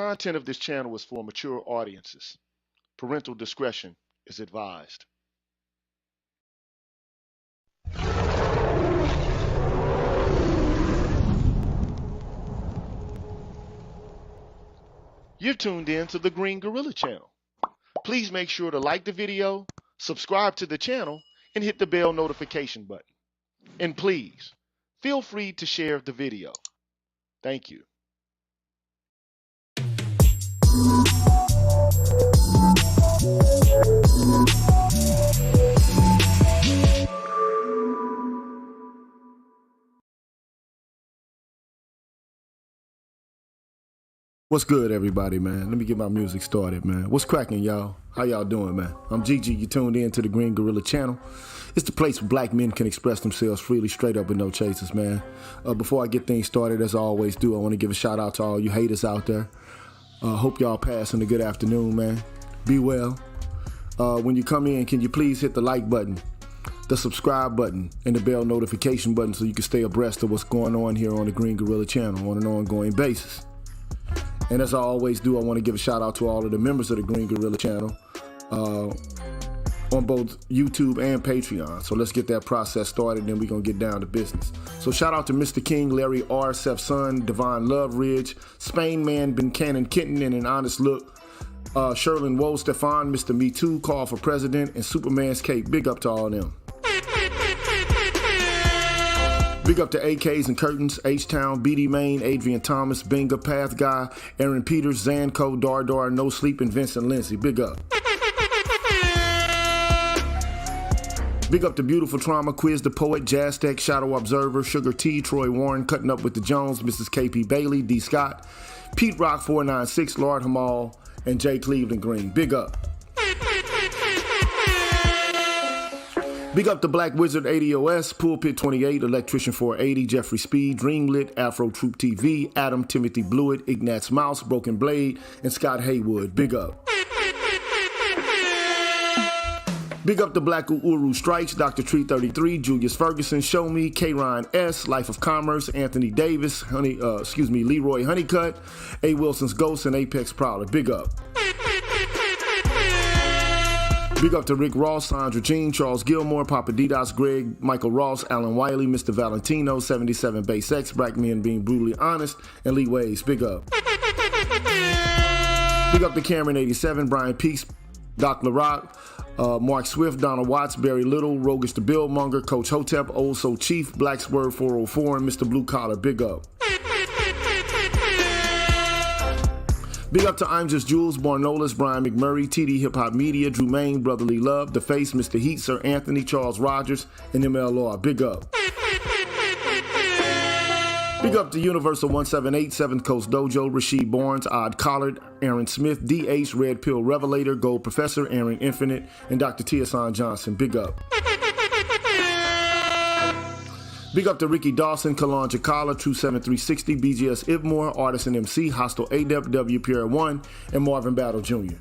content of this channel is for mature audiences. Parental discretion is advised. You're tuned in to the Green Gorilla channel. Please make sure to like the video, subscribe to the channel, and hit the bell notification button. And please, feel free to share the video. Thank you. What's good, everybody, man? Let me get my music started, man. What's cracking, y'all? How y'all doing, man? I'm Gigi. You tuned in to the Green Gorilla channel. It's the place where black men can express themselves freely, straight up with no chasers, man. Before I get things started, as I always do, I want to give a shout out to all you haters out there. Hope y'all passing a good afternoon, man. Be well. When you come in, can you please hit the like button, the subscribe button, and the bell notification button so you can stay abreast of what's going on here on the Green Gorilla channel on an ongoing basis. And as I always do, I want to give a shout out to all of the members of the Green Gorilla channel on both YouTube and Patreon. So let's get that process started, and then we're going to get down to business. So shout out to Mr. King, Larry R., Seth Sun, Devon Love Ridge, Spain Man, Ben Cannon, Kitten, and An Honest Look, Sherlin Woe, Stefan, Mr. Me Too, Call for President, and Superman's Cape. Big up to all of them. Big up to AKs and Curtains, H-Town, BD Main, Adrian Thomas, Binga, Path Guy, Aaron Peters, Zanko, Dardar, No Sleep, and Vincent Lindsay. Big up. Big up to Beautiful Trauma, Quiz the Poet, Jazz Tech, Shadow Observer, Sugar T, Troy Warren, Cutting Up with the Jones, Mrs. KP Bailey, D. Scott, Pete Rock 496, Lord Hamal, and J. Cleveland Green. Big up. Big up to Black Wizard 80OS, Pulpit 28, Electrician 480, Jeffrey Speed, Dreamlit, Afro Troop TV, Adam Timothy Blewett, Ignatz Mouse, Broken Blade, and Scott Haywood. Big up. Big up to Black Uru Strikes, Dr. Tree 33, Julius Ferguson, Show Me, K. Ryan S, Life of Commerce, Anthony Davis, Leroy Honeycutt, A. Wilson's Ghost, and Apex Prowler. Big up. Big up to Rick Ross, Sandra Jean, Charles Gilmore, Papa Didas, Greg, Michael Ross, Alan Wiley, Mr. Valentino, 77 Base X, Black Men Being Brutally Honest, and Lee Ways. Big up. Big up to Cameron 87, Brian Peace, Doc LaRock, Mark Swift, Donald Watts, Barry Little, Rogish the Billmonger, Coach Hotep, Old Soul Chief, Black Swerve 404, and Mr. Blue Collar. Big up. Big up to I'm Just Jules, Barnolis, Brian McMurray, TD Hip Hop Media, Drew Main, Brotherly Love, The Face, Mr. Heat, Sir Anthony, Charles Rogers, and MLR. Big up. Big up to Universal 178, 7th Coast Dojo, Rasheed Barnes, Odd Collard, Aaron Smith, D. Ace, Red Pill Revelator, Gold Professor, Aaron Infinite, and Dr. Tiasan Johnson. Big up. Big up to Ricky Dawson, Kalon Chakala, True 7360, BGS Ibmore, Artisan MC, Hostile ADEP, W. Pierre 1, and Marvin Battle Jr.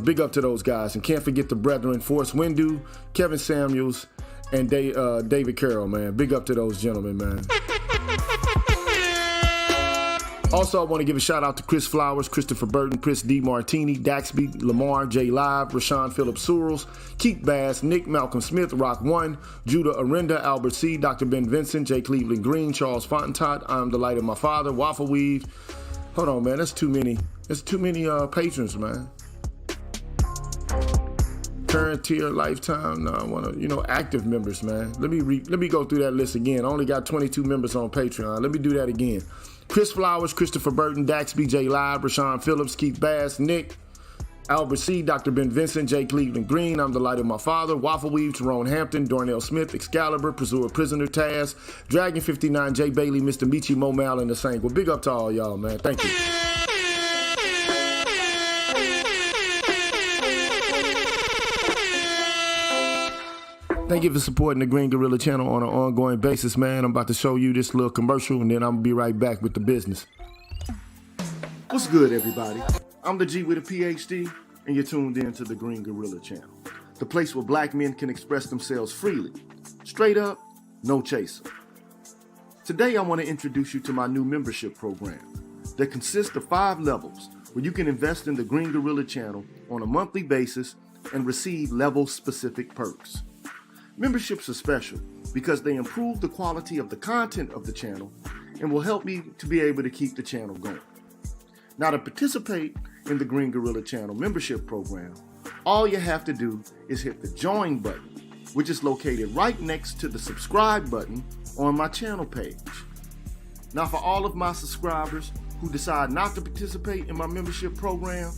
Big up to those guys. And can't forget the brethren, Forrest Windu, Kevin Samuels, and David Carroll, man. Big up to those gentlemen, man. Also, I want to give a shout out to Chris Flowers, Christopher Burton, Chris D. Martini, Daxby, Lamar, J. Live, Rashawn Phillips Searles, Keith Bass, Nick Malcolm Smith, Rock One, Judah Arenda, Albert C., Dr. Ben Vincent, J. Cleveland Green, Charles Fontentot, I'm the Light of My Father, Waffle Weave. Hold on, man, that's too many. That's too many patrons, man. Current tier, lifetime. No, I want to, active members, man. Let me go through that list again. I only got 22 members on Patreon. Let me do that again. Chris Flowers, Christopher Burton, Daxby, J. Live, Rashawn Phillips, Keith Bass, Nick, Albert C., Dr. Ben Vincent, J. Cleveland Green, I'm the Light of My Father, Waffle Weave, Tyrone Hampton, Darnell Smith, Excalibur, Pursuer Prisoner, Taz, Dragon 59, J. Bailey, Mr. Michi, Momal, and the Saint. Well, big up to all y'all, man. Thank you. Thank you for supporting the Green Gorilla channel on an ongoing basis, man. I'm about to show you this little commercial, and then I'm going to be right back with the business. What's good, everybody? I'm the G with a PhD, and you're tuned in to the Green Gorilla channel, the place where black men can express themselves freely, straight up, no chaser. Today, I want to introduce you to my new membership program that consists of 5 levels where you can invest in the Green Gorilla channel on a monthly basis and receive level-specific perks. Memberships are special because they improve the quality of the content of the channel and will help me to be able to keep the channel going. Now, to participate in the Green Gorilla channel membership program, all you have to do is hit the join button, which is located right next to the subscribe button on my channel page. Now, for all of my subscribers who decide not to participate in my membership program,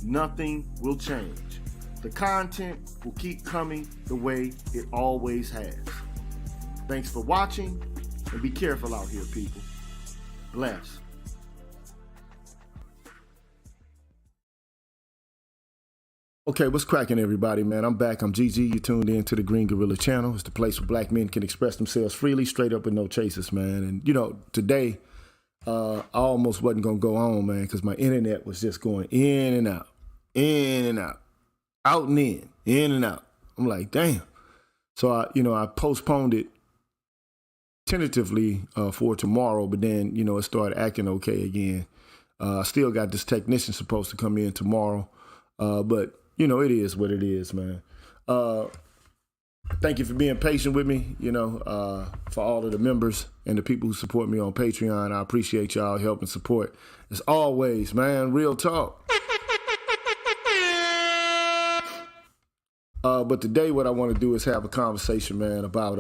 nothing will change. The content will keep coming the way it always has. Thanks for watching, and be careful out here, people. Bless. Okay, what's cracking, everybody, man? I'm back. I'm GG. You tuned in to the Green Gorilla channel. It's the place where black men can express themselves freely, straight up, with no chasers, man. And, you know, today, I almost wasn't going to go on, man, because my internet was just going in and out, out and in and out. I'm like, damn. So, I postponed it tentatively for tomorrow, but then, it started acting okay again. I still got this technician supposed to come in tomorrow, but it is what it is, man. Thank you for being patient with me, for all of the members and the people who support me on Patreon. I appreciate y'all help and support. As always, man, real talk. But today what I want to do is have a conversation, man, about,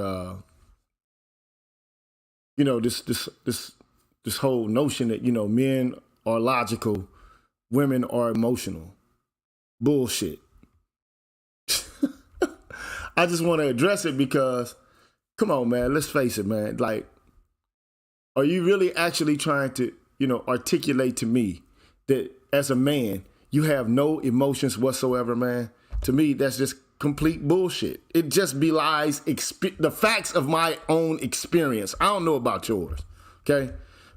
this whole notion that, men are logical, women are emotional. Bullshit. I just want to address it because, come on, man, let's face it, man. Like, are you really actually trying to, articulate to me that as a man, you have no emotions whatsoever, man? To me, that's just complete bullshit. It just belies the facts of my own experience. I don't know about yours, okay?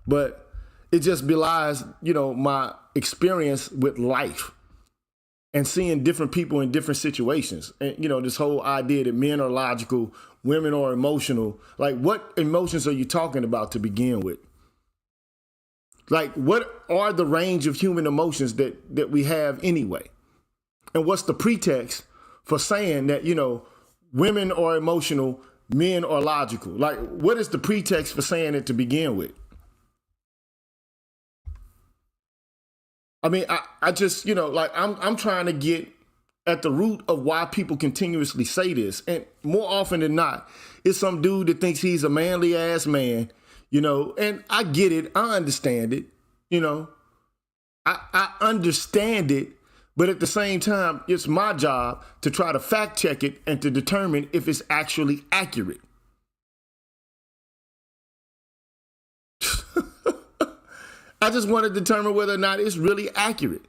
But it just belies, my experience with life and seeing different people in different situations. And, this whole idea that men are logical, women are emotional. Like, what emotions are you talking about to begin with? Like, what are the range of human emotions that we have anyway? And what's the pretext for saying that, women are emotional, men are logical? Like, what is the pretext for saying it to begin with? I mean, I just, I'm trying to get at the root of why people continuously say this. And more often than not, it's some dude that thinks he's a manly ass man, and I get it. I understand it. I understand it. But at the same time, it's my job to try to fact check it and to determine if it's actually accurate. I just want to determine whether or not it's really accurate.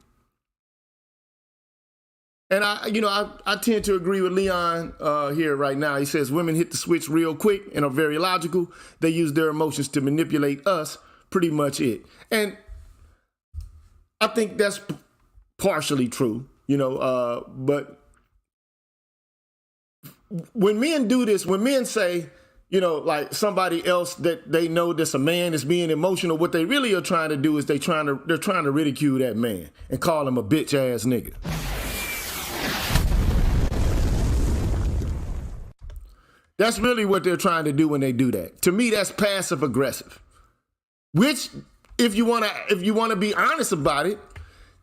And I tend to agree with Leon here right now. He says women hit the switch real quick and are very logical. They use their emotions to manipulate us. Pretty much it. And I think that's partially true, but when men do this, when men say, like somebody else that they know that's a man is being emotional, what they really are trying to do is they're trying to ridicule that man and call him a bitch ass nigga. That's really what they're trying to do when they do that. To me, that's passive aggressive. Which, if you wanna be honest about it,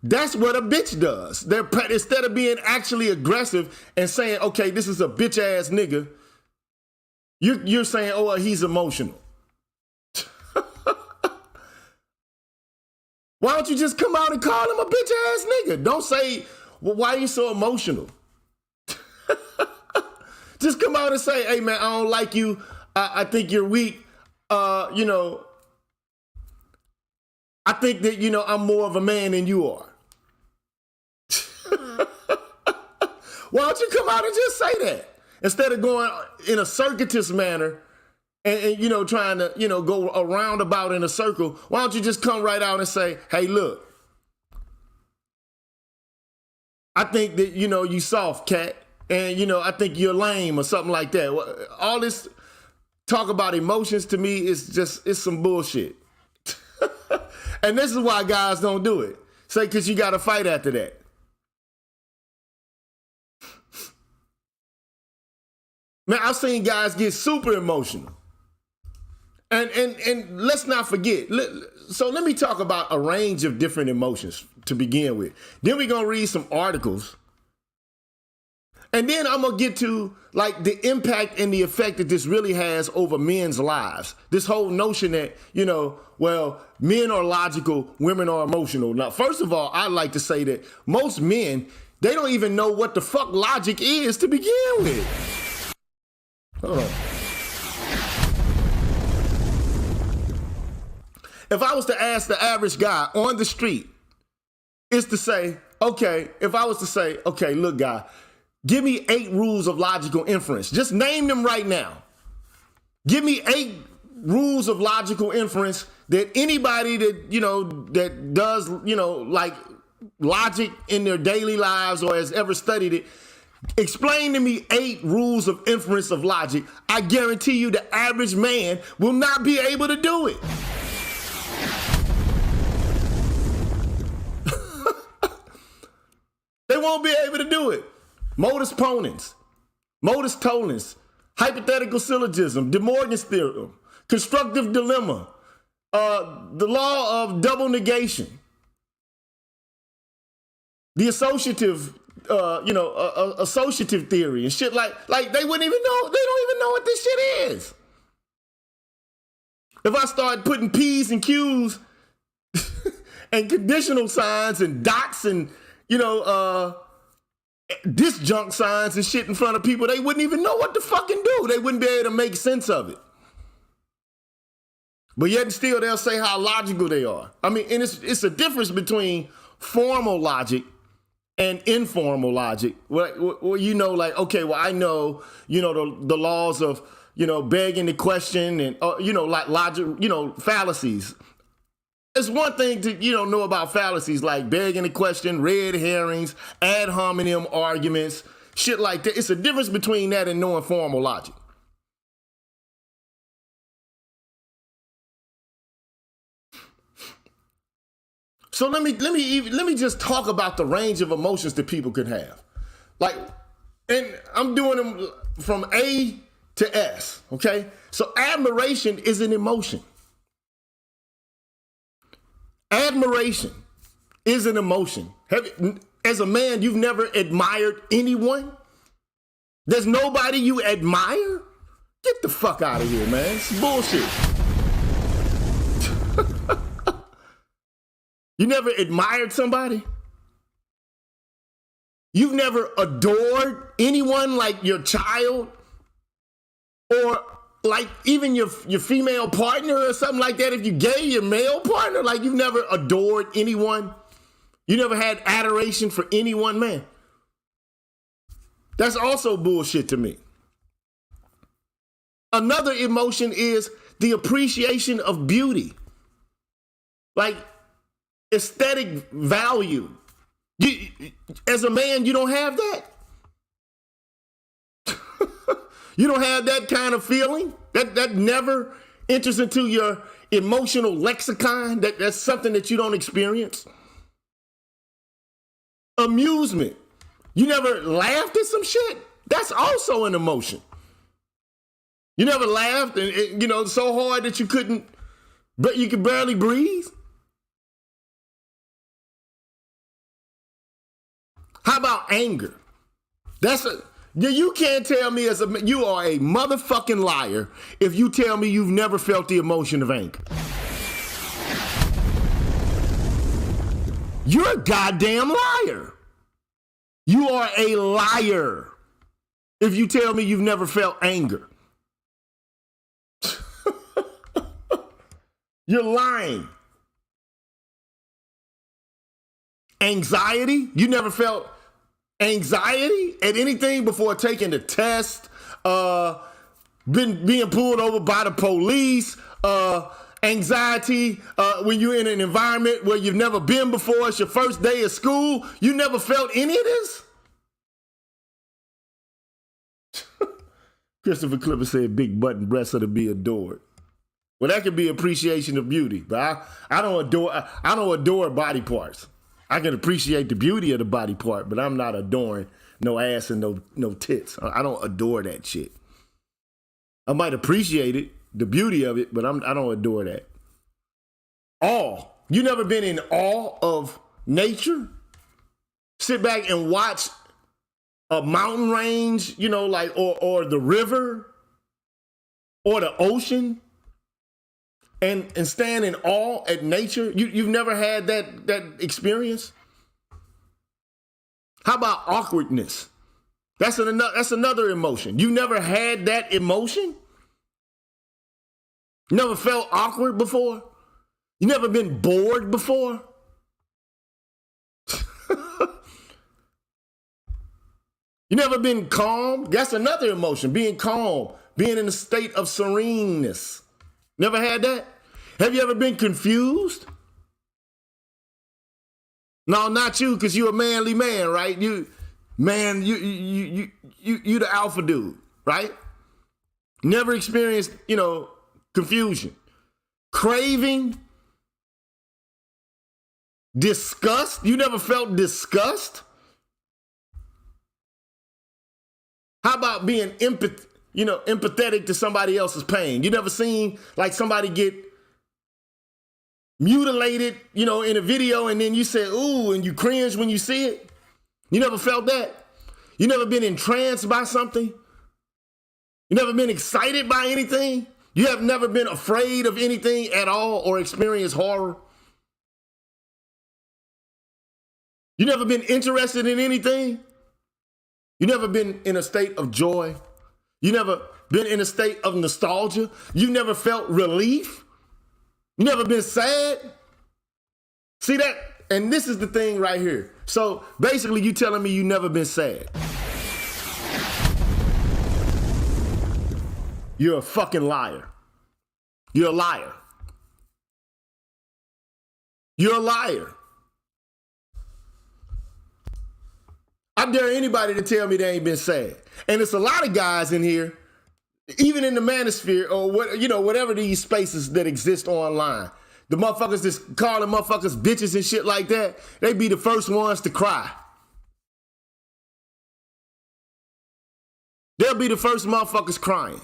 that's what a bitch does. Instead of being actually aggressive and saying, okay, this is a bitch ass nigga, you're saying, oh, well, he's emotional. Why don't you just come out and call him a bitch ass nigga? Don't say, well, why are you so emotional? Just come out and say, hey man, I don't like you. I think you're weak. I think that, I'm more of a man than you are. Why don't you come out and just say that? Instead of going in a circuitous manner and trying to, go around about in a circle, why don't you just come right out and say, hey, look, I think that, you soft, cat, and, I think you're lame or something like that. All this talk about emotions to me is it's some bullshit. And this is why guys don't do it. Say, because you got to fight after that. Man, I've seen guys get super emotional. And let's not forget. So let me talk about a range of different emotions to begin with. Then we're going to read some articles. And then I'm going to get to like the impact and the effect that this really has over men's lives. This whole notion that, well, men are logical, women are emotional. Now, first of all, I'd like to say that most men, they don't even know what the fuck logic is to begin with. Hold on. If I was to ask the average guy on the street, is to say, okay, look, guy, give me 8 rules of logical inference. Just name them right now. Give me 8 rules of logical inference that anybody that, that does, like logic in their daily lives or has ever studied it, explain to me 8 rules of inference of logic. I guarantee you the average man will not be able to do it. They won't be able to do it. Modus ponens, modus tollens, hypothetical syllogism, De Morgan's theorem, constructive dilemma, the law of double negation, the associative, associative theory and shit like they wouldn't even know. They don't even know what this shit is. If I start putting P's and Q's and conditional signs and dots and disjunct signs and shit in front of people, they wouldn't even know what to fucking do. They wouldn't be able to make sense of it. But yet and still, they'll say how logical they are. I mean, and it's a difference between formal logic and informal logic. Where like, okay, well, I know, the laws of, begging the question and, like logic, fallacies. It's one thing to, know about fallacies like begging the question, red herrings, ad hominem arguments, shit like that. It's a difference between that and knowing formal logic. So let me just talk about the range of emotions that people can have. Like, and I'm doing them from A to S, okay? So admiration is an emotion. Admiration is an emotion. As a man, you've never admired anyone? There's nobody you admire? Get the fuck out of here, man. It's bullshit. You never admired somebody? You've never adored anyone like your child? Or like even your female partner or something like that? If you gay, your male partner? Like you've never adored anyone? You never had adoration for anyone, man? That's also bullshit to me. Another emotion is the appreciation of beauty. Like aesthetic value. As a man, you don't have that. You don't have that kind of feeling. That never enters into your emotional lexicon. That's something that you don't experience. Amusement. You never laughed at some shit? That's also an emotion. You never laughed and so hard that you could barely breathe? How about anger? You can't tell me you are a motherfucking liar if you tell me you've never felt the emotion of anger. You're a goddamn liar. You are a liar if you tell me you've never felt anger. You're lying. Anxiety? You never felt anxiety at anything before taking the test, being pulled over by the police, anxiety when you're in an environment where you've never been before, it's your first day of school, you never felt any of this? Christopher Clipper said big button breasts are to be adored. Well, that could be appreciation of beauty, but I don't adore body parts. I can appreciate the beauty of the body part, but I'm not adoring no ass and no tits. I don't adore that shit. I might appreciate it, the beauty of it, but I don't adore that. Awe. You never been in awe of nature? Sit back and watch a mountain range, you know, like, or the river or the ocean and stand in awe at nature. You've never had that experience? How about awkwardness? That's another emotion. You never had that emotion? You never felt awkward before? You never been bored before? You never been calm? That's another emotion, being calm, being in a state of sereneness. Never had that? Have you ever been confused? No, not you, because you're a manly man, right? You the alpha dude, right? Never experienced, confusion. Craving? Disgust? You never felt disgust? How about being empathetic to somebody else's pain? You never seen like somebody get mutilated, in a video and then you say, ooh, and you cringe when you see it? You never felt that? You never been entranced by something? You never been excited by anything? You have never been afraid of anything at all or experienced horror? You never been interested in anything? You never been in a state of joy? You never been in a state of nostalgia? You never felt relief? You never been sad? See that? And this is the thing right here. So basically you telling me you never been sad. You're a fucking liar. You're a liar. You're a liar. I dare anybody to tell me they ain't been sad. And it's a lot of guys in here, even in the manosphere or whatever these spaces that exist online. The motherfuckers that's calling motherfuckers bitches and shit like that, they be the first ones to cry. They'll be the first motherfuckers crying.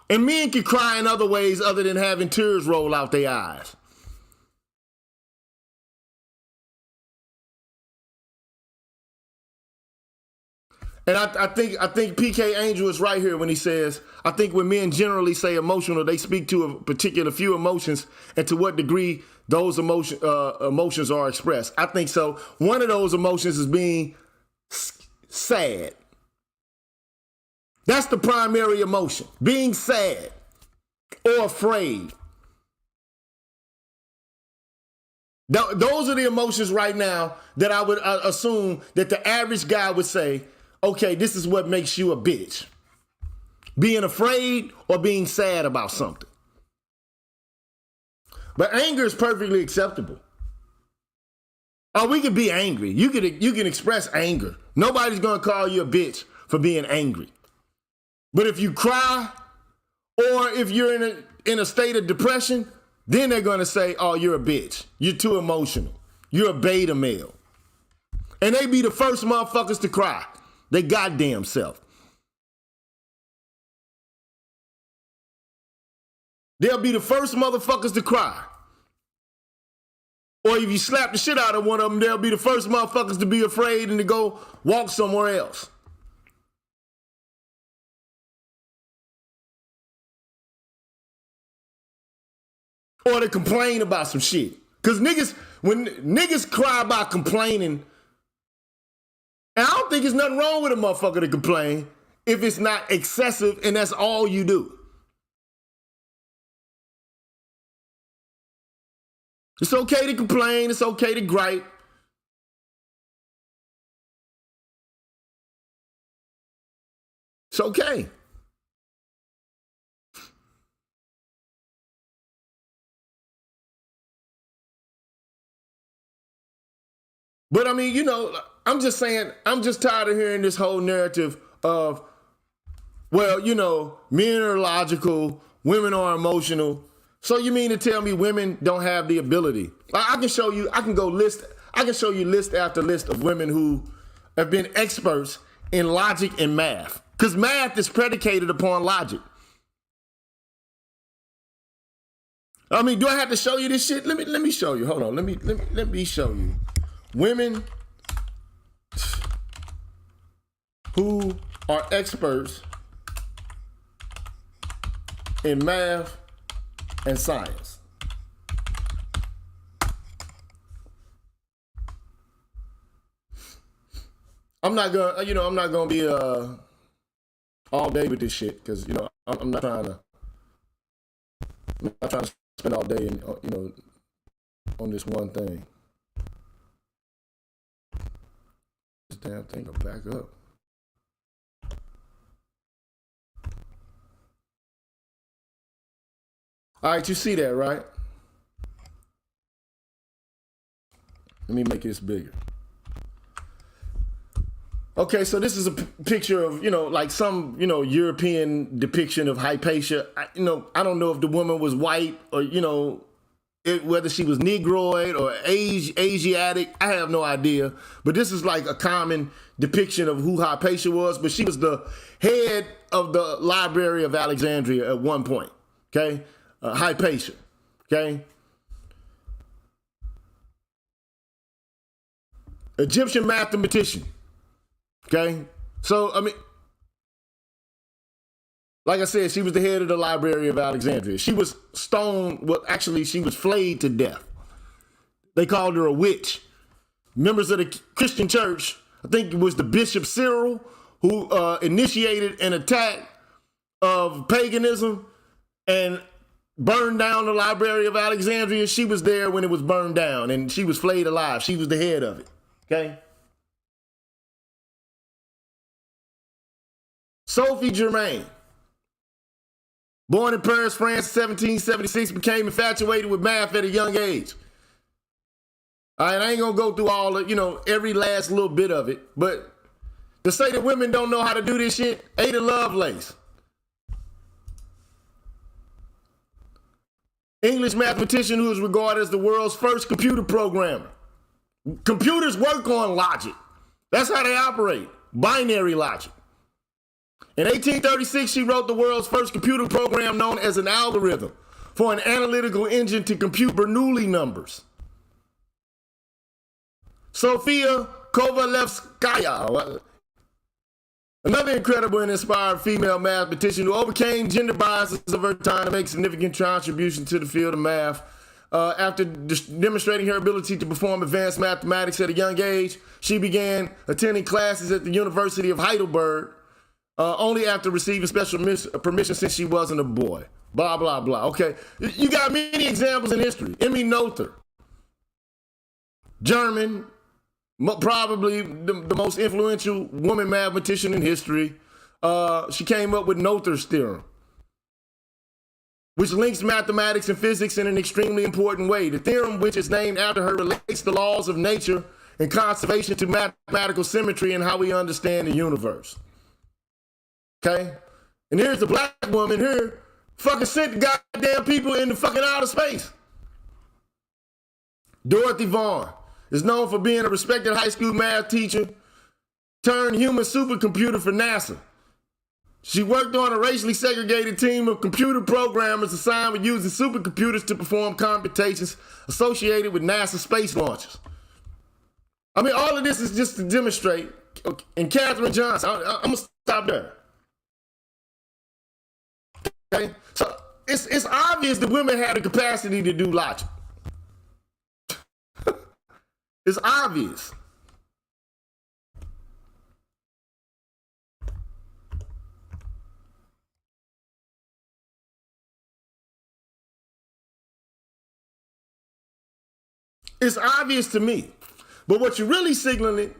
And men can cry in other ways other than having tears roll out their eyes. And I think PK Angel is right here when he says, I think when men generally say emotional, they speak to a particular few emotions and to what degree those emotions are expressed. I think so. One of those emotions is being sad. That's the primary emotion, being sad or afraid. Those are the emotions right now that I would assume that the average guy would say, okay, this is what makes you a bitch. Being afraid or being sad about something. But anger is perfectly acceptable. Oh, we can be angry. You can express anger. Nobody's gonna call you a bitch for being angry. But if you cry or if you're in a state of depression, then they're gonna say, oh, you're a bitch. You're too emotional. You're a beta male. And they be the first motherfuckers to cry. They goddamn self. They'll be the first motherfuckers to cry. Or if you slap the shit out of one of them, they'll be the first motherfuckers to be afraid and to go walk somewhere else. Or to complain about some shit. Because when niggas cry about complaining, and I don't think there's nothing wrong with a motherfucker to complain if it's not excessive and that's all you do. It's okay to complain. It's okay to gripe. It's okay. But I mean, I'm just saying, I'm just tired of hearing this whole narrative of, well, men are logical, women are emotional. So you mean to tell me women don't have the ability? I can show you, I can go list I can show you list after list of women who have been experts in logic and math. Because math is predicated upon logic. I mean, do I have to show you this shit? Let me show you. Hold on. Let me show you. Women who are experts in math and science. I'm not gonna be all day with this shit because I'm not trying to spend all day on this one thing. This damn thing will back up. All right, you see that, right? Let me make this bigger. Okay, so this is a picture of, like some, European depiction of Hypatia. I don't know if the woman was white or, whether she was Negroid or Asiatic. I have no idea. But this is like a common depiction of who Hypatia was. But she was the head of the Library of Alexandria at one point, okay? Hypatia, okay? Egyptian mathematician. Okay, so, I mean, like I said, she was the head of the Library of Alexandria. She was stoned, well, actually, she was flayed to death. They called her a witch. Members of the Christian church, I think it was the Bishop Cyril, who initiated an attack of paganism and burned down the Library of Alexandria. She was there when it was burned down, and she was flayed alive. She was the head of it, okay? Sophie Germain, born in Paris, France, 1776, became infatuated with math at a young age. All right, I ain't gonna go through all the, every last little bit of it, but to say that women don't know how to do this shit, Ada Lovelace. English mathematician who is regarded as the world's first computer programmer. Computers work on logic. That's how they operate, binary logic. In 1836, she wrote the world's first computer program known as an algorithm for an analytical engine to compute Bernoulli numbers. Sofia Kovalevskaya, another incredible and inspired female mathematician who overcame gender biases of her time to make significant contributions to the field of math. After demonstrating her ability to perform advanced mathematics at a young age, she began attending classes at the University of Heidelberg. Only after receiving special permission since she wasn't a boy. Blah, blah, blah. Okay. You got many examples in history. Emmy Noether, German, probably the most influential woman mathematician in history. She came up with Noether's theorem, which links mathematics and physics in an extremely important way. The theorem, which is named after her, relates the laws of nature and conservation to mathematical symmetry and how we understand the universe. Okay? And here's the black woman here fucking sent the goddamn people into fucking outer space. Dorothy Vaughan is known for being a respected high school math teacher turned human supercomputer for NASA. She worked on a racially segregated team of computer programmers assigned with using supercomputers to perform computations associated with NASA space launches. I mean, all of this is just to demonstrate, and Katherine Johnson, I'm gonna stop there. Okay? So it's obvious that women have the capacity to do logic. It's obvious. It's obvious to me. But what you're really signaling,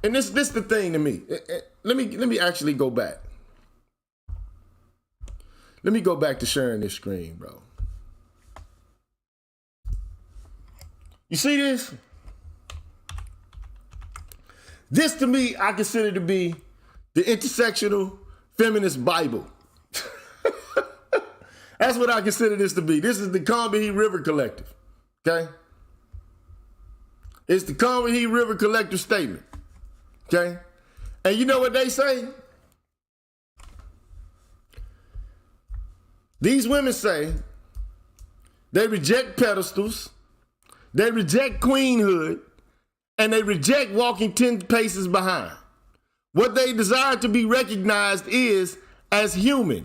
and this the thing to me. Let me actually go back. Let me go back to sharing this screen, bro. You see this? This to me, I consider to be the intersectional feminist Bible. That's what I consider this to be. This is the Combahee River Collective, okay? It's the Conway River Collective Statement. Okay? And you know what they say? These women say they reject pedestals, they reject queenhood, and they reject walking 10 paces behind. What they desire to be recognized is as human,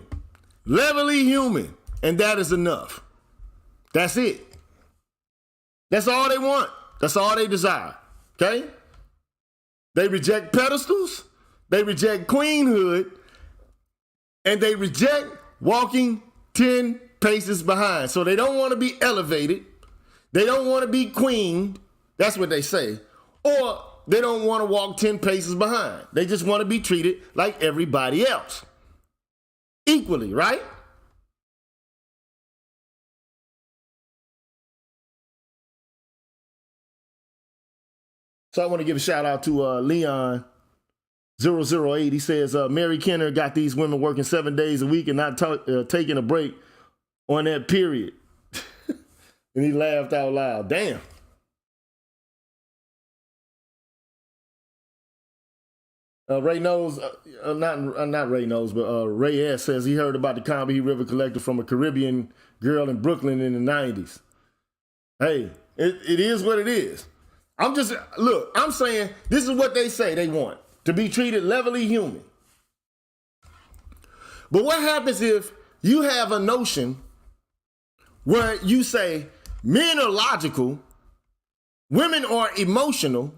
levelly human, and that is enough. That's it. That's all they want. That's all they desire. Okay? They reject pedestals, they reject queenhood, and they reject walking 10 paces behind. So they don't want to be elevated. They don't want to be queened. That's what they say. Or they don't want to walk 10 paces behind. They just want to be treated like everybody else. Equally, right? So I want to give a shout out to Leon 008. He says, Mary Kenner got these women working 7 days a week and not taking a break on that period. And he laughed out loud. Damn. Ray Knows, not Ray Knows, but Ray S says he heard about the Conway River Collective from a Caribbean girl in Brooklyn in the 90s. Hey, it is what it is. I'm saying this is what they say they want, to be treated levelly human. But what happens if you have a notion where you say men are logical, women are emotional,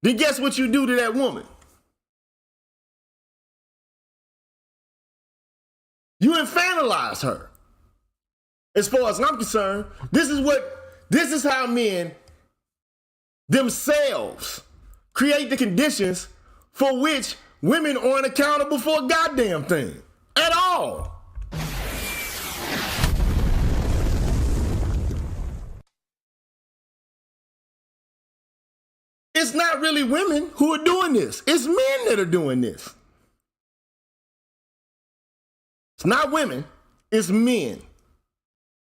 then guess what you do to that woman? You infantilize her. As far as I'm concerned, this is how men themselves create the conditions for which women aren't accountable for a goddamn thing at all. It's not really women who are doing this. It's men that are doing this. It's not women, it's men.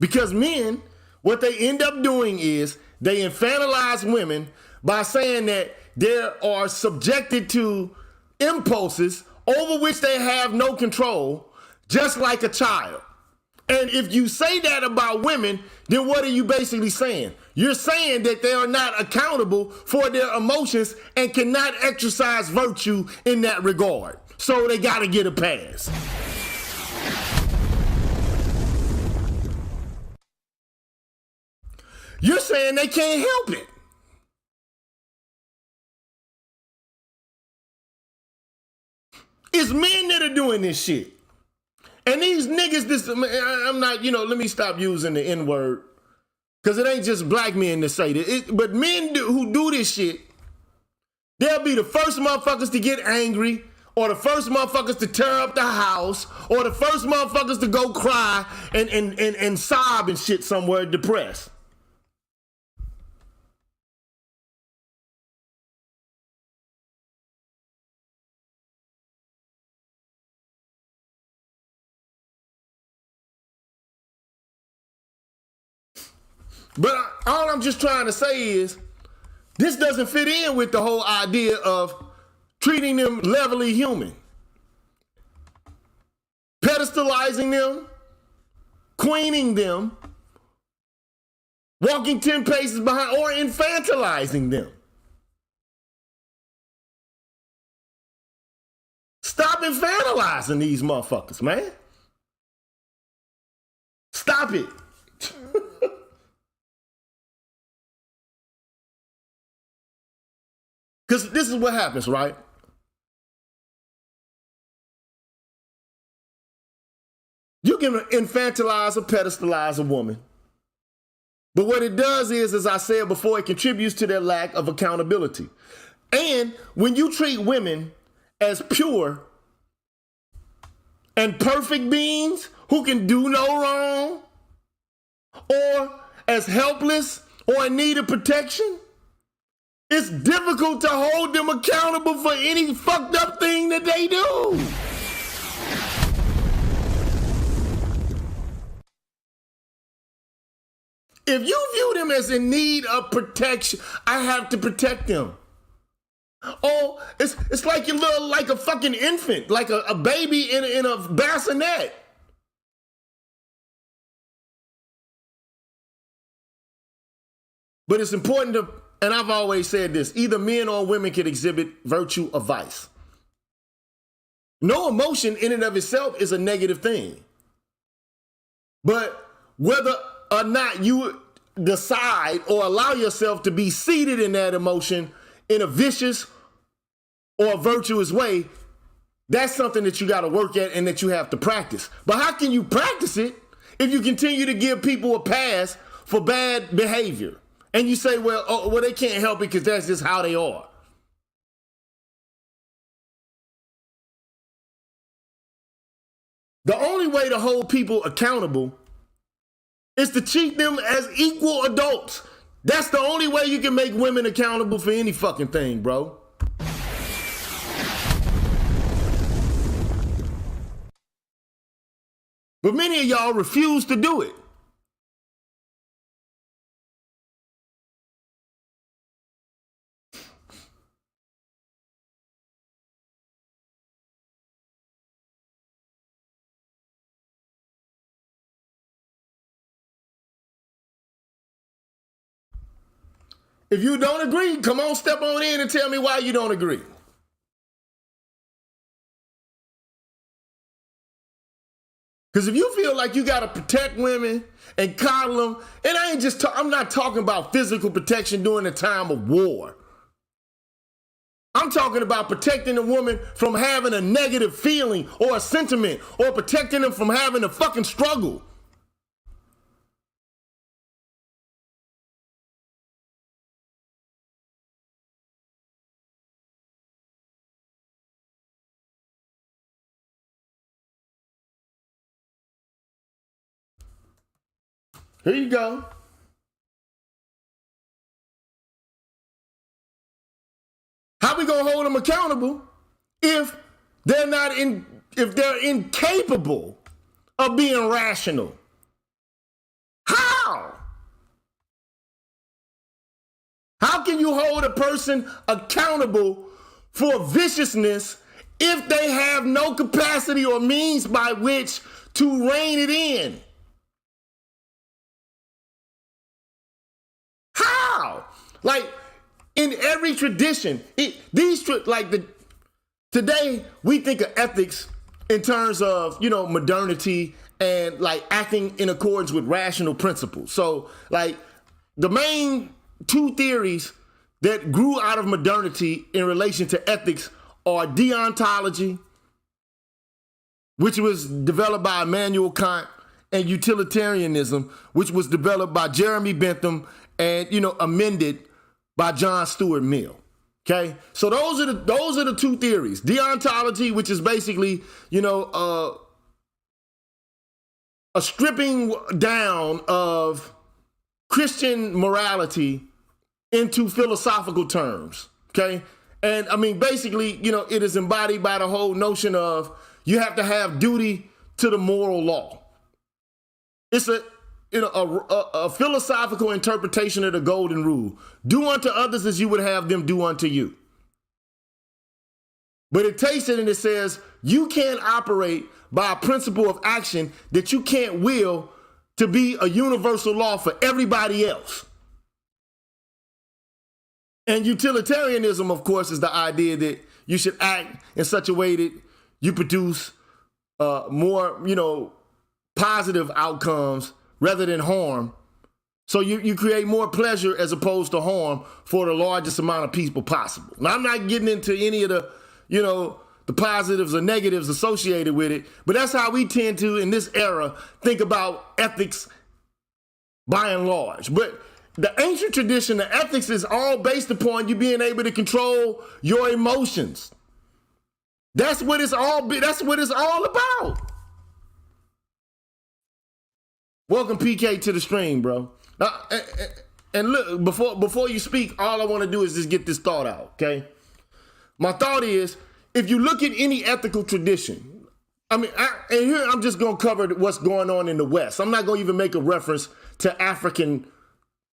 Because men, what they end up doing is they infantilize women by saying that they are subjected to impulses over which they have no control, just like a child. And if you say that about women, then what are you basically saying? You're saying that they are not accountable for their emotions and cannot exercise virtue in that regard. So they got to get a pass. You're saying they can't help it. It's men that are doing this shit. And these niggas, I'm not, let me stop using the N-word. Because it ain't just black men that say this. But men who do this shit, they'll be the first motherfuckers to get angry, or the first motherfuckers to tear up the house, or the first motherfuckers to go cry and sob and shit somewhere depressed. But all I'm just trying to say is, this doesn't fit in with the whole idea of treating them levelly human. Pedestalizing them, queening them, walking 10 paces behind, or infantilizing them. Stop infantilizing these motherfuckers, man. Stop it. Because this is what happens, right? You can infantilize or pedestalize a woman. But what it does is, as I said before, it contributes to their lack of accountability. And when you treat women as pure and perfect beings who can do no wrong, or as helpless or in need of protection, it's difficult to hold them accountable for any fucked up thing that they do. If you view them as in need of protection, I have to protect them. Oh, it's like you're little, like a fucking infant, like a baby in a bassinet. But it's important to, and I've always said this, either men or women can exhibit virtue or vice. No emotion in and of itself is a negative thing. But whether or not you decide or allow yourself to be seated in that emotion in a vicious or a virtuous way, that's something that you got to work at and that you have to practice. But how can you practice it if you continue to give people a pass for bad behavior? And you say, well, they can't help it because that's just how they are. The only way to hold people accountable is to treat them as equal adults. That's the only way you can make women accountable for any fucking thing, bro. But many of y'all refuse to do it. If you don't agree, come on, step on in and tell me why you don't agree. Because if you feel like you got to protect women and coddle them, and I'm not talking about physical protection during the time of war. I'm talking about protecting a woman from having a negative feeling or a sentiment, or protecting them from having a fucking struggle. Here you go. How we gonna hold them accountable if they're incapable of being rational? How? How can you hold a person accountable for viciousness if they have no capacity or means by which to rein it in? How? Like, in every tradition, today we think of ethics in terms of, modernity and like acting in accordance with rational principles. So like the main two theories that grew out of modernity in relation to ethics are deontology, which was developed by Immanuel Kant, and utilitarianism, which was developed by Jeremy Bentham and, amended by John Stuart Mill. Okay, so those are the two theories. Deontology, which is basically, a stripping down of Christian morality into philosophical terms. Okay, and I mean, basically, it is embodied by the whole notion of you have to have duty to the moral law. It's a philosophical interpretation of the golden rule. Do unto others as you would have them do unto you. But it takes it and it says you can't operate by a principle of action that you can't will to be a universal law for everybody else. And utilitarianism, of course, is the idea that you should act in such a way that you produce more, positive outcomes rather than harm. So you create more pleasure as opposed to harm for the largest amount of people possible. Now, I'm not getting into any of the, the positives or negatives associated with it, but that's how we tend to, in this era, think about ethics by and large. But the ancient tradition, the ethics is all based upon you being able to control your emotions. That's what it's all about. Welcome, PK, to the stream, bro. And look, before you speak, all I want to do is just get this thought out, okay? My thought is, if you look at any ethical tradition, and here I'm just going to cover what's going on in the West. I'm not going to even make a reference to African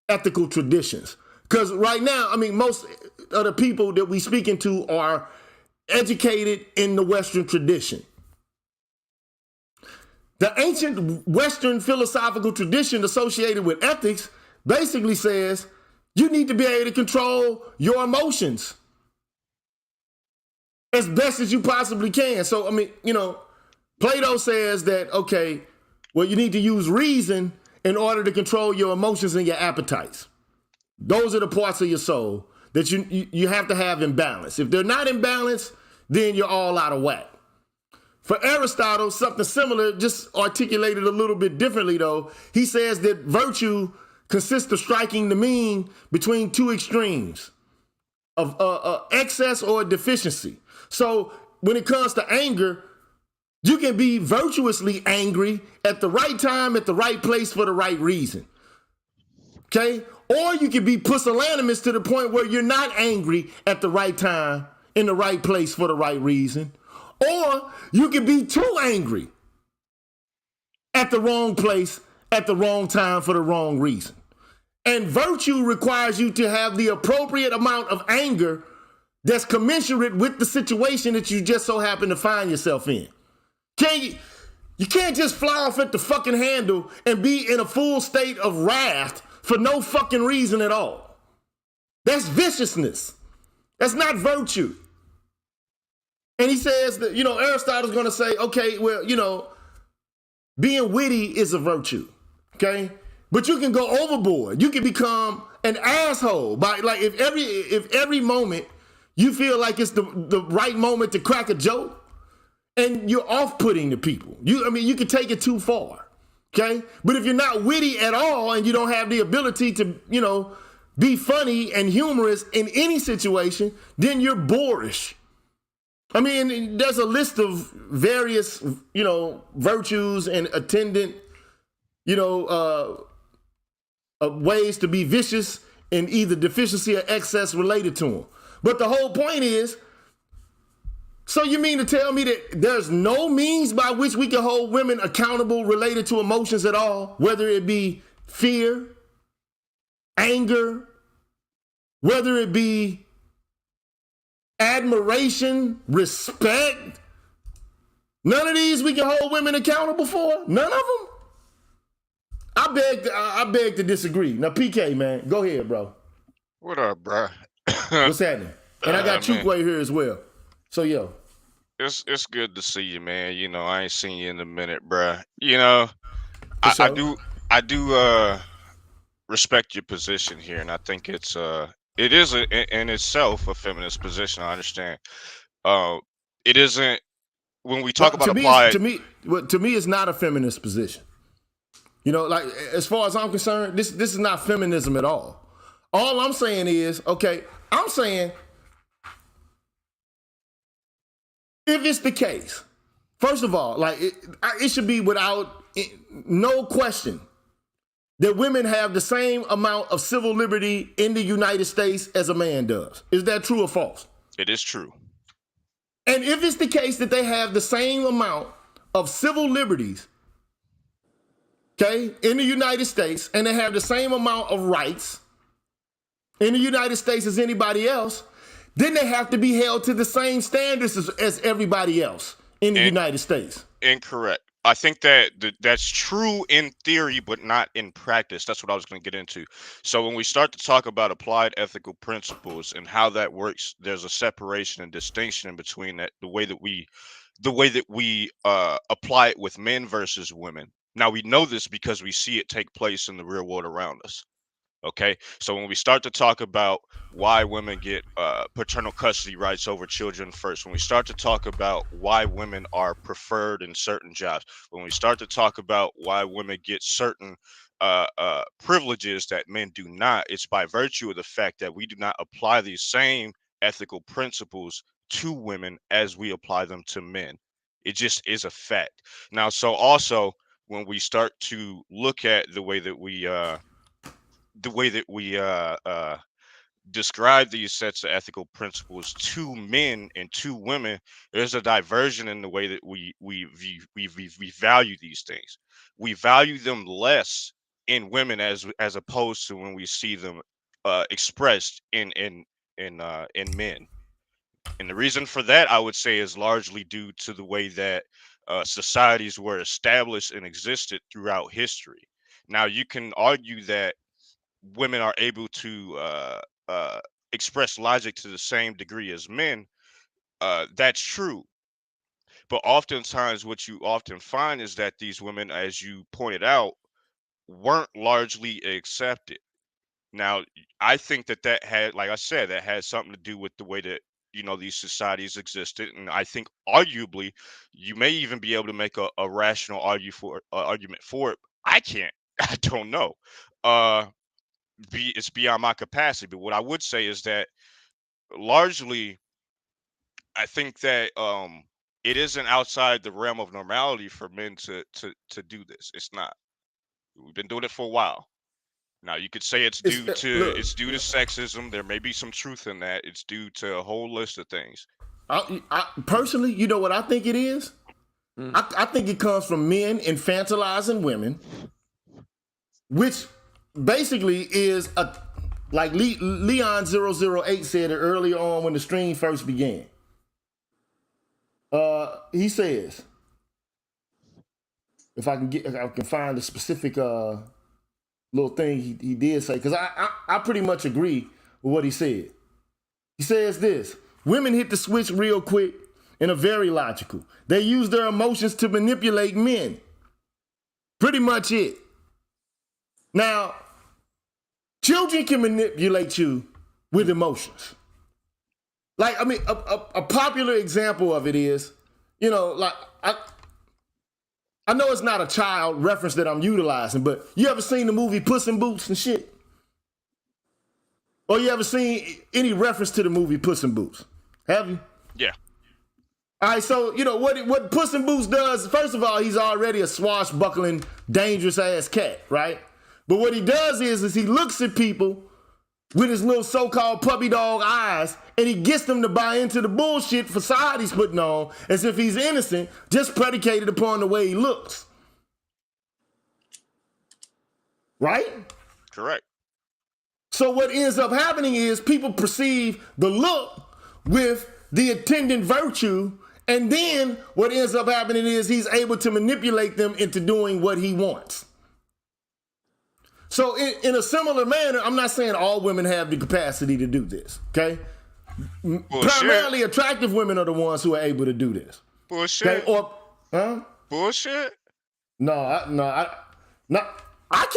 ethical traditions. Because right now, I mean, most of the people that we speaking to are educated in the Western tradition. The ancient Western philosophical tradition associated with ethics basically says you need to be able to control your emotions as best as you possibly can. So, I mean, Plato says that, okay, well, you need to use reason in order to control your emotions and your appetites. Those are the parts of your soul that you have to have in balance. If they're not in balance, then you're all out of whack. For Aristotle, something similar, just articulated a little bit differently though. He says that virtue consists of striking the mean between two extremes of excess or deficiency. So when it comes to anger, you can be virtuously angry at the right time, at the right place, for the right reason. Okay? Or you can be pusillanimous to the point where you're not angry at the right time, in the right place, for the right reason. Or you can be too angry at the wrong place, at the wrong time, for the wrong reason. And virtue requires you to have the appropriate amount of anger that's commensurate with the situation that you just so happen to find yourself in. You can't just fly off at the fucking handle and be in a full state of wrath for no fucking reason at all. That's viciousness. That's not virtue. And he says that, Aristotle's going to say, okay, well, being witty is a virtue, okay? But you can go overboard. You can become an asshole by, like, if every moment you feel like it's the right moment to crack a joke, and you're off-putting to people. You can take it too far, okay? But if you're not witty at all and you don't have the ability to, be funny and humorous in any situation, then you're boorish. I mean, there's a list of various, virtues and attendant, ways to be vicious in either deficiency or excess related to them. But the whole point is, so you mean to tell me that there's no means by which we can hold women accountable related to emotions at all, whether it be fear, anger, whether it be admiration, respect? None of these we can hold women accountable for? None of them? I beg to disagree. Now, PK, man, go ahead, bro. What up, bro? What's happening? And I got Chukwe here as well. So, yo. It's good to see you, man. I ain't seen you in a minute, bro. Sure. I do respect your position here, and I think it is in itself a feminist position. I understand. It isn't when we talk about applied. To me, it's not a feminist position. Like, as far as I'm concerned, this is not feminism at all. All I'm saying is, okay, I'm saying if it's the case, first of all, like it should be without no question that women have the same amount of civil liberty in the United States as a man does. Is that true or false? It is true. And if it's the case that they have the same amount of civil liberties, okay, in the United States, and they have the same amount of rights in the United States as anybody else, then they have to be held to the same standards as everybody else in the United States. Incorrect. I think that's true in theory, but not in practice. That's what I was going to get into. So when we start to talk about applied ethical principles and how that works, there's a separation and distinction in between that, the way that we apply it with men versus women. Now, we know this because we see it take place in the real world around us. Okay, so when we start to talk about why women get paternal custody rights over children first, when we start to talk about why women are preferred in certain jobs, when we start to talk about why women get certain privileges that men do not, it's by virtue of the fact that we do not apply these same ethical principles to women as we apply them to men. It just is a fact. Now, so also when we start to look at the way that we describe these sets of ethical principles to men and to women, there's a diversion in the way that we value these things. We value them less in women as opposed to when we see them expressed in men. And the reason for that, I would say, is largely due to the way that societies were established and existed throughout history. Now, you can argue that women are able to uh, express logic to the same degree as men. That's true. But oftentimes, what you often find is that these women, as you pointed out, weren't largely accepted. Now, I think that that had, like I said, that had something to do with the way that these societies existed, and I think arguably you may even be able to make a rational argument for it. I can't. I don't know. Uh, it's beyond my capacity. But what I would say is that largely, I think that it isn't outside the realm of normality for men to do this. It's not. We've been doing it for a while. Now you could say it's It's due to look. sexism. There may be some truth in that. It's due to a whole list of things. I personally, you know what I think it is? I think it comes from men infantilizing women, which basically is a like Leon 008 said it earlier on when the stream first began. He says, if I can find the specific little thing he did say, because I pretty much agree with what he said. He says this: women hit the switch real quick and are very logical. They use their emotions to manipulate men. Pretty much it. Now, children can manipulate you with emotions. Like, I mean, a popular example of it is, like, I know it's not a child reference that I'm utilizing, but you ever seen the movie Puss in Boots and shit? Or you ever seen any reference to the movie Puss in Boots? Have you? Yeah. All right, so, what Puss in Boots does, first of all, he's already a swashbuckling, dangerous-ass cat, right? But what he does is he looks at people with his little so-called puppy dog eyes, and he gets them to buy into the bullshit facade he's putting on as if he's innocent, just predicated upon the way he looks. Right? Correct. So what ends up happening is people perceive the look with the attendant virtue, and then what ends up happening is he's able to manipulate them into doing what he wants. So in a similar manner, I'm not saying all women have the capacity to do this, okay? Bullshit. Primarily attractive women are the ones who are able to do this. Bullshit. Okay? Bullshit. No, I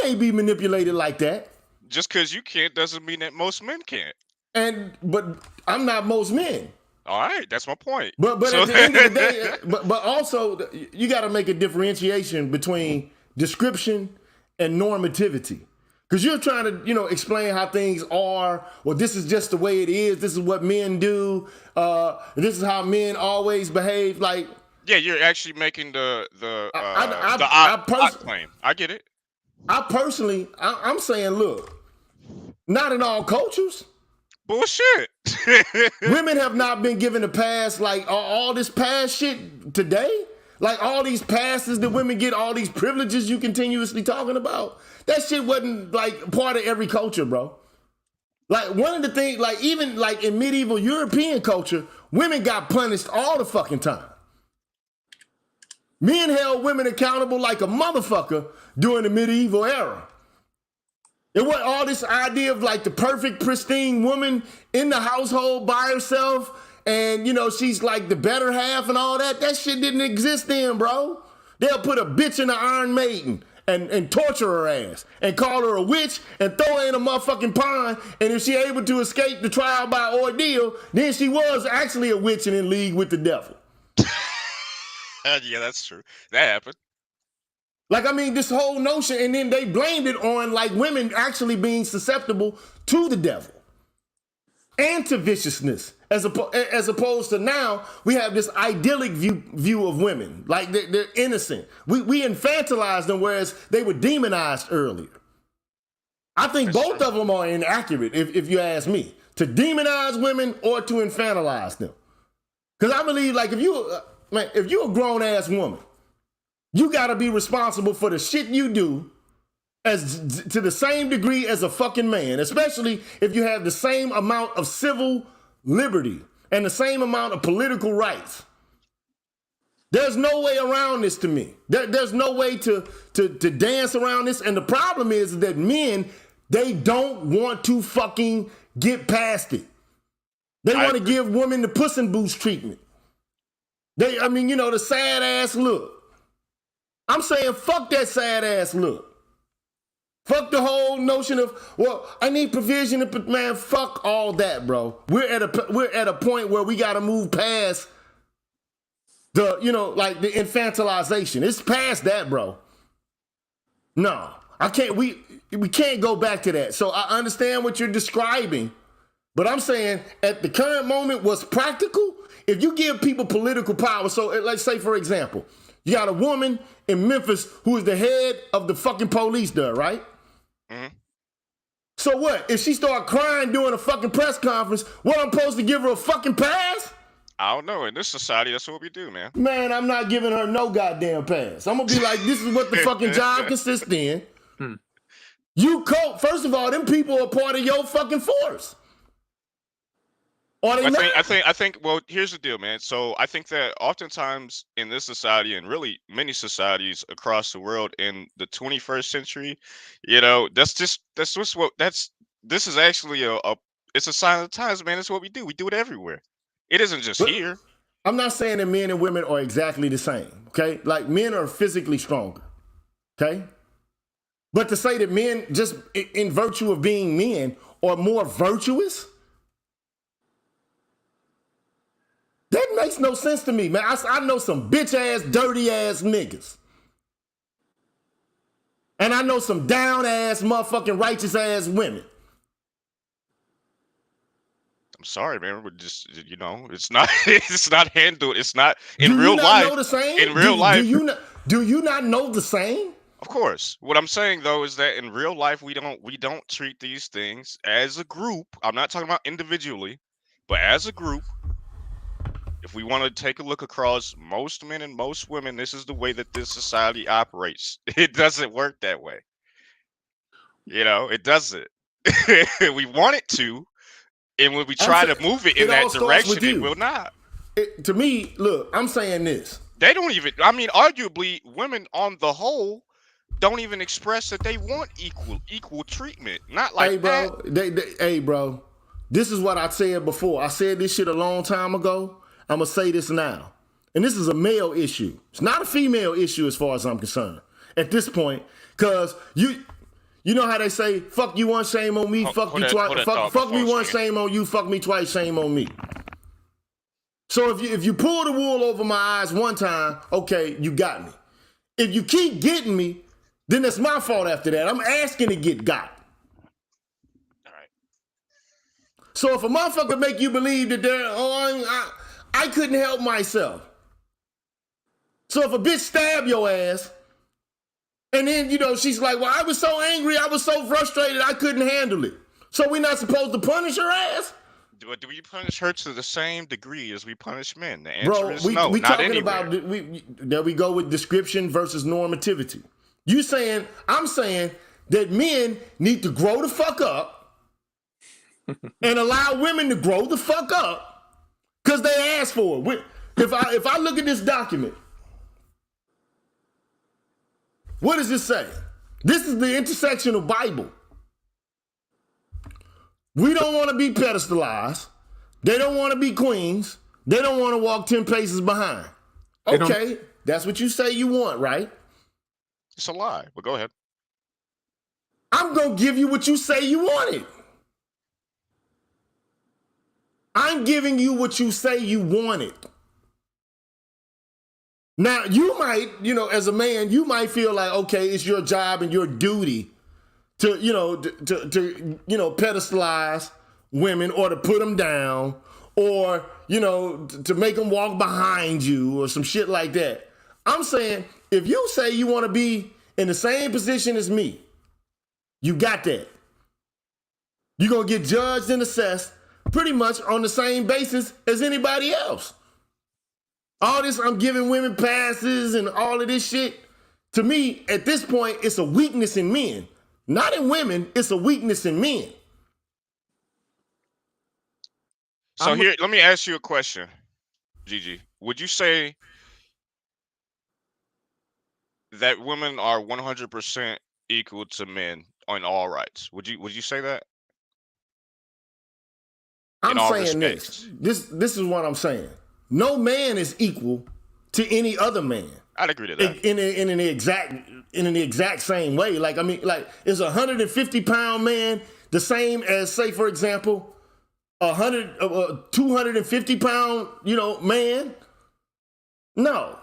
can't be manipulated like that. Just because you can't doesn't mean that most men can't. But I'm not most men. All right, that's my point. But at the end of the day, but also you got to make a differentiation between description and normativity. Because you're trying to, explain how things are, or this is just the way it is, this is what men do, this is how men always behave. Like, yeah, you're actually making the claim. I get it. I'm saying, look, not in all cultures. Bullshit. Women have not been given a pass, like all this past shit today. Like all these passes that women get, all these privileges you continuously talking about. That shit wasn't like part of every culture, bro. Like one of the things, like even like in medieval European culture, women got punished all the fucking time. Men held women accountable like a motherfucker during the medieval era. It wasn't all this idea of like the perfect, pristine woman in the household by herself. And, she's like the better half and all that. That shit didn't exist then, bro. They'll put a bitch in the Iron Maiden and torture her ass and call her a witch and throw her in a motherfucking pond. And if she able to escape the trial by ordeal, then she was actually a witch and in league with the devil. Yeah, that's true. That happened. Like, I mean, this whole notion, and then they blamed it on like women actually being susceptible to the devil and to viciousness. As opposed to now, we have this idyllic view of women. Like they're innocent. We infantilize them, whereas they were demonized earlier. I think both of them are inaccurate, if you ask me. To demonize women or to infantilize them. Because I believe, like, if you're a grown-ass woman, you got to be responsible for the shit you do as to the same degree as a fucking man, especially if you have the same amount of civil liberty and the same amount of political rights. There's no way around this to me. There's no way to dance around this. And the problem is that men, they don't want to fucking get past it. They want to give women the Puss in Boots treatment. The sad ass look. I'm saying fuck that sad ass look. Fuck the whole notion of, well, I need provision. Man, fuck all that, bro. We're at a point where we got to move past the infantilization. It's past that, bro. No, I can't. We can't go back to that. So I understand what you're describing, but I'm saying at the current moment, what's practical? If you give people political power, so let's say, for example, you got a woman in Memphis who is the head of the fucking police there, right? Mm-hmm. So what? If she start crying during a fucking press conference, what, I'm supposed to give her a fucking pass? I don't know. In this society, that's what we do, man. Man, I'm not giving her no goddamn pass. I'm gonna be like, this is what the fucking job consists in. You first of all, them people are part of your fucking force. I think. Well, here's the deal, man. So I think that oftentimes in this society, and really many societies across the world in the 21st century, this is actually it's a sign of the times, man. It's what we do. We do it everywhere. It isn't just here. I'm not saying that men and women are exactly the same. Okay, like men are physically stronger. Okay, but to say that men, just in virtue of being men, are more virtuous. That makes no sense to me, man. I know some bitch-ass, dirty-ass niggas. And I know some down-ass, motherfucking righteous-ass women. I'm sorry, man. We're just, it's not handled. It's not in real life. Do you not know the same? In real life. Do you not know the same? Of course. What I'm saying, though, is that in real life, we don't treat these things as a group. I'm not talking about individually, but as a group. If we want to take a look across most men and most women, this is the way that this society operates. It doesn't work that way. It doesn't. We want it to, and when we try to move it in that direction, it will not. To me, look, I'm saying this. They don't even, arguably, women on the whole don't even express that they want equal treatment. Not like that. Hey, bro, this is what I said before. I said this shit a long time ago. I'm going to say this now. And this is a male issue. It's not a female issue as far as I'm concerned at this point. Because you know how they say, fuck you once, shame on me, fuck you twice. Fuck me once, shame on you, fuck me twice, shame on me. So if you pull the wool over my eyes one time, okay, you got me. If you keep getting me, then it's my fault after that. I'm asking to get got. All right. So if a motherfucker make you believe that I couldn't help myself. So if a bitch stab your ass, and then, she's like, well, I was so angry, I was so frustrated, I couldn't handle it. So we're not supposed to punish her ass? Do we punish her to the same degree as we punish men? The answer is no, we not talking anywhere. About, there we go with description versus normativity. I'm saying that men need to grow the fuck up and allow women to grow the fuck up. Because they asked for it. If I look at this document, what does it say? This is the intersectional Bible. We don't want to be pedestalized. They don't want to be queens. They don't want to walk 10 paces behind. Okay, that's what you say you want, right? It's a lie, but go ahead. I'm going to give you what you say you wanted. I'm giving you what you say you wanted. Now, you might, as a man, you might feel like, okay, it's your job and your duty to pedestalize women or to put them down or, to make them walk behind you or some shit like that. I'm saying, if you say you want to be in the same position as me, you got that. You're going to get judged and assessed pretty much on the same basis as anybody else. All this, I'm giving women passes and all of this shit. To me, at this point, it's a weakness in men. Not in women, it's a weakness in men. So here, let me ask you a question, Gigi. Would you say that women are 100% equal to men on all rights? Would you say that in I'm all saying this. respects? This is what I'm saying. No man is equal to any other man. I'd agree to that. In an exact same way. Like, I mean, like, is a 150-pound man the same as, say, for example, 250-pound, man? No.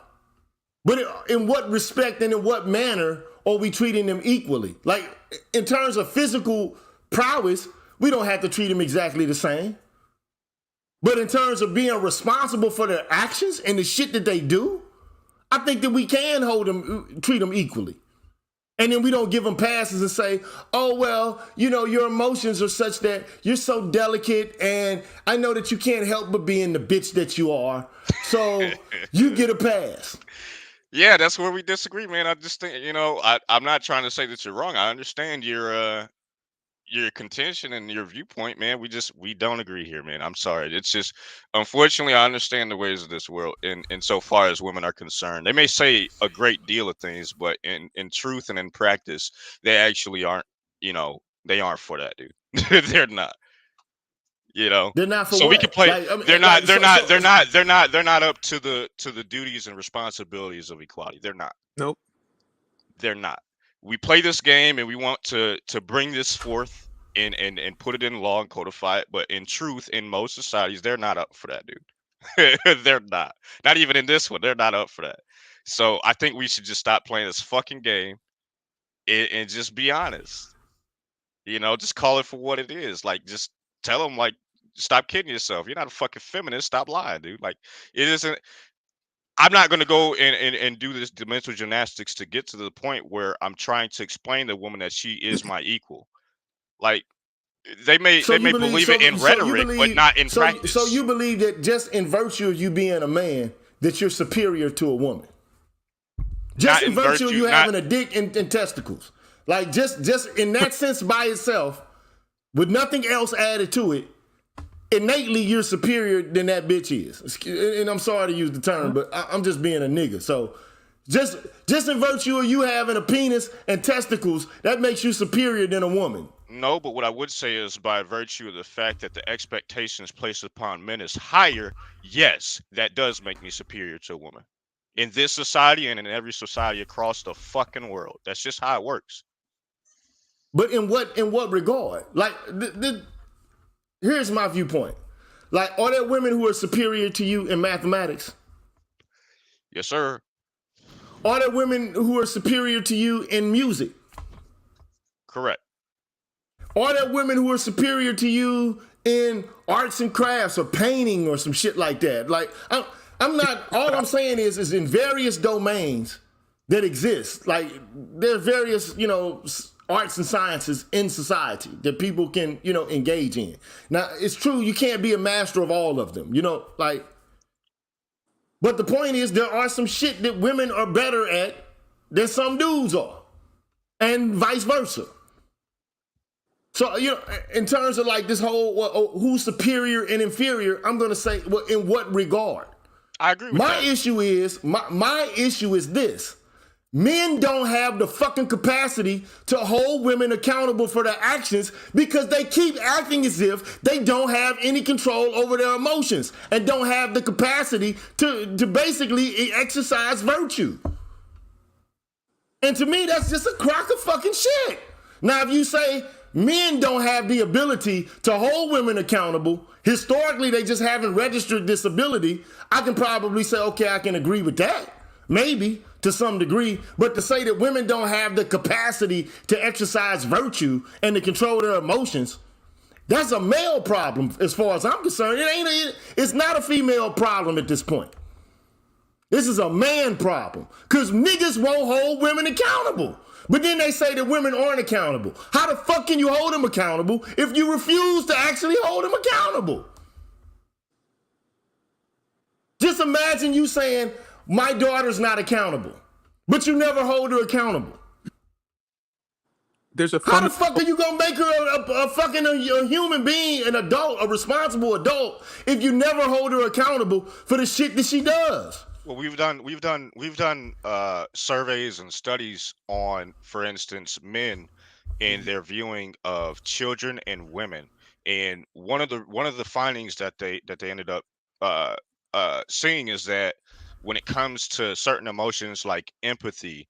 But in what respect and in what manner are we treating them equally? Like, in terms of physical prowess, we don't have to treat them exactly the same. But in terms of being responsible for their actions and the shit that they do, I think that we can treat them equally. And then we don't give them passes and say, oh, well, your emotions are such that you're so delicate and I know that you can't help but being the bitch that you are. So you get a pass. Yeah, that's where we disagree, man. I just think, I'm not trying to say that you're wrong. I understand your contention and your viewpoint, man. We don't agree here, man. I'm sorry. It's just, unfortunately, I understand the ways of this world in so far as women are concerned. They may say a great deal of things, but in truth and in practice, they actually aren't, they aren't for that, dude. They're not. They're not for So what? we can play. Like, I mean, they're not. like, They're not up to the duties and responsibilities of equality. They're not. Nope. They're not. We play this game and we want to bring this forth and put it in law and codify it. But in truth, in most societies, they're not up for that, dude. They're not. Not even in this one. They're not up for that. So I think we should just stop playing this fucking game and just be honest. Just call it for what it is. Like, just tell them, like, stop kidding yourself. You're not a fucking feminist. Stop lying, dude. Like, it isn't. I'm not going to go and do the mental gymnastics to get to the point where I'm trying to explain to the woman that she is my equal. Like, they may believe it in rhetoric, but not in practice. So you believe that just in virtue of you being a man, that you're superior to a woman? Just in virtue of you having a dick and testicles? Like, just in that sense by itself, with nothing else added to it, innately you're superior than that bitch is. And I'm sorry to use the term, but I'm just being a nigga. So just in virtue of you having a penis and testicles, that makes you superior than a woman. No, but what I would say is, by virtue of the fact that the expectations placed upon men is higher, yes, that does make me superior to a woman. In this society and in every society across the fucking world. That's just how it works. But in what regard? Like, here's my viewpoint. Like, are there women who are superior to you in mathematics? Yes, sir. Are there women who are superior to you in music? Correct. Are there women who are superior to you in arts and crafts or painting or some shit like that? Like, I'm not, all I'm saying is in various domains that exist, like, there are various, arts and sciences in society that people can, engage in. Now, it's true, you can't be a master of all of them, but the point is there are some shit that women are better at than some dudes are, and vice versa. So, in terms of like this whole, who's superior and inferior, I'm going to say, well, in what regard? I agree with that. My issue is this. Men don't have the fucking capacity to hold women accountable for their actions because they keep acting as if they don't have any control over their emotions and don't have the capacity to basically exercise virtue. And to me, that's just a crock of fucking shit. Now, if you say men don't have the ability to hold women accountable, historically, they just haven't registered this ability, I can probably say, okay, I can agree with that. Maybe to some degree, but to say that women don't have the capacity to exercise virtue and to control their emotions, that's a male problem as far as I'm concerned. It's not a female problem at this point. This is a man problem because niggas won't hold women accountable. But then they say that women aren't accountable. How the fuck can you hold them accountable if you refuse to actually hold them accountable? Just imagine you saying, my daughter's not accountable, but you never hold her accountable. there's a How the fuck are you gonna make her a fucking a human being, an adult, a responsible adult, if you never hold her accountable for the shit that she does? Well, we've done surveys and studies on, for instance, men and their viewing of children and women. And one of the findings that they ended up uh, seeing is that when it comes to certain emotions like empathy,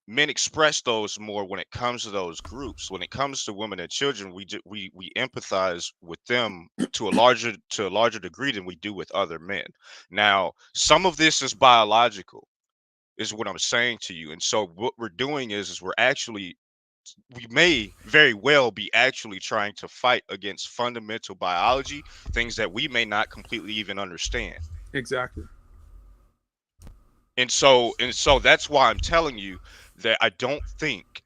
men express those more when it comes to those groups. When it comes to women and children, we empathize with them to a larger degree than we do with other men. Now, some of this is biological, is what I'm saying to you. And so what we're doing is we may very well be actually trying to fight against fundamental biology, things that we may not completely even understand. Exactly. And so that's why I'm telling you that I don't think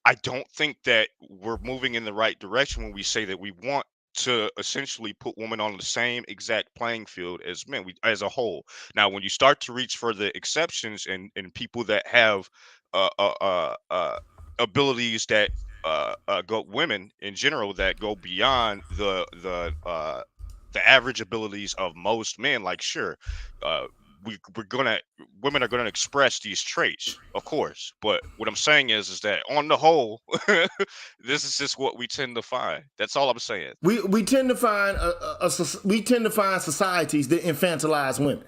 that we're moving in the right direction when we say that we want to essentially put women on the same exact playing field as men, as a whole. Now, when you start to reach for the exceptions and people that have uh, uh, uh, uh, abilities that go women in general that go beyond the average abilities of most men, like sure, uh, we're gonna women are gonna express these traits, of course. But what I'm saying is that on the whole, this is just what we tend to find. That's all I'm saying. We tend to find we tend to find societies that infantilize women.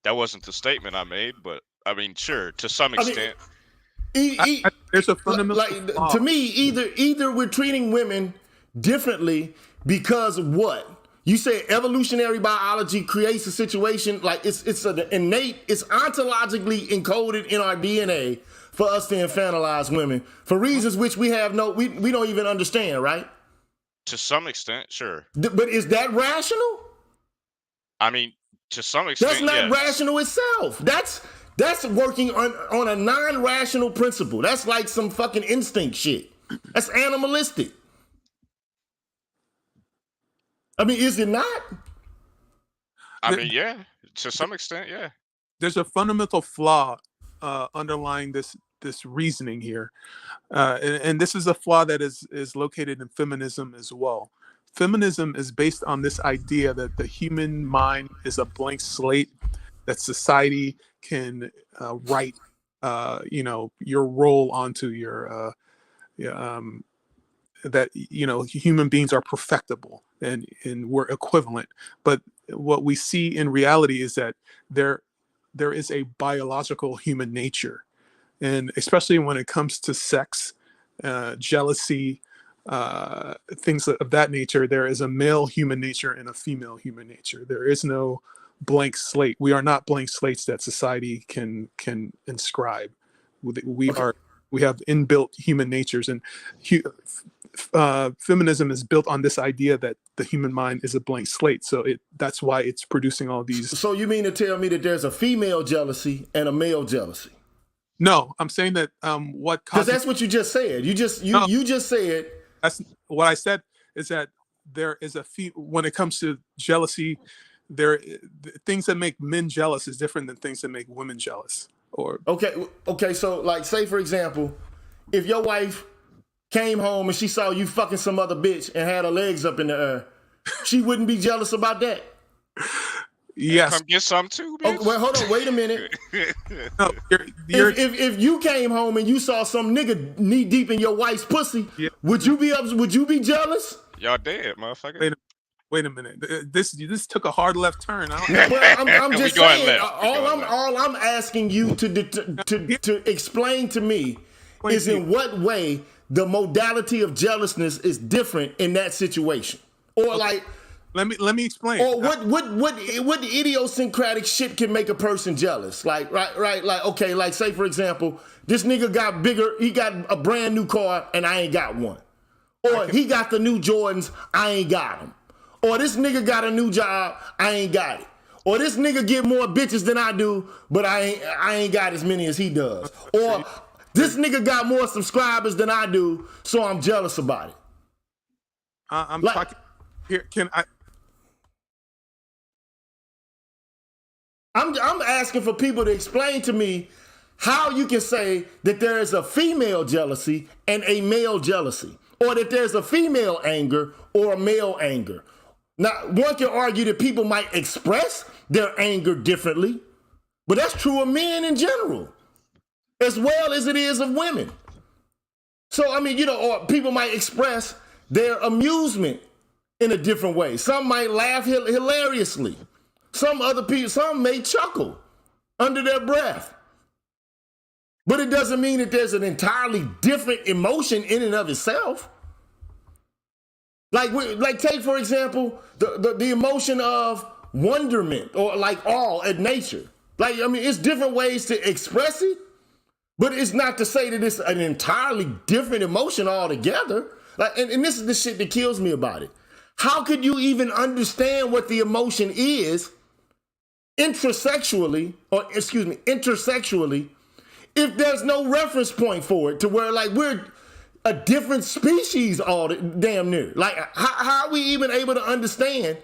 That wasn't the statement I made, but I mean, sure, to some I mean, extent. There's a fundamental flaw. to me, either we're treating women differently because of what? You say evolutionary biology creates a situation like it's an innate, it's ontologically encoded in our DNA for us to infantilize women for reasons which we don't even understand, right? To some extent, sure. But is that rational? I mean, to some extent, That's not yes. rational itself. That's working on a non-rational principle. That's like some fucking instinct shit. That's animalistic. I mean, is it not? I mean, yeah, to some extent, yeah. There's a fundamental flaw underlying this reasoning here, and this is a flaw that is located in feminism as well. Feminism is based on this idea that the human mind is a blank slate, that society can write, your role onto your that human beings are perfectible and we're equivalent. But what we see in reality is that there is a biological human nature, and especially when it comes to sex, jealousy, things of that nature, there is a male human nature and a female human nature. There is no blank slate. We are not blank slates that society can inscribe. We have inbuilt human natures, and feminism is built on this idea that the human mind is a blank slate. So that's why it's producing all these. So you mean to tell me that there's a female jealousy and a male jealousy? No, I'm saying that what causes. Because that's what you just said. You just said. That's what I said, is that there is when it comes to jealousy, things that make men jealous is different than things that make women jealous. Or okay. So like, say for example, if your wife came home and she saw you fucking some other bitch and had her legs up in the air, she wouldn't be jealous about that. Yes. Come get some too, bitch. Oh, well, hold on, wait a minute. No, if you came home and you saw some nigga knee deep in your wife's pussy, yeah. Would you be jealous? Y'all dead, motherfucker. Wait a minute. This took a hard left turn. Well, I'm just saying. All I'm asking you to explain to me is in what way the modality of jealousness is different in that situation, or okay. Like. Let me explain. Or what idiosyncratic shit can make a person jealous? Like right. Like okay. Like say for example, this nigga got bigger. He got a brand new car and I ain't got one. Or he got the new Jordans. I ain't got them. Or this nigga got a new job. I ain't got it. Or this nigga get more bitches than I do, but I ain't got as many as he does. Or this nigga got more subscribers than I do, so I'm jealous about it. I'm like, talking here. Can I? I'm asking for people to explain to me how you can say that there is a female jealousy and a male jealousy, or that there's a female anger or a male anger. Now, one can argue that people might express their anger differently, but that's true of men in general, as well as it is of women. So, I mean, or people might express their amusement in a different way. Some might laugh hilariously. Some may chuckle under their breath. But it doesn't mean that there's an entirely different emotion in and of itself. Like take, for example, the emotion of wonderment or like awe at nature. Like, I mean, it's different ways to express it, but it's not to say that it's an entirely different emotion altogether. Like, and this is the shit that kills me about it. How could you even understand what the emotion is intersexually, if there's no reference point for it, to where like we're a different species all damn near? Like, how are we even able to understand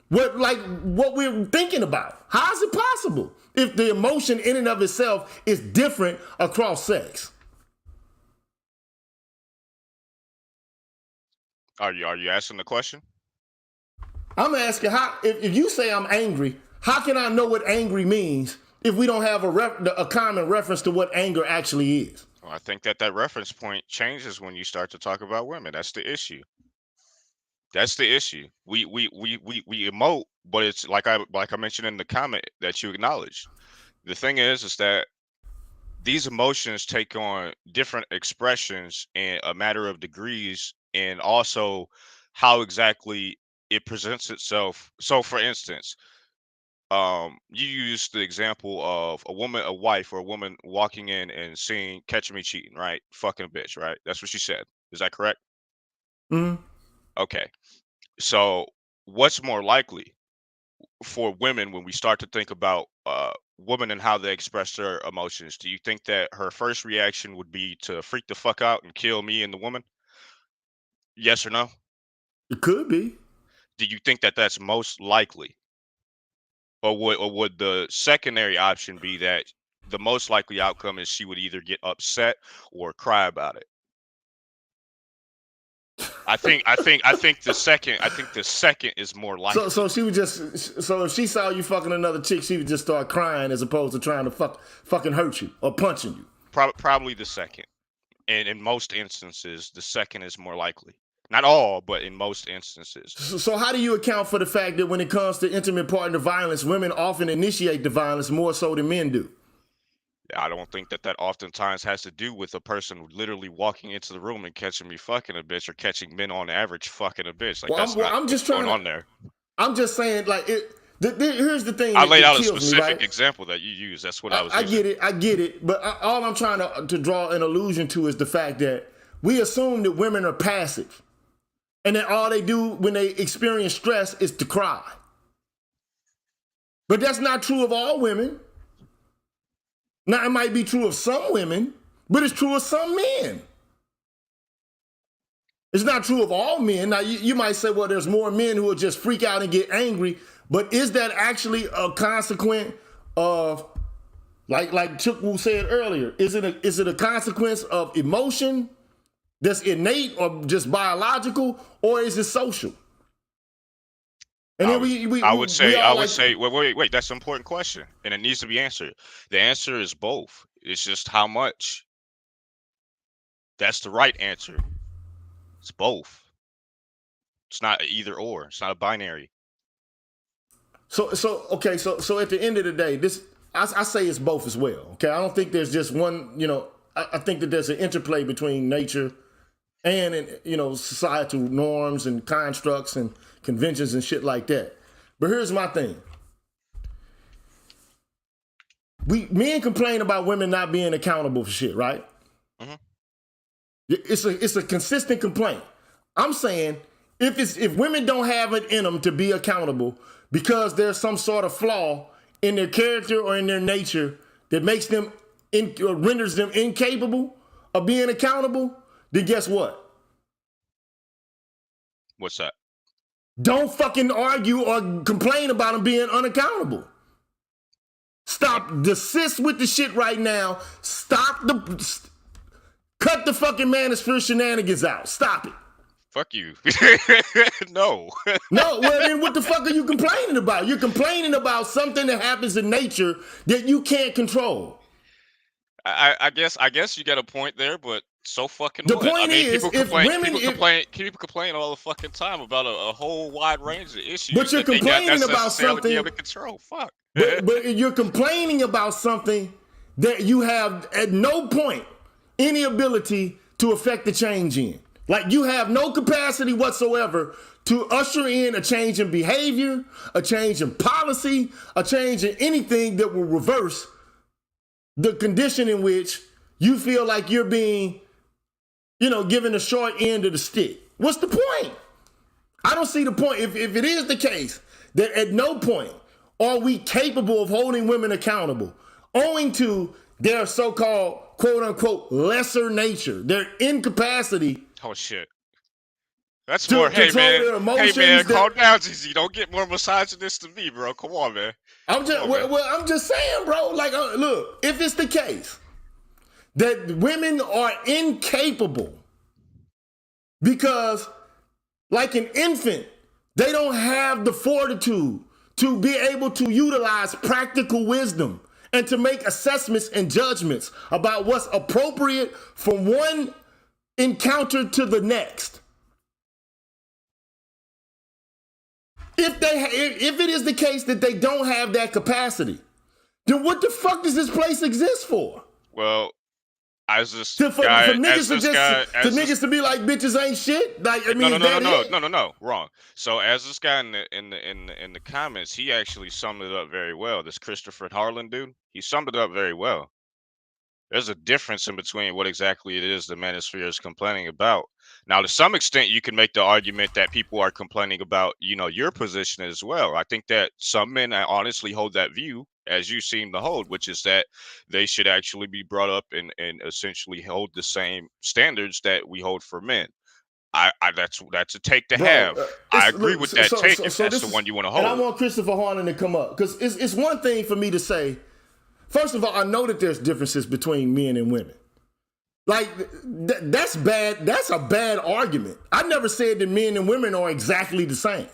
what we're thinking about? How is it possible if the emotion in and of itself is different across sex? Are you asking the question? I'm asking how, if you say I'm angry, how can I know what angry means if we don't have a common reference to what anger actually is? Well, I think that reference point changes when you start to talk about women. That's the issue. That's the issue. We emote, but it's like I mentioned in the comment that you acknowledged. The thing is that these emotions take on different expressions in a matter of degrees, and also how exactly it presents itself. So, for instance, you used the example of a wife or a woman walking in and seeing catching me cheating, right? Fucking a bitch, right? That's what she said. Is that correct? Mm. Okay. So, what's more likely for women when we start to think about women and how they express their emotions? Do you think that her first reaction would be to freak the fuck out and kill me and the woman? Yes or no? It could be. Do you think that that's most likely? Or would the secondary option be that the most likely outcome is she would either get upset or cry about it? I think the second is more likely. So she would so if she saw you fucking another chick, she would just start crying as opposed to trying to fucking hurt you or punching you. Probably the second. And in most instances, the second is more likely. Not all, but in most instances. So how do you account for the fact that when it comes to intimate partner violence, women often initiate the violence more so than men do? I don't think that oftentimes has to do with a person literally walking into the room and catching me fucking a bitch, or catching men on average fucking a bitch. Like, I'm just trying on there. I'm just saying, like, here's the thing. I laid out a specific example that you use. That's what I was. I get it. But all I'm trying to draw an allusion to is the fact that we assume that women are passive, and that all they do when they experience stress is to cry. But that's not true of all women. Now, it might be true of some women, but it's true of some men. It's not true of all men. Now, you might say, well, there's more men who will just freak out and get angry, but is that actually a consequence of, like Chukwu said earlier, is it a consequence of emotion that's innate or just biological, or is it social? And I would say, wait, that's an important question, and it needs to be answered. The answer is both. It's just how much. That's the right answer. It's both. It's not either or. It's not a binary. So at the end of the day, I say it's both as well. Okay, I don't think there's just one. I think that there's an interplay between nature and societal norms and constructs and conventions and shit like that. But here's my thing. Men complain about women not being accountable for shit, right? Mm-hmm. It's a consistent complaint. I'm saying if women don't have it in them to be accountable because there's some sort of flaw in their character or in their nature that makes them or renders them incapable of being accountable, then guess what? What's that? Don't fucking argue or complain about them being unaccountable. Stop, desist with the shit right now. Cut the fucking manosphere shenanigans out. Stop it. Fuck you. No. No, well then what the fuck are you complaining about? You're complaining about something that happens in nature that you can't control. I guess you got a point there, but so fucking The what? point I mean, is, people if complain, women, people complain all the fucking time about a whole wide range of issues. But you're that they got complaining about necessarily be something. able to control. Fuck. But you're complaining about something that you have at no point any ability to affect the change in. Like you have no capacity whatsoever to usher in a change in behavior, a change in policy, a change in anything that will reverse the condition in which you feel like you're being, given the short end of the stick. What's the point? I don't see the point. If it is the case that at no point are we capable of holding women accountable owing to their so-called quote unquote lesser nature, their incapacity. Oh shit. That's to more. Hey control man. their emotions. Hey man, calm down, GZ. Don't get more misogynist than me, bro. Come on, man. I'm just saying, bro. Like, look, if it's the case that women are incapable because, like an infant, they don't have the fortitude to be able to utilize practical wisdom and to make assessments and judgments about what's appropriate from one encounter to the next. If it is the case that they don't have that capacity, then what the fuck does this place exist for? Well, as this for guy, niggas to be like bitches ain't shit. Like I mean, no, wrong. So as this guy in the comments, he actually summed it up very well. This Christopher Harlan dude, he summed it up very well. There's a difference in between what exactly it is the manosphere is complaining about. Now, to some extent, you can make the argument that people are complaining about, your position as well. I think that some men honestly hold that view, as you seem to hold, which is that they should actually be brought up and essentially hold the same standards that we hold for men. That's a take to have. I agree with that take if that's the one you want to hold. And I want Christopher Harlan to come up because it's one thing for me to say. First of all, I know that there's differences between men and women. Like, that's bad. That's a bad argument. I never said that men and women are exactly the same.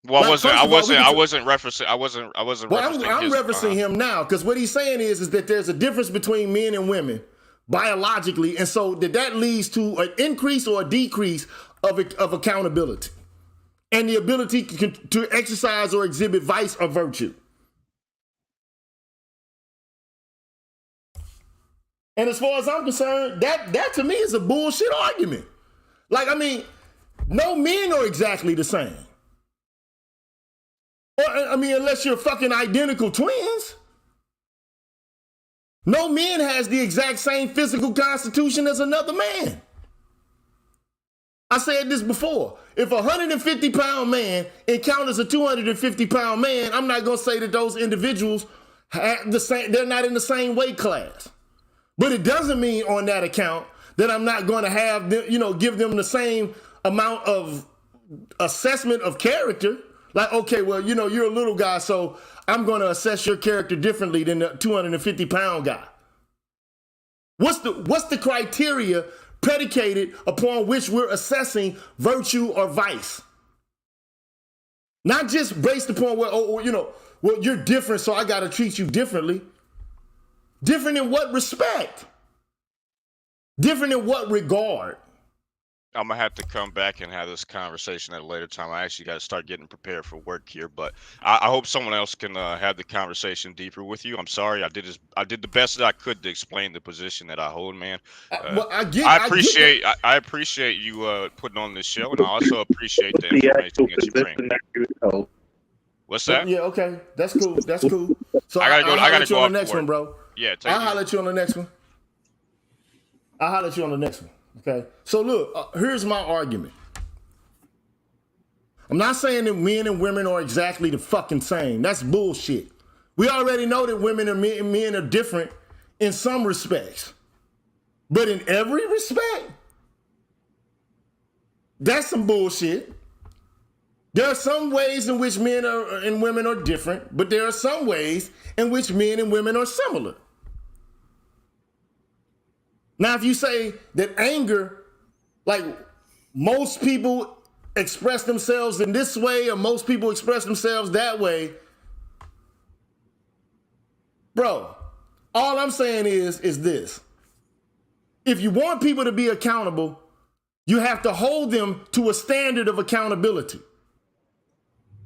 Well, I wasn't referencing. I'm referencing him now because what he's saying is that there's a difference between men and women biologically, and so that leads to an increase or a decrease of accountability and the ability to exercise or exhibit vice or virtue. And as far as I'm concerned, that to me is a bullshit argument. Like, I mean, no men are exactly the same. Or, I mean, unless you're fucking identical twins. No man has the exact same physical constitution as another man. I said this before. If a 150-pound man encounters a 250-pound man, I'm not going to say that those individuals have the same, they're not in the same weight class. But it doesn't mean on that account that I'm not going to have them, give them the same amount of assessment of character. Like, okay, well, you're a little guy, so I'm going to assess your character differently than the 250-pound guy. What's the criteria predicated upon which we're assessing virtue or vice? Not just based upon, well, you're different, so I got to treat you differently. Different in what respect? Different in what regard? I'm gonna have to come back and have this conversation at a later time. I actually got to start getting prepared for work here, but I hope someone else can have the conversation deeper with you. I'm sorry, I did the best that I could to explain the position that I hold, man. I appreciate you putting on this show, and I also appreciate the information that you bring. What's that? Yeah, okay, that's cool. That's cool. So I gotta go on the next one, bro. Yeah, I'll holler at you on the next one. Okay. So look, here's my argument. I'm not saying that men and women are exactly the fucking same. That's bullshit. We already know that women and men are different in some respects. But in every respect, that's some bullshit. There are some ways in which men and women are different, but there are some ways in which men and women are similar. Now, if you say that anger, like most people express themselves in this way or most people express themselves that way, bro, all I'm saying is this. If you want people to be accountable, you have to hold them to a standard of accountability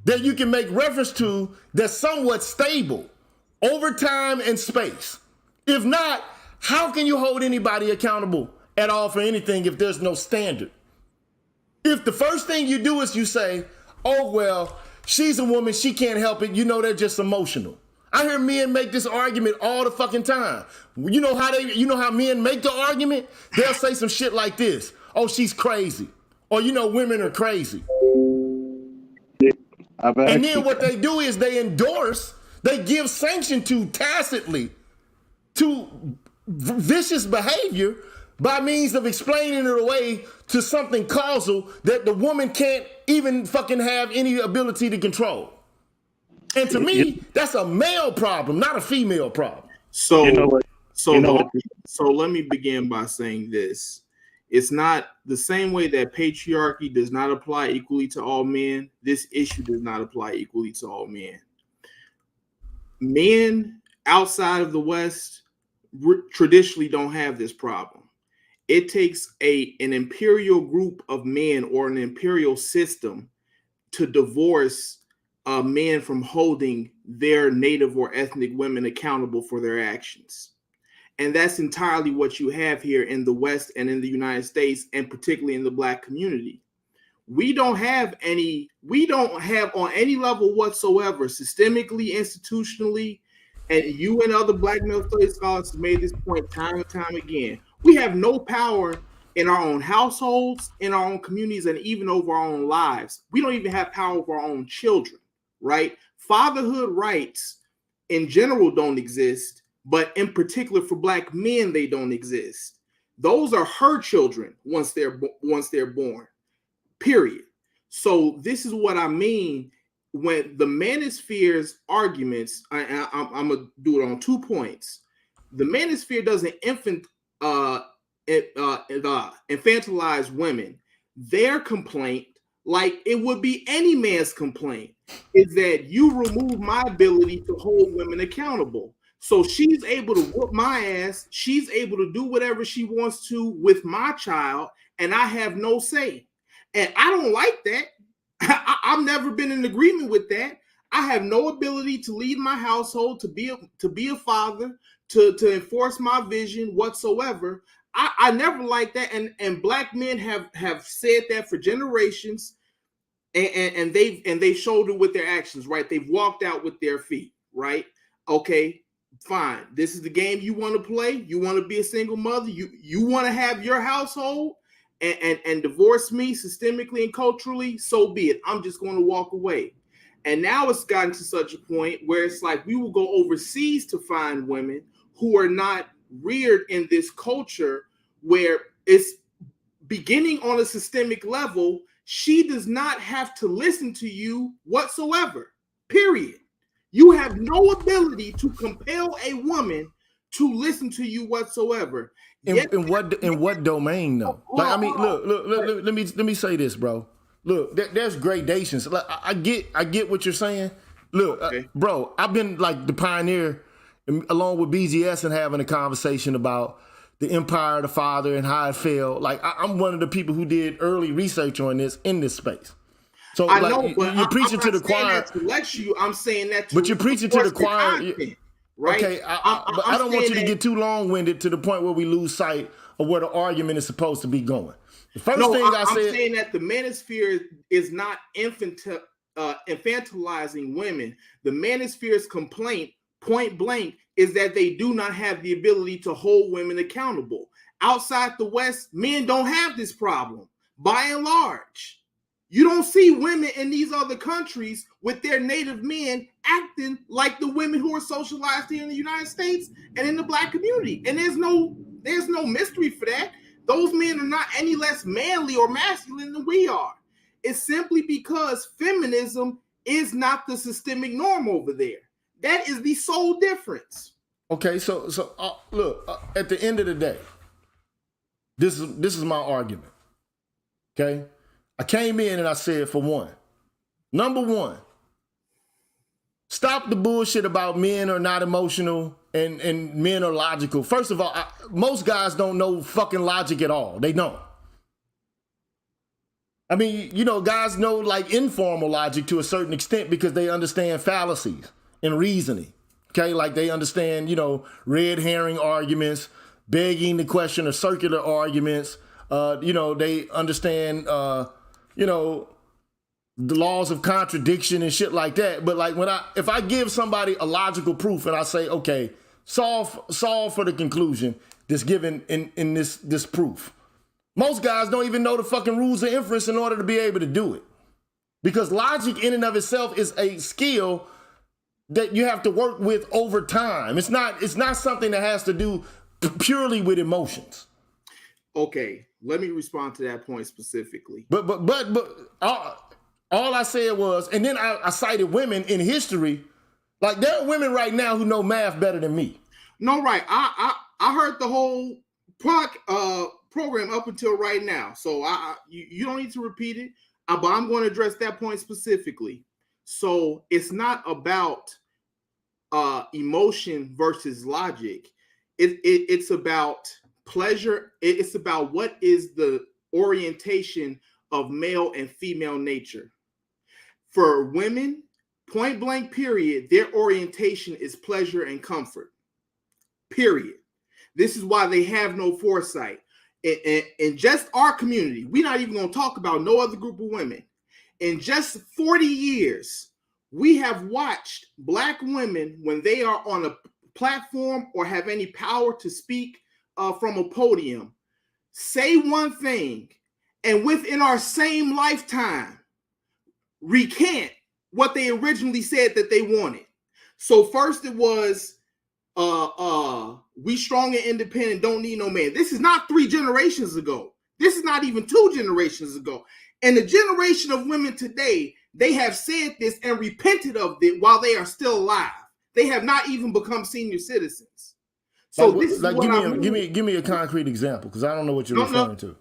that you can make reference to that's somewhat stable over time and space. If not, how can you hold anybody accountable at all for anything if there's no standard? If the first thing you do is you say, oh, well, she's a woman, she can't help it, you know they're just emotional. I hear men make this argument all the fucking time. You know how men make the argument? They'll say some shit like this. Oh, she's crazy. Or, women are crazy. And then what they do is they endorse, they give sanction to tacitly to vicious behavior by means of explaining it away to something causal that the woman can't even fucking have any ability to control. And to me, that's a male problem, not a female problem. So let me begin by saying this. It's not the same way that patriarchy does not apply equally to all men. This issue does not apply equally to all men. Men outside of the West traditionally don't have this problem. It takes an imperial group of men or an imperial system to divorce men from holding their native or ethnic women accountable for their actions. And that's entirely what you have here in the West and in the United States, and particularly in the Black community. We don't have on any level whatsoever, systemically, institutionally, and you and other Black male studies scholars have made this point time and time again. We have no power in our own households, in our own communities, and even over our own lives. We don't even have power over our own children, right? Fatherhood rights in general don't exist. But in particular for Black men, they don't exist. Those are her children once they're born, period. So this is what I mean when the manosphere's arguments, I'm going to do it on 2 points. The manosphere doesn't infantilize women. Their complaint, like it would be any man's complaint, is that you remove my ability to hold women accountable. So she's able to whoop my ass. She's able to do whatever she wants to with my child, and I have no say. And I don't like that. I've never been in agreement with that. I have no ability to lead my household, to be a father, to enforce my vision whatsoever. I never liked that. And Black men have said that for generations, and they've showed it with their actions, right? They've walked out with their feet, right? Okay. Fine. This is the game you want to play. You want to be a single mother. You want to have your household and divorce me systemically and culturally. So be it. I'm just going to walk away. And now it's gotten to such a point where it's like we will go overseas to find women who are not reared in this culture where it's beginning on a systemic level. She does not have to listen to you whatsoever. Period. You have no ability to compel a woman to listen to you whatsoever. In what domain though? Like, I mean, look, let me say this, bro. Look, there's gradations. Like, I get what you're saying. Look, okay. Bro, I've been like the pioneer along with BGS and having a conversation about the empire of the father and how it fell. Like, I'm one of the people who did early research on this in this space. So I like, know, but you're preaching to the choir. To lecture you, I'm saying that. But you're preaching to the choir, content, right? Okay, but I don't want you to get too long-winded to the point where we lose sight of where the argument is supposed to be going. The first thing I'm saying that the manosphere is not infantilizing women. The manosphere's complaint, point blank, is that they do not have the ability to hold women accountable. Outside the West, men don't have this problem, by and large. You don't see women in these other countries with their native men acting like the women who are socialized here in the United States and in the Black community. And there's no mystery for that. Those men are not any less manly or masculine than we are. is simply because feminism is not the systemic norm over there. That is the sole difference. Okay, so look, at the end of the day, this is my argument. Okay, I came in and I said, for one, number one, stop the bullshit about men are not emotional and men are logical. First of all, most guys don't know fucking logic at all. They don't. I mean, you know, guys know like informal logic to a certain extent because they understand fallacies and reasoning. Okay, like they understand, you know, red herring arguments, begging the question of circular arguments. You know, they understand, you know, the laws of contradiction and shit like that. But like if I give somebody a logical proof and I say, okay, solve for the conclusion that's given in this proof. Most guys don't even know the fucking rules of inference in order to be able to do it. Because logic in and of itself is a skill that you have to work with over time. It's not something that has to do purely with emotions. Okay, let me respond to that point specifically. But all I said was, and then I cited women in history. Like there are women right now who know math better than me. No, right. I heard the whole program up until right now, so you don't need to repeat it. But I'm going to address that point specifically. So it's not about emotion versus logic. It's about pleasure. It's about what is the orientation of male and female nature. For women, point blank period, their orientation is pleasure and comfort. Period. This is why they have no foresight. In just our community, we're not even going to talk about no other group of women. In just 40 years, we have watched Black women, when they are on a platform or have any power to speak from a podium, say one thing, and within our same lifetime, recant what they originally said that they wanted. So first it was, we strong and independent, don't need no man. This is not 3 generations ago. This is not even 2 generations ago. And the generation of women today, they have said this and repented of it while they are still alive. They have not even become senior citizens. So like, this is like, what give me a concrete example, because I don't know what you're referring to.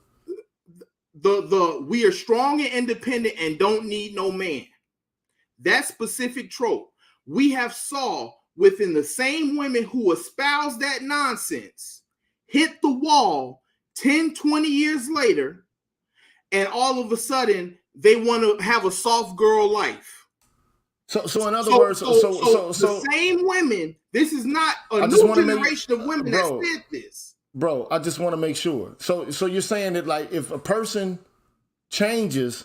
We are strong and independent and don't need no man. That specific trope we have saw within the same women who espouse that nonsense hit the wall 10, 20 years later, and all of a sudden they want to have a soft girl life. So in other words, the same women, this is not a new generation of women that said this. Bro, I just want to make sure. So you're saying that like if a person changes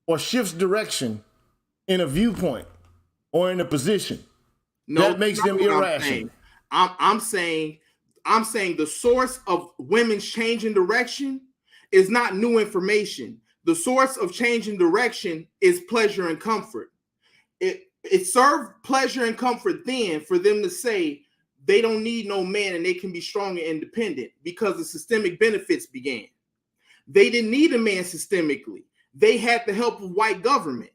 or shifts direction in a viewpoint or in a position, that makes them irrational. I'm saying the source of women's change in direction is not new information. The source of change in direction is pleasure and comfort. It served pleasure and comfort then for them to say they don't need no man and they can be strong and independent because the systemic benefits began. They didn't need a man systemically. They had the help of white government.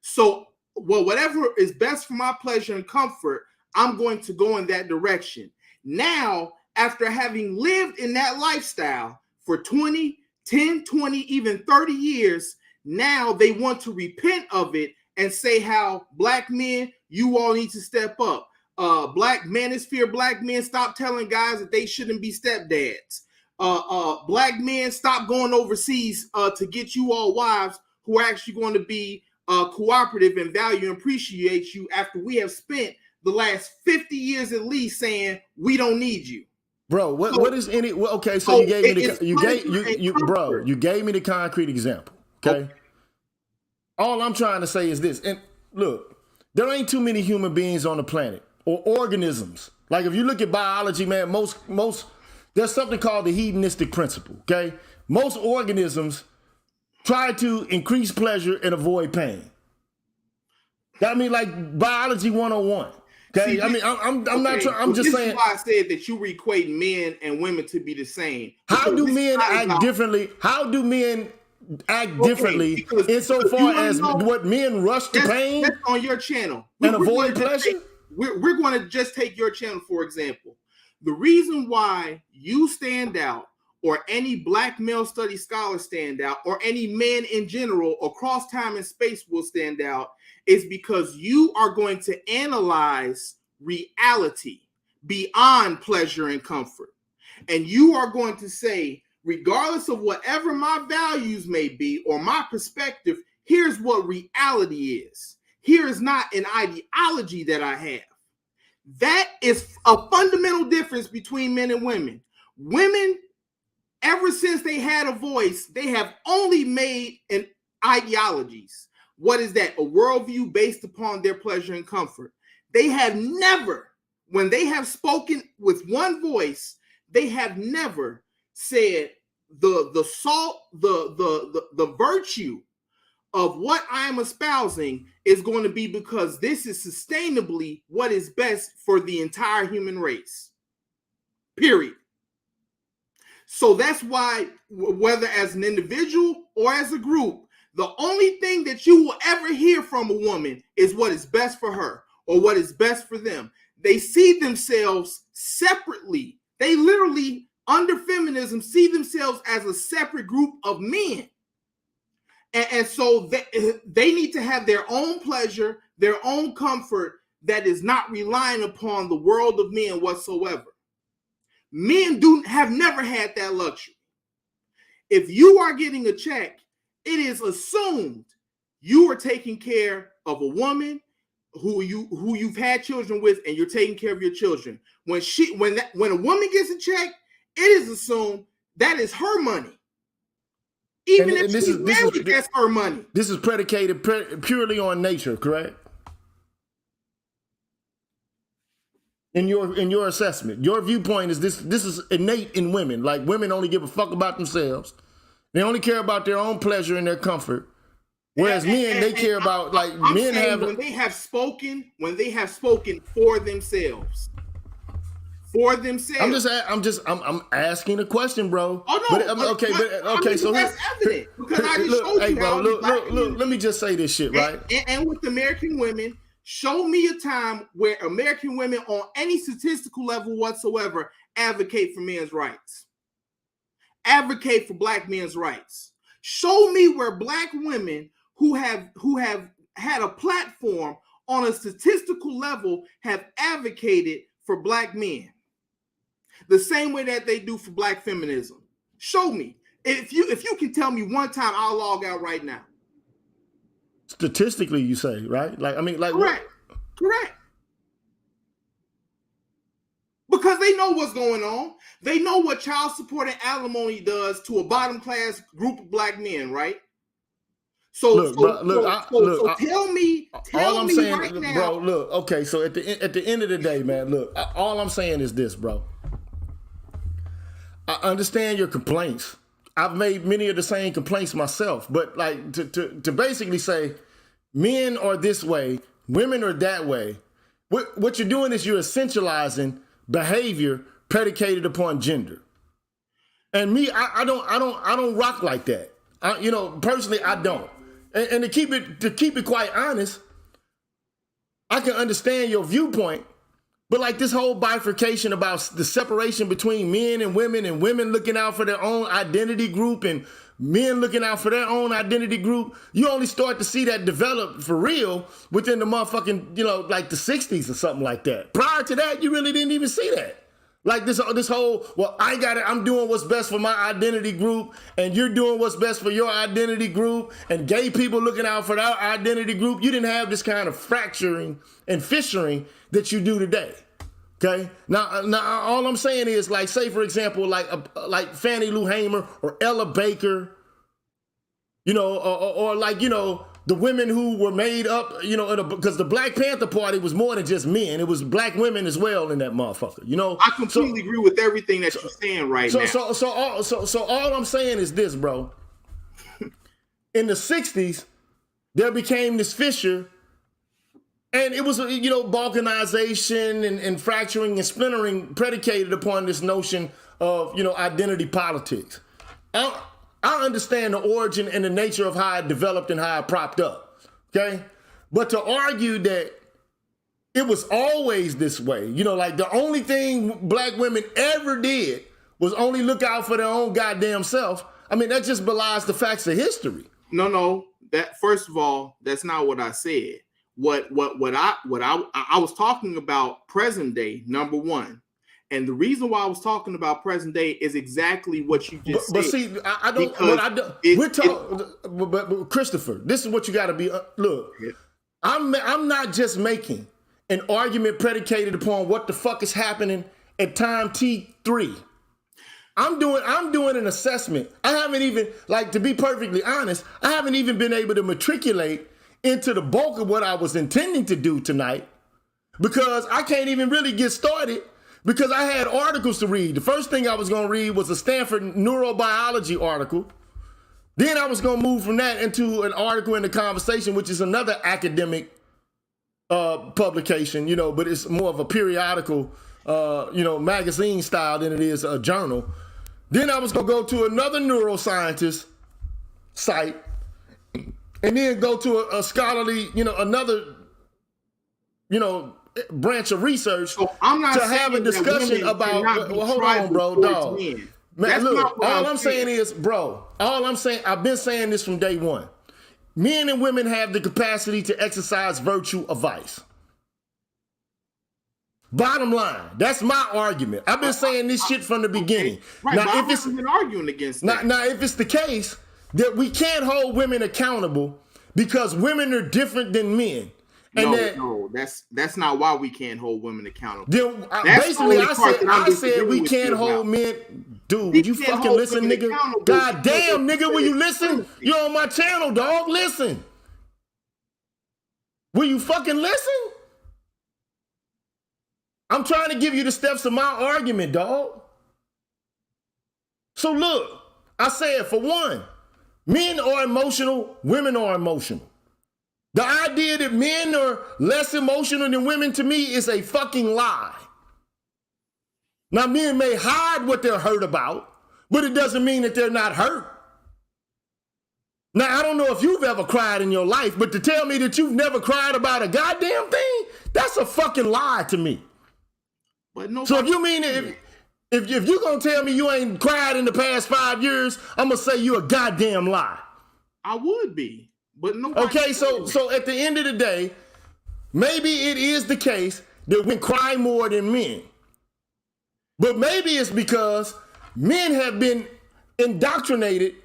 So, whatever is best for my pleasure and comfort, I'm going to go in that direction. Now, after having lived in that lifestyle for 10, 20, even 30 years, now they want to repent of it and say how Black men, you all need to step up. Black manosphere, Black men, stop telling guys that they shouldn't be stepdads. Black men, stop going overseas to get you all wives who are actually going to be cooperative and value and appreciate you after we have spent the last 50 years at least saying we don't need you. Bro, what is any? Well, okay, so you gave me you gave me the concrete example. Okay, all I'm trying to say is this, and look, there ain't too many human beings on the planet or organisms. Like if you look at biology, man, most there's something called the hedonistic principle. Okay, most organisms try to increase pleasure and avoid pain. I mean, like biology 101. Okay, I mean, I'm not trying. I'm just saying. This is why I said that you equate men and women to be the same. How do men act differently? How do men act differently because insofar as what men rush to pain that's on your channel and avoid pleasure? We're going to just take your channel, for example. The reason why you stand out, or any black male study scholar stand out, or any man in general across time and space will stand out, is because you are going to analyze reality beyond pleasure and comfort. And you are going to say, regardless of whatever my values may be or my perspective, here's what reality is. Here is not an ideology that I have. That is a fundamental difference between men and women. Women, ever since they had a voice, they have only made an ideologies. What is that? A worldview based upon their pleasure and comfort. They have never, when they have spoken with one voice, they have never said the salt, the virtue of what I am espousing is going to be because this is sustainably what is best for the entire human race. Period. So that's why, whether as an individual or as a group, the only thing that you will ever hear from a woman is what is best for her or what is best for them. They see themselves separately. They literally, under feminism, see themselves as a separate group of men. And so they need to have their own pleasure, their own comfort that is not relying upon the world of men whatsoever. Men have never had that luxury. If you are getting a check, it is assumed you are taking care of a woman who you've had children with, and you're taking care of your children. When a woman gets a check, it is assumed that is her money. Even if she's married, that's her money. This is predicated purely on nature, correct? In your assessment, your viewpoint is this is innate in women. Like, women only give a fuck about themselves. They only care about their own pleasure and their comfort. Whereas men, they care about, like, men have, when they have spoken for themselves. For themselves. I'm asking a question, bro. Oh no. Okay. So that's evident because I just showed you how. Look. Let me just say this shit, right? And with American women, show me a time where American women, on any statistical level whatsoever, advocate for men's rights, advocate for black men's rights. Show me where black women who have had a platform on a statistical level have advocated for black men the same way that they do for black feminism. Show me. If you can tell me one time, I'll log out right now. Statistically, you say, right? Correct. Because they know what's going on. They know what child support and alimony does to a bottom class group of black men, right? So tell me right now, bro. Look, okay. So at the end of the day, man, look. All I'm saying is this, bro. I understand your complaints. I've made many of the same complaints myself, but like to basically say men are this way, women are that way. What you're doing is you're essentializing behavior predicated upon gender. And me, I don't rock like that. Personally, I don't. And to keep it quite honest, I can understand your viewpoint, but like this whole bifurcation about the separation between men and women looking out for their own identity group and men looking out for their own identity group, you only start to see that develop for real within the motherfucking, like the 60s or something like that. Prior to that, you really didn't even see that. Like this whole, well, I'm doing what's best for my identity group, and you're doing what's best for your identity group, and gay people looking out for their identity group. You didn't have this kind of fracturing and fissuring that you do today. Okay. Now, all I'm saying is, like, say for example, like Fannie Lou Hamer or Ella Baker, or like the women who were made up, because the Black Panther Party was more than just men; it was black women as well in that motherfucker. I completely agree with everything that you're saying right now. So all I'm saying is this, bro. In the '60s, there became this fissure. And it was, balkanization and fracturing and splintering predicated upon this notion of, identity politics. I I understand the origin and the nature of how it developed and how it propped up, okay? But to argue that it was always this way, you know, like the only thing black women ever did was only look out for their own goddamn self. I mean, that just belies the facts of history. No, that first of all, that's not what I said. What I was talking about present day, number one. And the reason why I was talking about present day is exactly what you just said. But see, I don't. But Christopher, this is what you got to be. Look, I'm not just making an argument predicated upon what the fuck is happening at time T3. I'm doing an assessment. I haven't even, like, to be perfectly honest, I haven't even been able to matriculate into the bulk of what I was intending to do tonight, because I can't even really get started because I had articles to read. The first thing I was going to read was a Stanford neurobiology article. Then I was going to move from that into an article in The Conversation, which is another academic publication, you know, but it's more of a periodical, magazine style than it is a journal. Then I was going to go to another neuroscientist site, and then go to a scholarly, another, branch of research. So I'm not to have a discussion about. Well, hold on, bro, dog. Man, look, all I'm saying is, bro, I've been saying this from day one. Men and women have the capacity to exercise virtue or vice. Bottom line, that's my argument. I've been saying this shit from the beginning. Right, now, if it's been arguing against that. Now, if it's the case that we can't hold women accountable because women are different than men, no, that's not why we can't hold women accountable. Then I said we can't hold men. Dude, would you fucking listen, nigga? God damn, nigga, will you listen? You're on my channel, dog. Listen. Will you fucking listen? I'm trying to give you the steps of my argument, dog. So look, I said, for one, men are emotional, women are emotional. The idea that men are less emotional than women, to me, is a fucking lie. Now, men may hide what they're hurt about, but it doesn't mean that they're not hurt. Now, I don't know if you've ever cried in your life, but to tell me that you've never cried about a goddamn thing, that's a fucking lie to me. But no. So if you mean if you're gonna tell me you ain't cried in the past 5 years, I'm gonna say you a goddamn lie. I would be, but no. Okay, so at the end of the day, maybe it is the case that women cry more than men. But maybe it's because men have been indoctrinated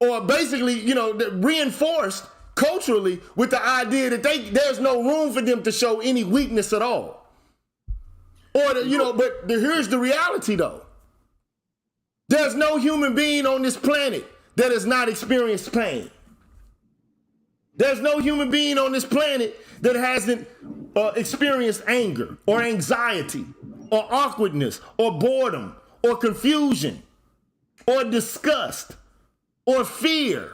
or basically, reinforced culturally with the idea that there's no room for them to show any weakness at all. But here's the reality though. There's no human being on this planet that has not experienced pain. There's no human being on this planet that hasn't experienced anger or anxiety or awkwardness or boredom or confusion or disgust or fear.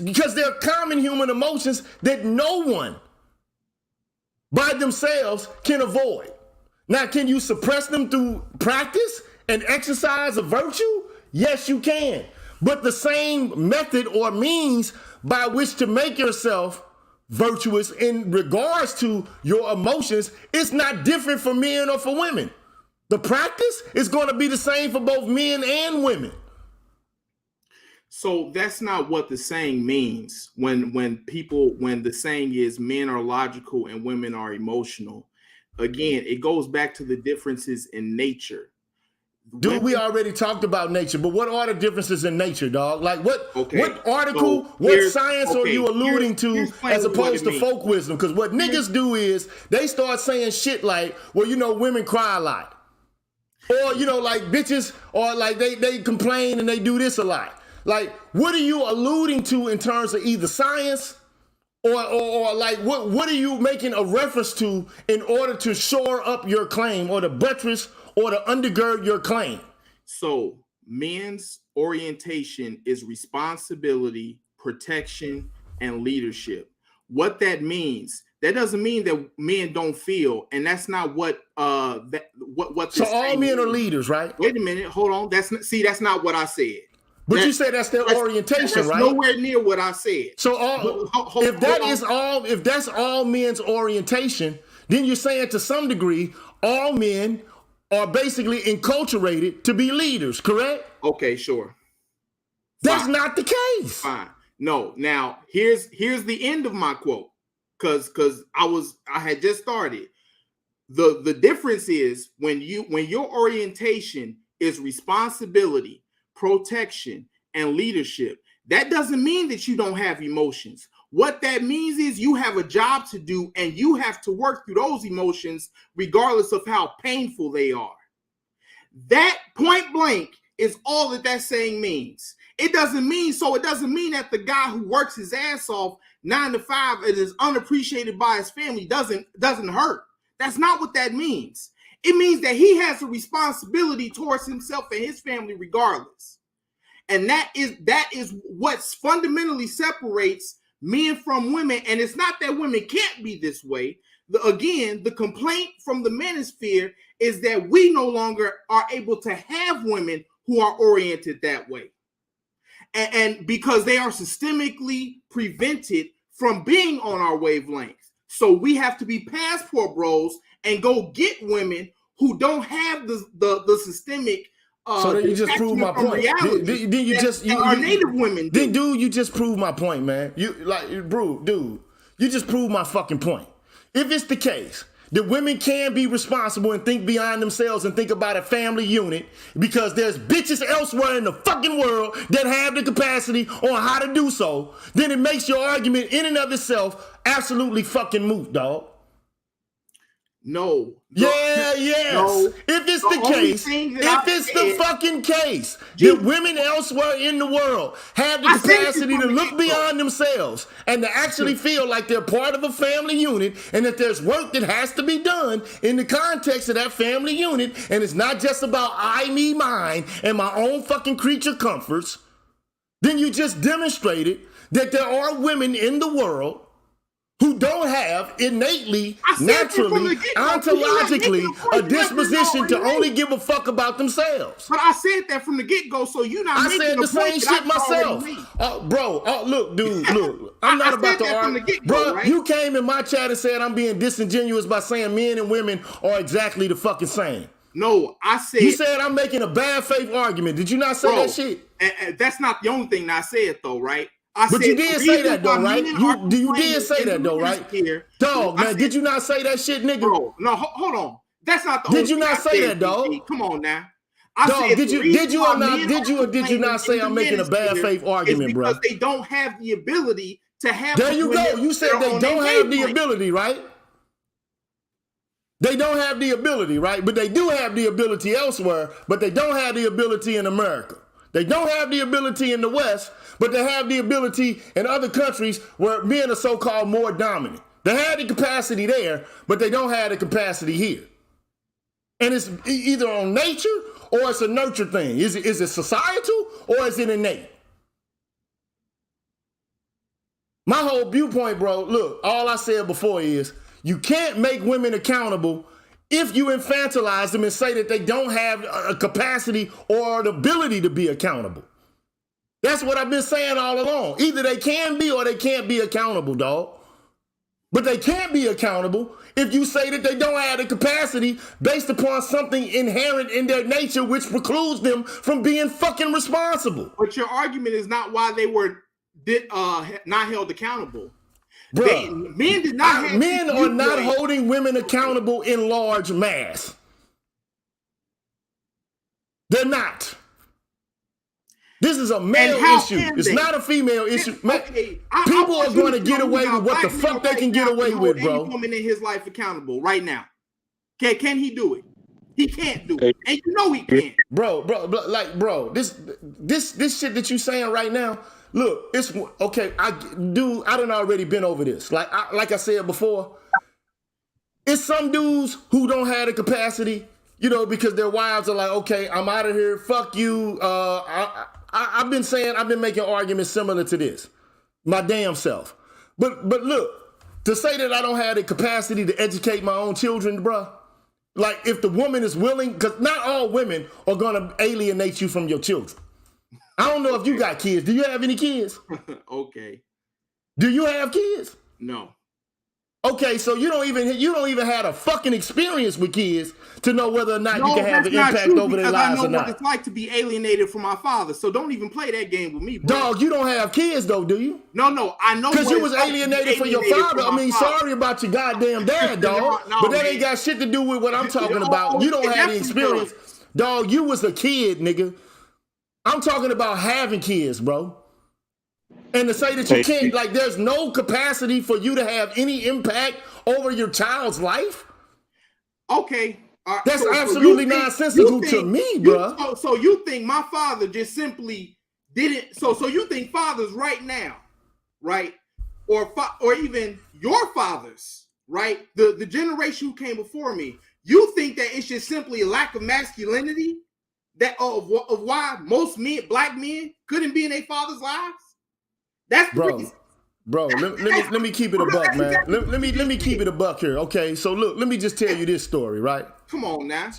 Because they're common human emotions that no one by themselves can avoid. Now, can you suppress them through practice and exercise of virtue? Yes, you can. But the same method or means by which to make yourself virtuous in regards to your emotions is not different for men or for women. The practice is going to be the same for both men and women. So that's not what the saying means when the saying is men are logical and women are emotional. Again, it goes back to the differences in nature. Dude, we already talked about nature, but what are the differences in nature, dog? Like what article, what science are you alluding to as opposed to folk wisdom? Because what niggas do is they start saying shit like, well, women cry a lot. Or, like bitches, or like they complain and they do this a lot. Like, what are you alluding to in terms of either science or like what are you making a reference to in order to shore up your claim or to buttress or to undergird your claim? So men's orientation is responsibility, protection, and leadership. What that means, that doesn't mean that men don't feel, and that's not what what. So all men are leaders, right? Wait a minute, hold on. That's not what I said. But you said that's their orientation, that's right? nowhere near what I said. So if that's all men's orientation, then you're saying to some degree all men are basically enculturated to be leaders, correct? Okay, sure. That's not the case. Fine. No. Now here's the end of my quote, because I had just started. The difference is when your orientation is responsibility, protection, and leadership, that doesn't mean that you don't have emotions. What that means is you have a job to do and you have to work through those emotions regardless of how painful they are. That point blank is all that saying means. It doesn't mean that the guy who works his ass off 9 to 5 and is unappreciated by his family doesn't hurt. That's not what that means. It means that he has a responsibility towards himself and his family regardless. And that is what fundamentally separates men from women. And it's not that women can't be this way. The complaint from the manosphere is that we no longer are able to have women who are oriented that way. And because they are systemically prevented from being on our wavelength. So we have to be passport bros and go get women who don't have the systemic. So then you just proved my point. Our native women do. Dude, you just proved my point, man. You just proved my fucking point. If it's the case that women can be responsible and think beyond themselves and think about a family unit because there's bitches elsewhere in the fucking world that have the capacity on how to do so, then it makes your argument in and of itself absolutely fucking moot, dog. No. Yes. No. If it's the case, fucking case that women elsewhere in the world have the capacity to look beyond themselves and to actually feel like they're part of a family unit and that there's work that has to be done in the context of that family unit, and it's not just about I, me, mine, and my own fucking creature comforts, then you just demonstrated that there are women in the world who don't have innately, naturally, ontologically, a disposition to only give a fuck about themselves. But I said that from the get-go, so you're not making I said the same shit myself. Look, dude, look. I'm not about to argue. Bro, right? You came in my chat and said I'm being disingenuous by saying men and women are exactly the fucking same. No, I said... You said I'm making a bad faith argument. Did you not say that shit? And that's not the only thing that I said, though, right? But you did say that though, right? You did say that though, right? Dog, man, did you not say that shit, nigga? Bro, no, hold on. That's not the only thing. Did you not say that, dog? Come on now. Dog, did you or did you not say I'm making a bad faith argument, bro? Because they don't have the ability to have. There you go. You said they don't have the ability, right? They don't have the ability, right? But they do have the ability elsewhere, but they don't have the ability in America. They don't have the ability in the West, but they have the ability in other countries where men are so-called more dominant. They have the capacity there, but they don't have the capacity here. And it's either on nature or it's a nurture thing. Is it societal or is it innate? My whole viewpoint, bro, look, all I said before is you can't make women accountable if you infantilize them and say that they don't have a capacity or an ability to be accountable. That's what I've been saying all along. Either they can be or they can't be accountable, dog. But they can't be accountable if you say that they don't have the capacity based upon something inherent in their nature which precludes them from being fucking responsible. But your argument is not why they were not held accountable. Bruh, men are not holding women accountable in large mass. They're not. This is a male issue. It's not a female issue. People are going to get away with what the fuck they can get away with, bro. Any woman in his life accountable right now. Can he do it? He can't do it. And you know he can't. Bro, this shit that you saying right now, look, it's okay. I done already been over this. Like I said before, it's some dudes who don't have the capacity, because their wives are like, okay, I'm out of here. Fuck you. I've been making arguments similar to this, my damn self. But look, to say that I don't have the capacity to educate my own children, bro. Like if the woman is willing, because not all women are gonna alienate you from your children. I don't know if you got kids. Do you have any kids? Okay. Do you have kids? No. Okay, so you don't even have a fucking experience with kids to know whether or not you can have an impact over their lives or not. I know what it's like to be alienated from my father, so don't even play that game with me, bro. Dog, you don't have kids though, do you? No, I know. Because you was alienated from your father. I mean, sorry about your goddamn dad, dog. But that ain't got shit to do with what I'm talking about. You don't have the experience. Dog, you was a kid, nigga. I'm talking about having kids, bro. And to say that you can't, like, there's no capacity for you to have any impact over your child's life? Okay. That's absolutely nonsensical to me, bro. So you think my father just simply didn't? So you think fathers right now, right, or even your fathers, right, the generation who came before me, you think that it's just simply a lack of masculinity that of why most black men couldn't be in their father's lives? That's the reason. Bro, let me keep it a buck, man. Let me keep it a buck here. Okay, so look, let me just tell you this story, right? Come on now.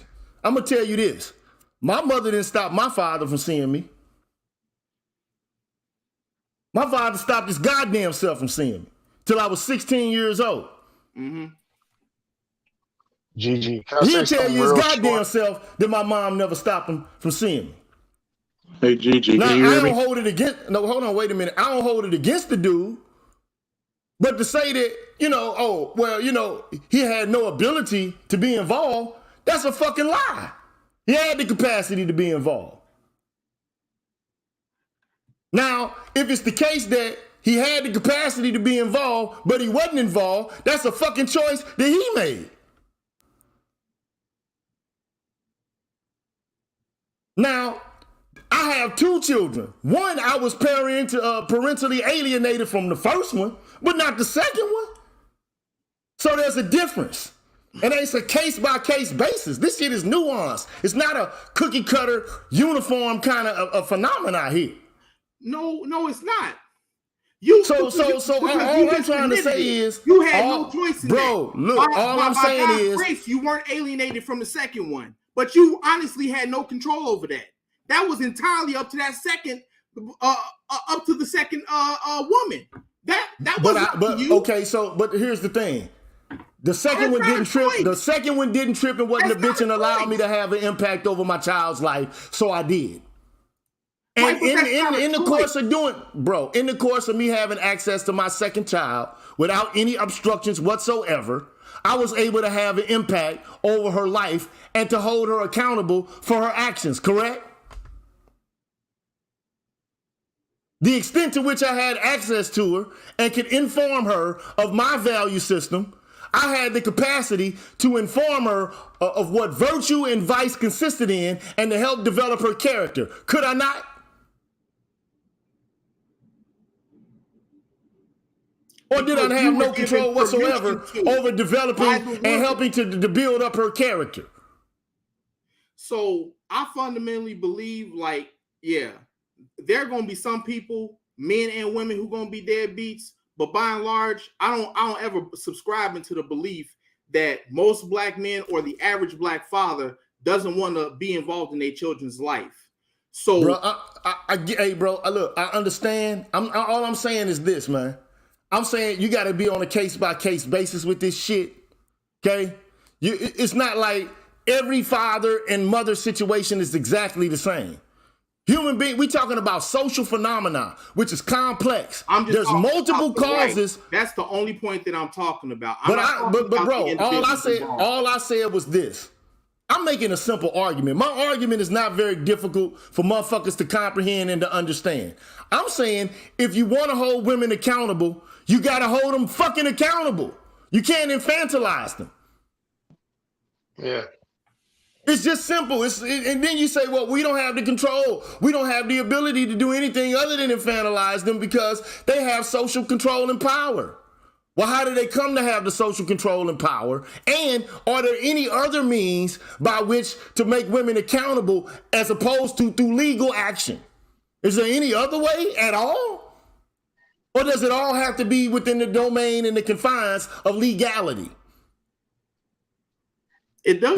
I'm gonna tell you this. My mother didn't stop my father from seeing me. My father stopped his goddamn self from seeing me till I was 16 years old. Mm-hmm. GG. He'll tell you his goddamn self that my mom never stopped him from seeing me. Hey, GG, now, can you hear me? I don't hold it against, no, hold on, wait a minute. I don't hold it against the dude. But to say that, he had no ability to be involved, that's a fucking lie. He had the capacity to be involved. Now, if it's the case that he had the capacity to be involved, but he wasn't involved, that's a fucking choice that he made. Now, I have two children. One, I was parentally alienated from the first one, but not the second one. So there's a difference. And it's a case-by-case basis. This shit is nuanced. It's not a cookie-cutter, uniform kind of a phenomenon here. No, it's not. All I'm trying to say is you had no choice in bro, that. Look, all I'm saying is grace, you weren't alienated from the second one, but you honestly had no control over that. That was entirely up to that second, up to the second woman. That was you. Okay, but here's the thing. The second one didn't trip. The second one didn't trip and wasn't a bitch and allowed me to have an impact over my child's life. So I did. And in the course of in the course of me having access to my second child without any obstructions whatsoever, I was able to have an impact over her life and to hold her accountable for her actions, correct? The extent to which I had access to her and could inform her of my value system, I had the capacity to inform her of what virtue and vice consisted in and to help develop her character. Could I not? Or did I have no control whatsoever over developing and helping to build up her character? So I fundamentally believe, there are going to be some people, men and women, who are going to be deadbeats. But by and large, I don't ever subscribe into the belief that most black men or the average black father doesn't want to be involved in their children's life. So, bro, look, I understand. All I'm saying is this, man. I'm saying you got to be on a case-by-case basis with this shit, okay? It's not like every father and mother situation is exactly the same. Human being, we talking about social phenomena, which is complex. There's multiple causes. Right. That's the only point that I'm talking about. But bro, all I said was this. I'm making a simple argument. My argument is not very difficult for motherfuckers to comprehend and to understand. I'm saying if you want to hold women accountable, you got to hold them fucking accountable. You can't infantilize them. Yeah. It's just simple. And then you say, well, we don't have the control. We don't have the ability to do anything other than infantilize them because they have social control and power. Well, how do they come to have the social control and power? And are there any other means by which to make women accountable as opposed to through legal action? Is there any other way at all? Or does it all have to be within the domain and the confines of legality? It does.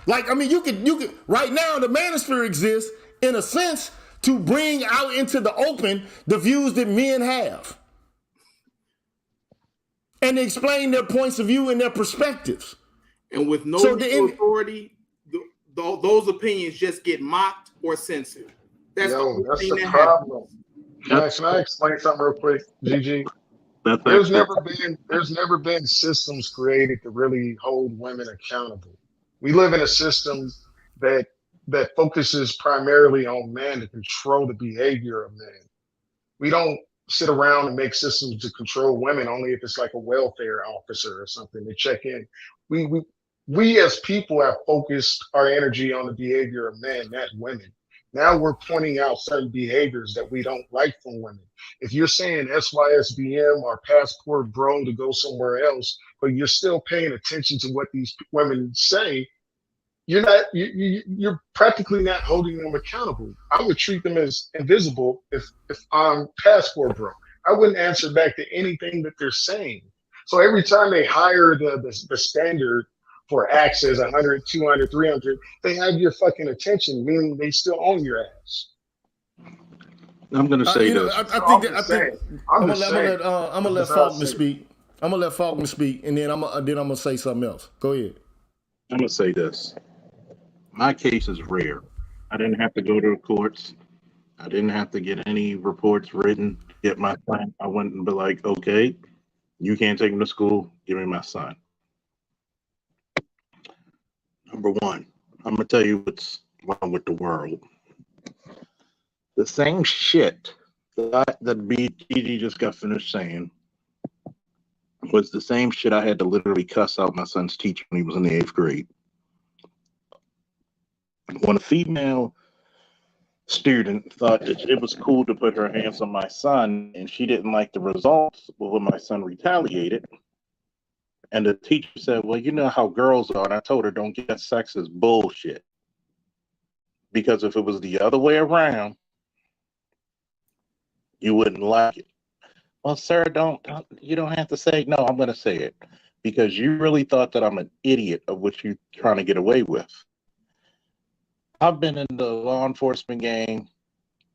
Like, I mean, you could right now the manosphere exists in a sense to bring out into the open the views that men have and explain their points of view and their perspectives. And with no legal authority, those opinions just get mocked or censored. That's the problem. Can I explain something real quick, GG? There's never been systems created to really hold women accountable. We live in a system that focuses primarily on men to control the behavior of men. We don't sit around and make systems to control women only if it's like a welfare officer or something to check in. We as people have focused our energy on the behavior of men, not women. Now we're pointing out certain behaviors that we don't like from women. If you're saying SYSBM or passport bro to go somewhere else, but you're still paying attention to what these women say, you're practically not holding them accountable. I would treat them as invisible if I'm passport bro. I wouldn't answer back to anything that they're saying. So every time they hire the standard for access 100, 200, 300, they have your fucking attention, meaning they still own your ass. I'm going to say this. I'm gonna let Faulkner speak. I'm gonna let Faulkner speak, and then I'm gonna say something else. Go ahead. I'm going to say this. My case is rare. I didn't have to go to the courts. I didn't have to get any reports written, get my son. I went and be like, okay, you can't take him to school. Give me my son. Number one, I'm going to tell you what's wrong with the world. The same shit that BG just got finished saying was the same shit I had to literally cuss out my son's teacher when he was in the 8th grade. When a female student thought that it was cool to put her hands on my son and she didn't like the results, but when my son retaliated, and the teacher said, well, you know how girls are. And I told her, don't get sex is bullshit. Because if it was the other way around, you wouldn't like it. Well, sir, you don't have to say, no, I'm going to say it. Because you really thought that I'm an idiot of what you're trying to get away with. I've been in the law enforcement game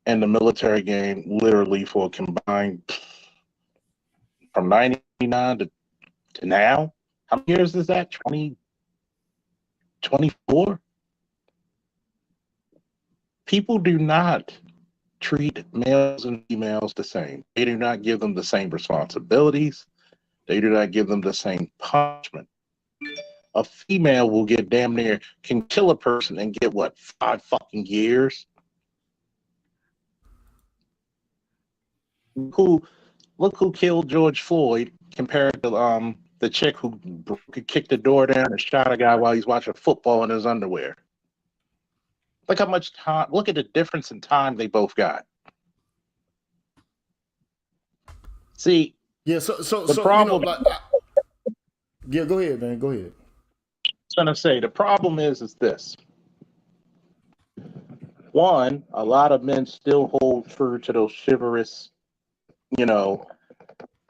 and the military game literally for a combined from 99 to now. How many years is that? 24? People do not treat males and females the same. They do not give them the same responsibilities. They do not give them the same punishment. A female will get damn near, can kill a person and get what, 5 fucking years? Look who killed George Floyd compared to the chick who kicked the door down and shot a guy while he's watching football in his underwear. Look how much time, look at the difference in time they both got. See, yeah, so the problem, you know, yeah, go ahead, man, go ahead. I was gonna say the problem is this. One, a lot of men still hold true to those chivalrous,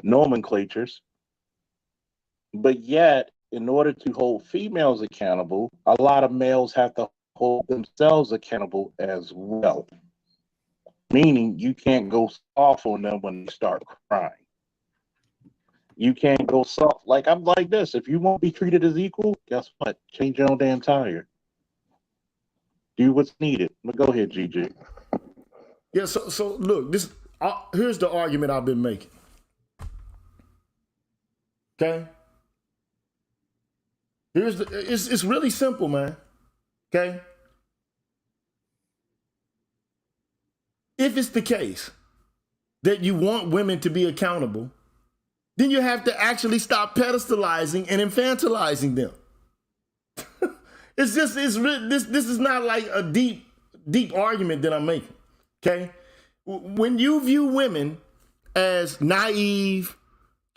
nomenclatures. But yet, in order to hold females accountable, a lot of males have to hold themselves accountable as well. Meaning you can't go soft on them when they start crying. You can't go soft. Like, I'm like this. If you want to be treated as equal, guess what? Change your own damn tire. Do what's needed. But go ahead, GG. Yeah, so look, here's the argument I've been making. Okay? It's really simple, man. Okay? If it's the case that you want women to be accountable, then you have to actually stop pedestalizing and infantilizing them. This is not like a deep argument that I'm making. Okay? When you view women as naive,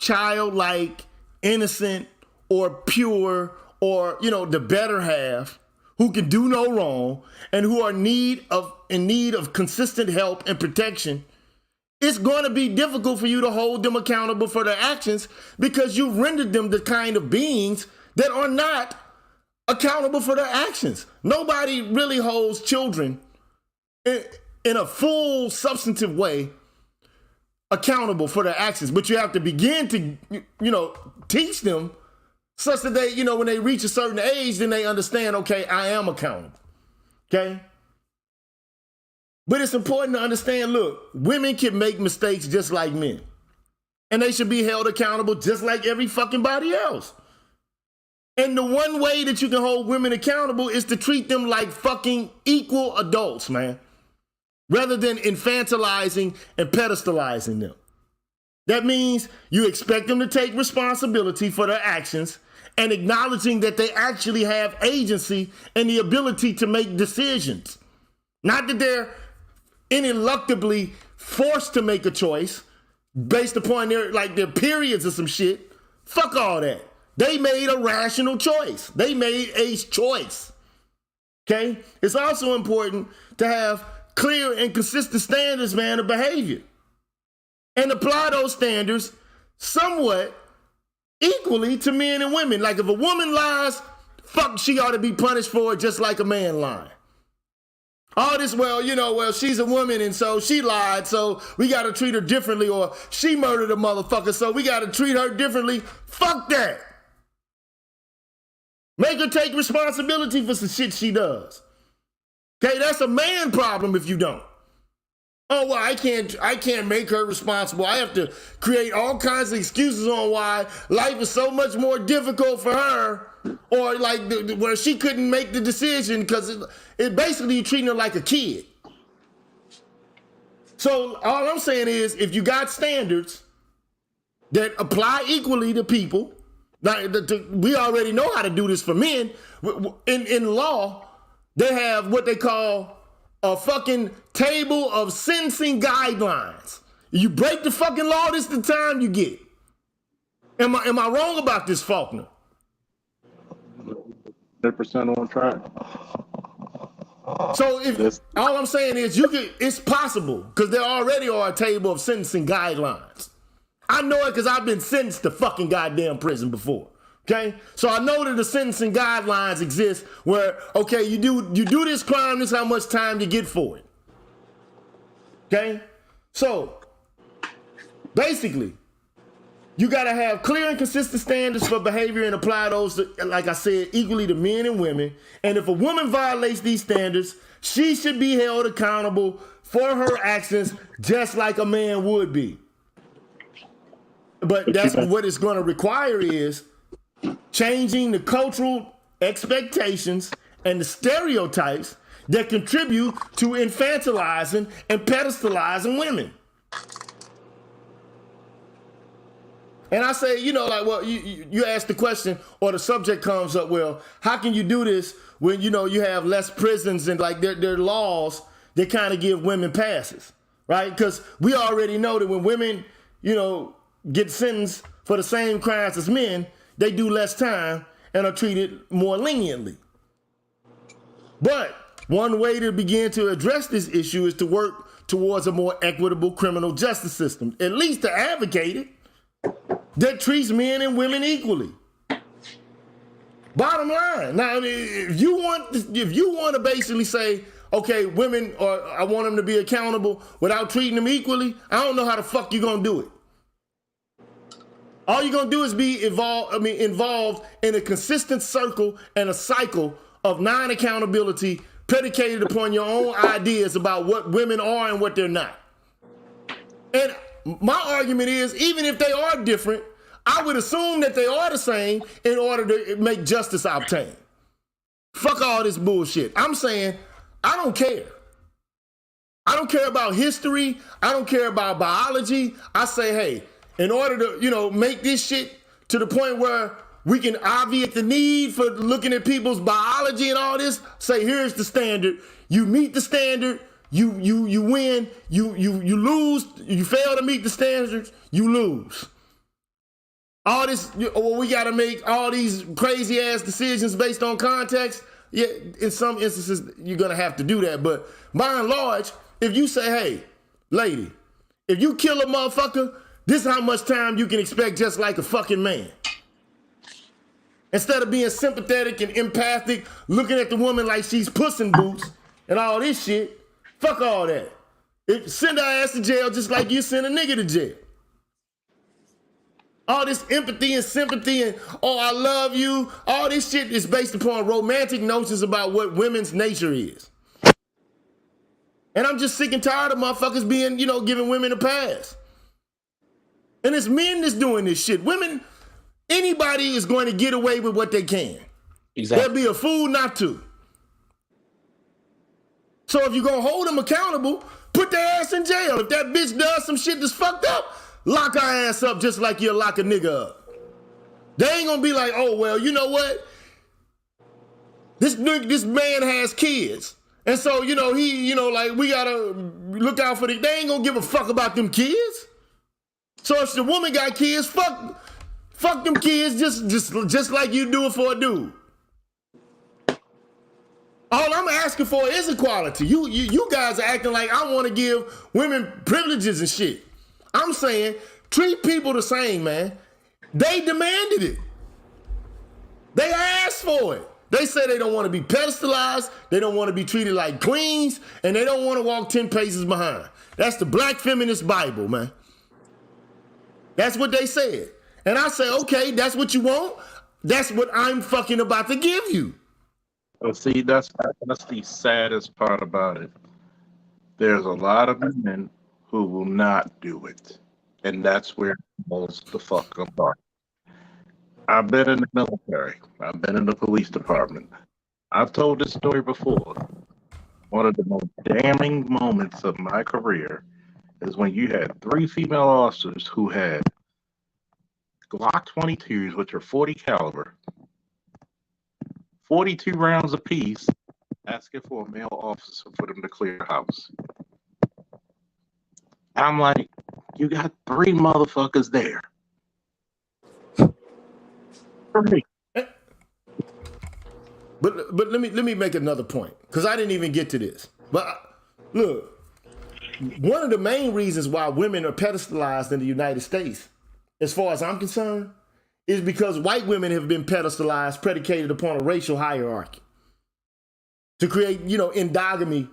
childlike, innocent, or pure, or the better half, who can do no wrong and who are in need of consistent help and protection, it's going to be difficult for you to hold them accountable for their actions because you've rendered them the kind of beings that are not accountable for their actions. Nobody really holds children in in a full substantive way accountable for their actions, but you have to begin to, teach them such that they, when they reach a certain age, then they understand, okay, I am accountable, okay? But it's important to understand, look, women can make mistakes just like men, and they should be held accountable just like every fucking body else. And the one way that you can hold women accountable is to treat them like fucking equal adults, man, rather than infantilizing and pedestalizing them. That means you expect them to take responsibility for their actions and acknowledging that they actually have agency and the ability to make decisions. Not that they're ineluctably forced to make a choice based upon their periods or some shit. Fuck all that. They made a rational choice. They made a choice. Okay? It's also important to have clear and consistent standards, man, of behavior. And apply those standards somewhat equally to men and women. Like if a woman lies, fuck, she ought to be punished for it just like a man lying. All this, well, she's a woman and so she lied, so we got to treat her differently, or she murdered a motherfucker, so we got to treat her differently. Fuck that. Make her take responsibility for some shit she does. Okay, that's a man problem if you don't. Oh, well, I can't make her responsible. I have to create all kinds of excuses on why life is so much more difficult for her, or like where she couldn't make the decision because it basically you're treating her like a kid. So all I'm saying is if you got standards that apply equally to people, we already know how to do this for men. In law, they have what they call a fucking table of sentencing guidelines. You break the fucking law, this is the time you get. Am I wrong about this, Faulkner? 100% on track. So all I'm saying is it's possible because there already are a table of sentencing guidelines. I know it because I've been sentenced to fucking goddamn prison before. Okay, so I know that the sentencing guidelines exist where, okay, you do this crime, this is how much time you get for it. Okay, so basically, you got to have clear and consistent standards for behavior and apply those, like I said, equally to men and women. And if a woman violates these standards, she should be held accountable for her actions just like a man would be. But that's what it's going to require is changing the cultural expectations and the stereotypes that contribute to infantilizing and pedestalizing women. And I say, you ask the question or the subject comes up, well, how can you do this when, you have less prisons and like their laws that kind of give women passes, right? Because we already know that when women, get sentenced for the same crimes as men, they do less time and are treated more leniently. But one way to begin to address this issue is to work towards a more equitable criminal justice system, at least to advocate it, that treats men and women equally. Bottom line. Now, if you want to basically say, okay, women, or I want them to be accountable without treating them equally, I don't know how the fuck you're going to do it. All you're going to do is be involved in a consistent circle and a cycle of non-accountability predicated upon your own ideas about what women are and what they're not. And my argument is, even if they are different, I would assume that they are the same in order to make justice obtained. Fuck all this bullshit. I'm saying, I don't care. I don't care about history. I don't care about biology. I say, hey, in order to, make this shit to the point where we can obviate the need for looking at people's biology and all this, say, here's the standard. You meet the standard, you win. You lose. You fail to meet the standards, you lose. All this, we got to make all these crazy ass decisions based on context. Yeah, in some instances, you're going to have to do that. But by and large, if you say, hey, lady, if you kill a motherfucker, this is how much time you can expect just like a fucking man. Instead of being sympathetic and empathic, looking at the woman like she's Puss in Boots and all this shit, fuck all that. Send her ass to jail just like you send a nigga to jail. All this empathy and sympathy and, oh, I love you, all this shit is based upon romantic notions about what women's nature is. And I'm just sick and tired of motherfuckers being, giving women a pass. And it's men that's doing this shit. Women, anybody is going to get away with what they can. Exactly. They'll be a fool not to. So if you're going to hold them accountable, put their ass in jail. If that bitch does some shit that's fucked up, lock her ass up just like you lock a nigga up. They ain't going to be like, oh, well, you know what? This man has kids. And so, we got to look out for the, they ain't going to give a fuck about them kids. So if the woman got kids, fuck them kids just like you do it for a dude. All I'm asking for is equality. You guys are acting like I want to give women privileges and shit. I'm saying treat people the same, man. They demanded it. They asked for it. They say they don't want to be pedestalized, they don't want to be treated like queens, and they don't want to walk 10 paces behind. That's the black feminist Bible, man. That's what they said. And I say, okay, that's what you want? That's what I'm fucking about to give you. Well, see, that's the saddest part about it. There's a lot of men who will not do it. And that's where it falls the fuck apart. I've been in the military. I've been in the police department. I've told this story before. One of the most damning moments of my career is when you had 3 female officers who had Glock 22s, which are 40 caliber, 42 rounds apiece, asking for a male officer for them to clear the house. I'm like, you got 3 motherfuckers there. 3. But let me make another point, because I didn't even get to this. But look, one of the main reasons why women are pedestalized in the United States, as far as I'm concerned, is because white women have been pedestalized, predicated upon a racial hierarchy to create, endogamy,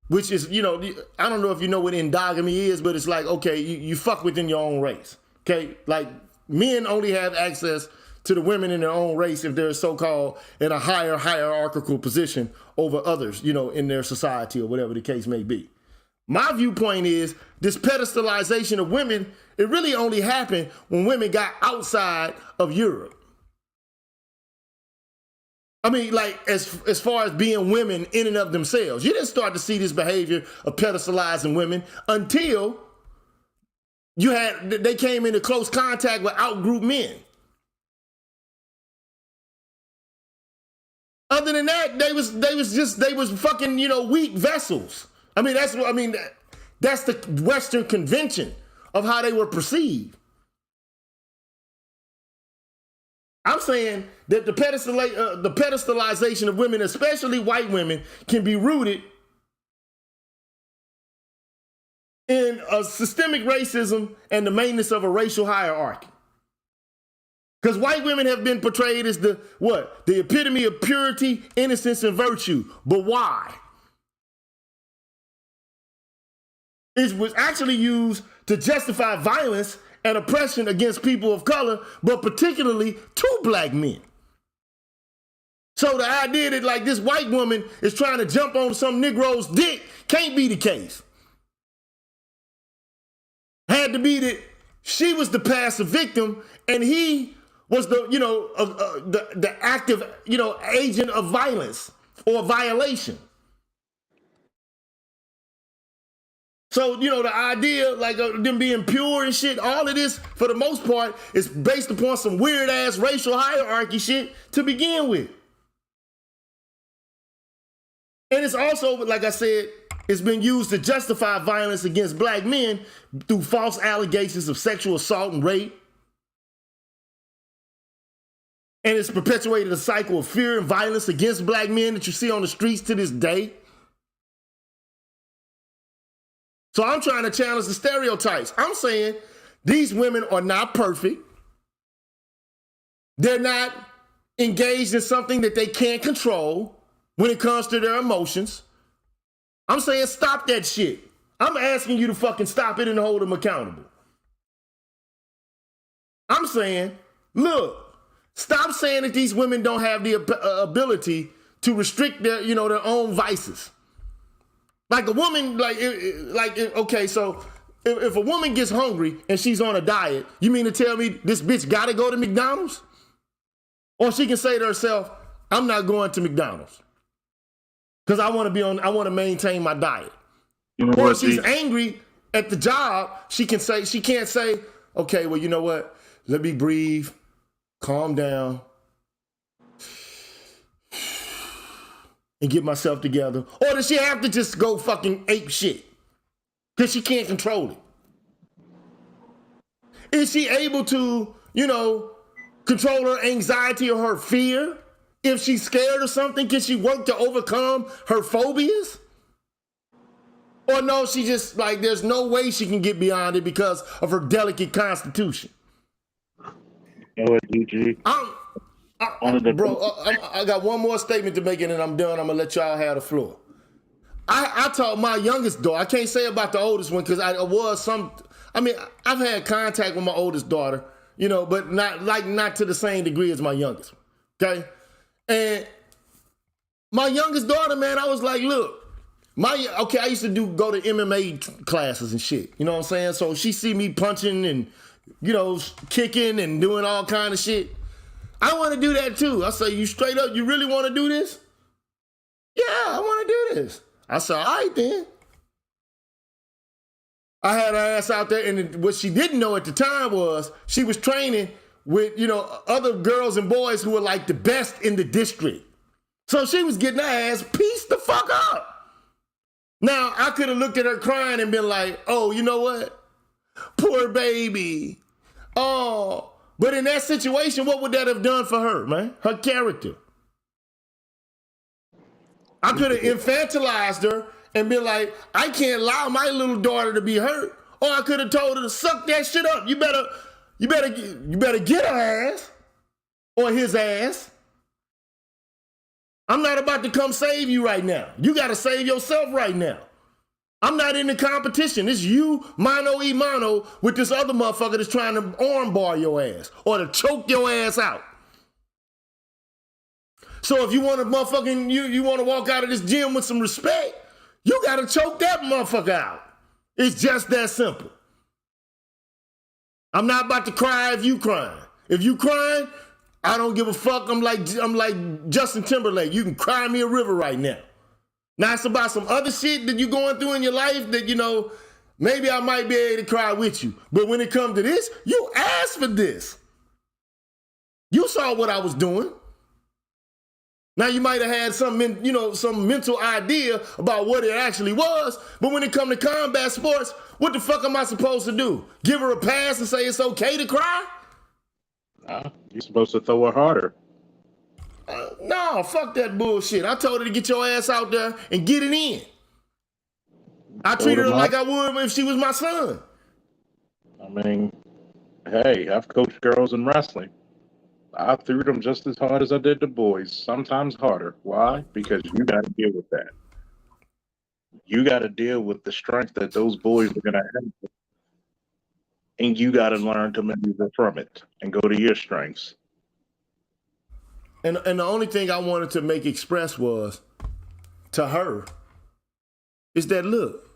which is, I don't know if you know what endogamy is, but it's like, okay, you fuck within your own race, okay? Like, men only have access to the women in their own race if they're so-called in a higher hierarchical position over others, in their society or whatever the case may be. My viewpoint is this pedestalization of women, it really only happened when women got outside of Europe. I mean, like, as far as being women in and of themselves, you didn't start to see this behavior of pedestalizing women until they came into close contact with outgroup men. Other than that, they was fucking, weak vessels. That's the Western convention of how they were perceived. I'm saying that the pedestalization of women, especially white women, can be rooted in a systemic racism and the maintenance of a racial hierarchy. Because white women have been portrayed as the epitome of purity, innocence, and virtue. But why? It was actually used to justify violence and oppression against people of color, but particularly to black men. So the idea that like this white woman is trying to jump on some Negro's dick can't be the case. Had to be that she was the passive victim and he was the active, agent of violence or violation. So, the idea, like, them being pure and shit, all of this, for the most part, is based upon some weird-ass racial hierarchy shit to begin with. And it's also, like I said, it's been used to justify violence against black men through false allegations of sexual assault and rape. And it's perpetuated a cycle of fear and violence against black men that you see on the streets to this day. So I'm trying to challenge the stereotypes. I'm saying these women are not perfect. They're not engaged in something that they can't control when it comes to their emotions. I'm saying stop that shit. I'm asking you to fucking stop it and hold them accountable. I'm saying, look, stop saying that these women don't have the ability to restrict their, you know, their own vices. Like a woman, okay, so if a woman gets hungry and she's on a diet, you mean to tell me this bitch gotta go to McDonald's? Or she can say to herself, I'm not going to McDonald's because I want to maintain my diet. You know or what, if she's angry at the job, she can't say, okay, well, you know what? Let me breathe, calm down, and get myself together. Or does she have to just go fucking ape shit? Because she can't control it. Is she able to, you know, control her anxiety or her fear? If she's scared of something, can she work to overcome her phobias? Or no, she just, like, there's no way she can get beyond it because of her delicate constitution. You know what, GG? I got one more statement to make and then I'm done. I'm going to let y'all have the floor. I taught my youngest daughter. I can't say about the oldest one because I've had contact with my oldest daughter, you know, but not to the same degree as my youngest, okay? And my youngest daughter, man, I was like, look, I used to go to MMA classes and shit, you know what I'm saying? So she see me punching and, you know, kicking and doing all kind of shit. I want to do that too. I say, you straight up, you really want to do this? Yeah, I want to do this. I said, all right then. I had her ass out there, and what she didn't know at the time was she was training with, you know, other girls and boys who were like the best in the district. So she was getting her ass pieced the fuck up. Now, I could have looked at her crying and been like, oh, you know what? Poor baby. Oh. But in that situation, what would that have done for her, man? Her character. I could have infantilized her and been like, I can't allow my little daughter to be hurt. Or I could have told her to suck that shit up. You better get her ass or his ass. I'm not about to come save you right now. You got to save yourself right now. I'm not in the competition. It's you, mano y mano, with this other motherfucker that's trying to armbar your ass or to choke your ass out. So if you want to motherfucking, you want to walk out of this gym with some respect, you got to choke that motherfucker out. It's just that simple. I'm not about to cry if you crying. If you crying, I don't give a fuck. I'm like Justin Timberlake. You can cry me a river right now. Now it's about some other shit that you're going through in your life that, you know, maybe I might be able to cry with you. But when it comes to this, you asked for this. You saw what I was doing. Now you might have had some mental idea about what it actually was, but when it comes to combat sports, what the fuck am I supposed to do? Give her a pass and say it's okay to cry? You're supposed to throw her harder. No, fuck that bullshit. I told her to get your ass out there and get it in. I treated her like I would if she was my son. I mean, hey, I've coached girls in wrestling. I threw them just as hard as I did the boys, sometimes harder. Why? Because you got to deal with that. You got to deal with the strength that those boys are going to have. And you got to learn to maneuver from it and go to your strengths. And the only thing I wanted to make express was to her is that, look,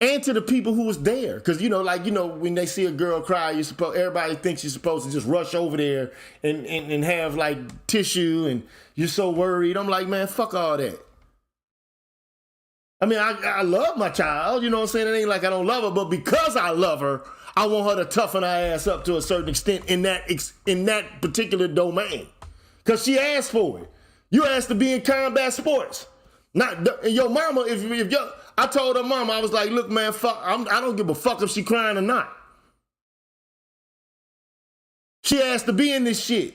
and to the people who was there. Because, when they see a girl cry, everybody thinks you're supposed to just rush over there and have, like, tissue and you're so worried. I'm like, man, fuck all that. I mean, I love my child, you know what I'm saying? It ain't like I don't love her, but because I love her, I want her to toughen her ass up to a certain extent in that particular domain. Because she asked for it. You asked to be in combat sports. Your mama, I told her mama, I was like, look, man, fuck, I don't give a fuck if she crying or not. She asked to be in this shit.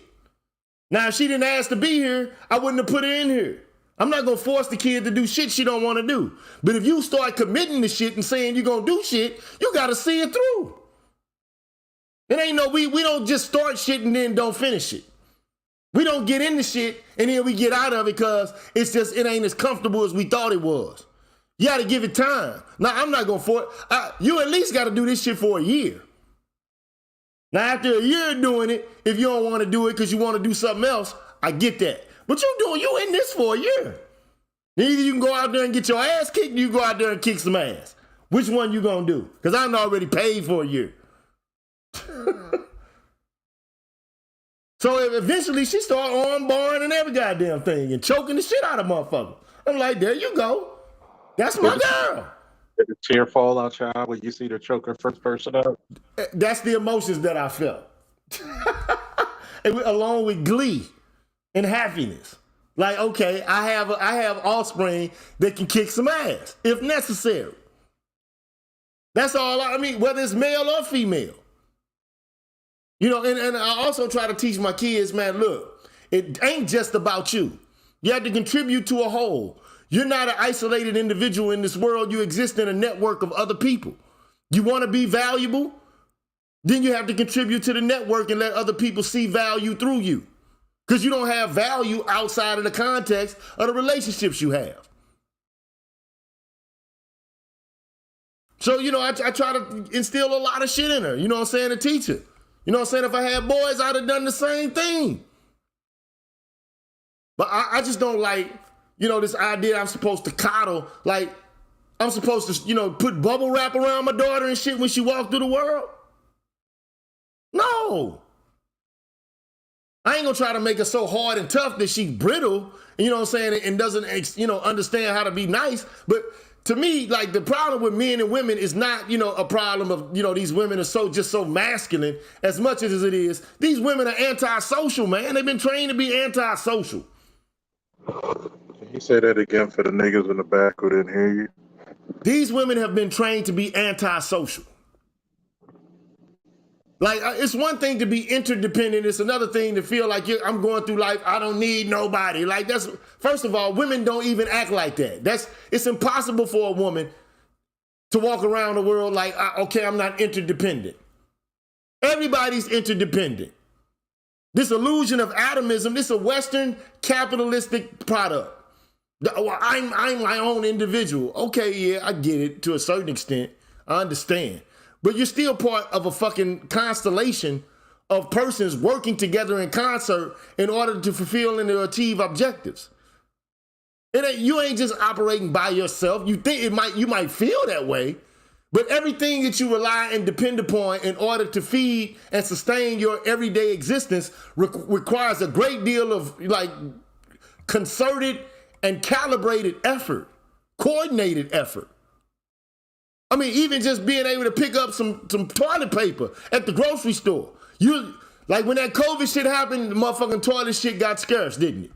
Now, if she didn't ask to be here, I wouldn't have put her in here. I'm not going to force the kid to do shit she don't want to do. But if you start committing to shit and saying you're going to do shit, you got to see it through. It ain't we don't just start shit and then don't finish it. We don't get into shit and then we get out of it because it ain't as comfortable as we thought it was. You got to give it time. Now, I'm not going for it. You at least got to do this shit for a year. Now, after a year doing it, if you don't want to do it because you want to do something else, I get that. But you in this for a year. Either you can go out there and get your ass kicked, or you go out there and kick some ass. Which one you gonna do? Because I'm already paid for a year. So eventually she started armbarring and every goddamn thing and choking the shit out of motherfuckers. I'm like, there you go. That's my girl. Did the tear fall out your eye when you see the choker first person out? That's the emotions that I felt. Along with glee and happiness. Like, okay, I have offspring that can kick some ass if necessary. That's all I mean, whether it's male or female. You know, and I also try to teach my kids, man, look, it ain't just about you. You have to contribute to a whole. You're not an isolated individual in this world. You exist in a network of other people. You want to be valuable? Then you have to contribute to the network and let other people see value through you. Because you don't have value outside of the context of the relationships you have. So, you know, I try to instill a lot of shit in her, you know what I'm saying, to teach her. You know what I'm saying? If I had boys, I'd have done the same thing. But I just don't like, you know, this idea I'm supposed to coddle, like I'm supposed to, you know, put bubble wrap around my daughter and shit when she walks through the world. No. I ain't gonna try to make her so hard and tough that she's brittle, you know what I'm saying, and doesn't, you know, understand how to be nice. But to me, like, the problem with men and women is not, you know, a problem of, you know, these women are so masculine as much as it is. These women are antisocial, man. They've been trained to be antisocial. Can you say that again for the niggas in the back who didn't hear you? These women have been trained to be antisocial. Like, it's one thing to be interdependent. It's another thing to feel like I'm going through life, I don't need nobody. Like, that's, first of all, women don't even act like that. It's impossible for a woman to walk around the world like, okay, I'm not interdependent. Everybody's interdependent. This illusion of atomism, this is a Western capitalistic product. I'm my own individual. Okay, yeah, I get it to a certain extent. I understand. But you're still part of a fucking constellation of persons working together in concert in order to fulfill and to achieve objectives. You ain't just operating by yourself. You think you might feel that way, but everything that you rely and depend upon in order to feed and sustain your everyday existence requires a great deal of, like, concerted and calibrated effort, coordinated effort. I mean, even just being able to pick up some toilet paper at the grocery store. Like, when that COVID shit happened, the motherfucking toilet shit got scarce, didn't it?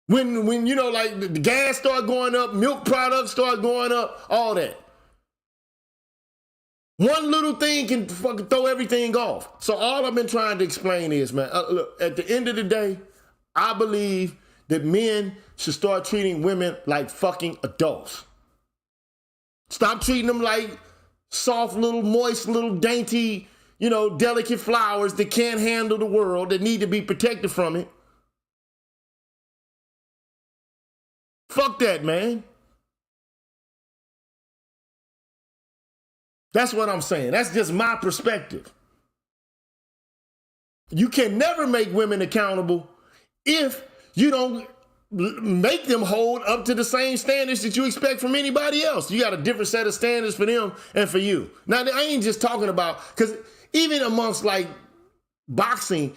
When you know, like, the gas started going up, milk products started going up, all that. One little thing can fucking throw everything off. So all I've been trying to explain is, man, look, at the end of the day, I believe that men should start treating women like fucking adults. Stop treating them like soft little, moist little, dainty, you know, delicate flowers that can't handle the world, that need to be protected from it. Fuck that, man. That's what I'm saying. That's just my perspective. You can never make women accountable if you don't make them hold up to the same standards that you expect from anybody else. You got a different set of standards for them and for you. Now, I ain't just talking about, because even amongst, like, boxing,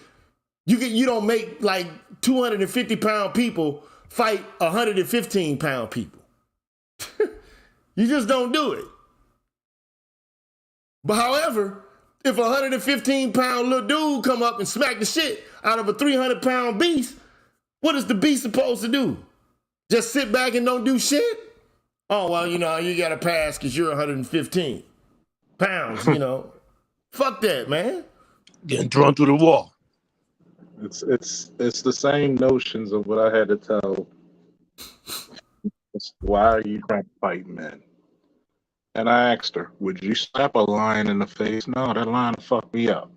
you don't make, like, 250-pound people fight 115-pound people. You just don't do it. But however, if a 115-pound little dude come up and smack the shit out of a 300-pound beast, what is the beast supposed to do? Just sit back and don't do shit? Oh, well, you know, you got to pass because you're 115 pounds, you know. Fuck that, man. Getting thrown through the wall. It's the same notions of what I had to tell. Why are you trying to fight men? And I asked her, would you slap a lion in the face? No, that lion will fuck me up.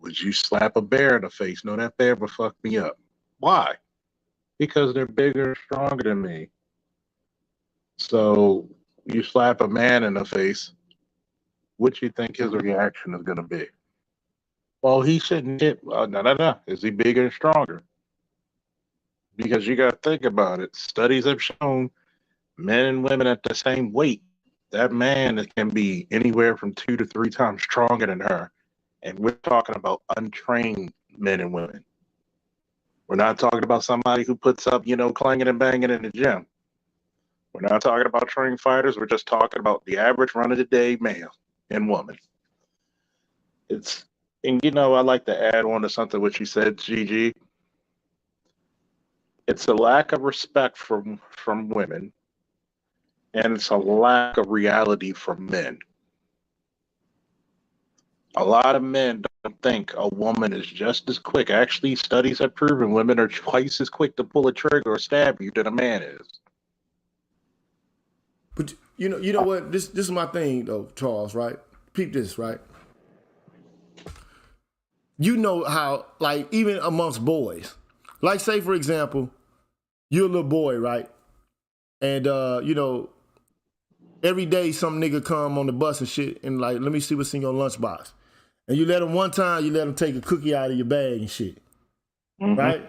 Would you slap a bear in the face? No, that bear will fuck me up. Why? Because they're bigger and stronger than me. So you slap a man in the face, what you think his reaction is going to be? Well, he shouldn't hit. No. Is he bigger and stronger? Because you got to think about it. Studies have shown men and women at the same weight, that man can be anywhere from 2 to 3 times stronger than her. And we're talking about untrained men and women. We're not talking about somebody who puts up, clanging and banging in the gym. We're not talking about trained fighters. We're just talking about the average run-of-the-day male and woman. And I like to add on to something which you said, Gigi. It's a lack of respect from women, and it's a lack of reality from men. A lot of men don't think a woman is just as quick. Actually, studies have proven women are twice as quick to pull a trigger or stab you than a man is. But you know what? This is my thing though, Charles, right? Peep this, right? You know how, like, even amongst boys, like, say for example, you're a little boy, right? And every day some nigga come on the bus and shit and like, let me see what's in your lunchbox. And you let him one time, you let him take a cookie out of your bag and shit. Mm-hmm. Right?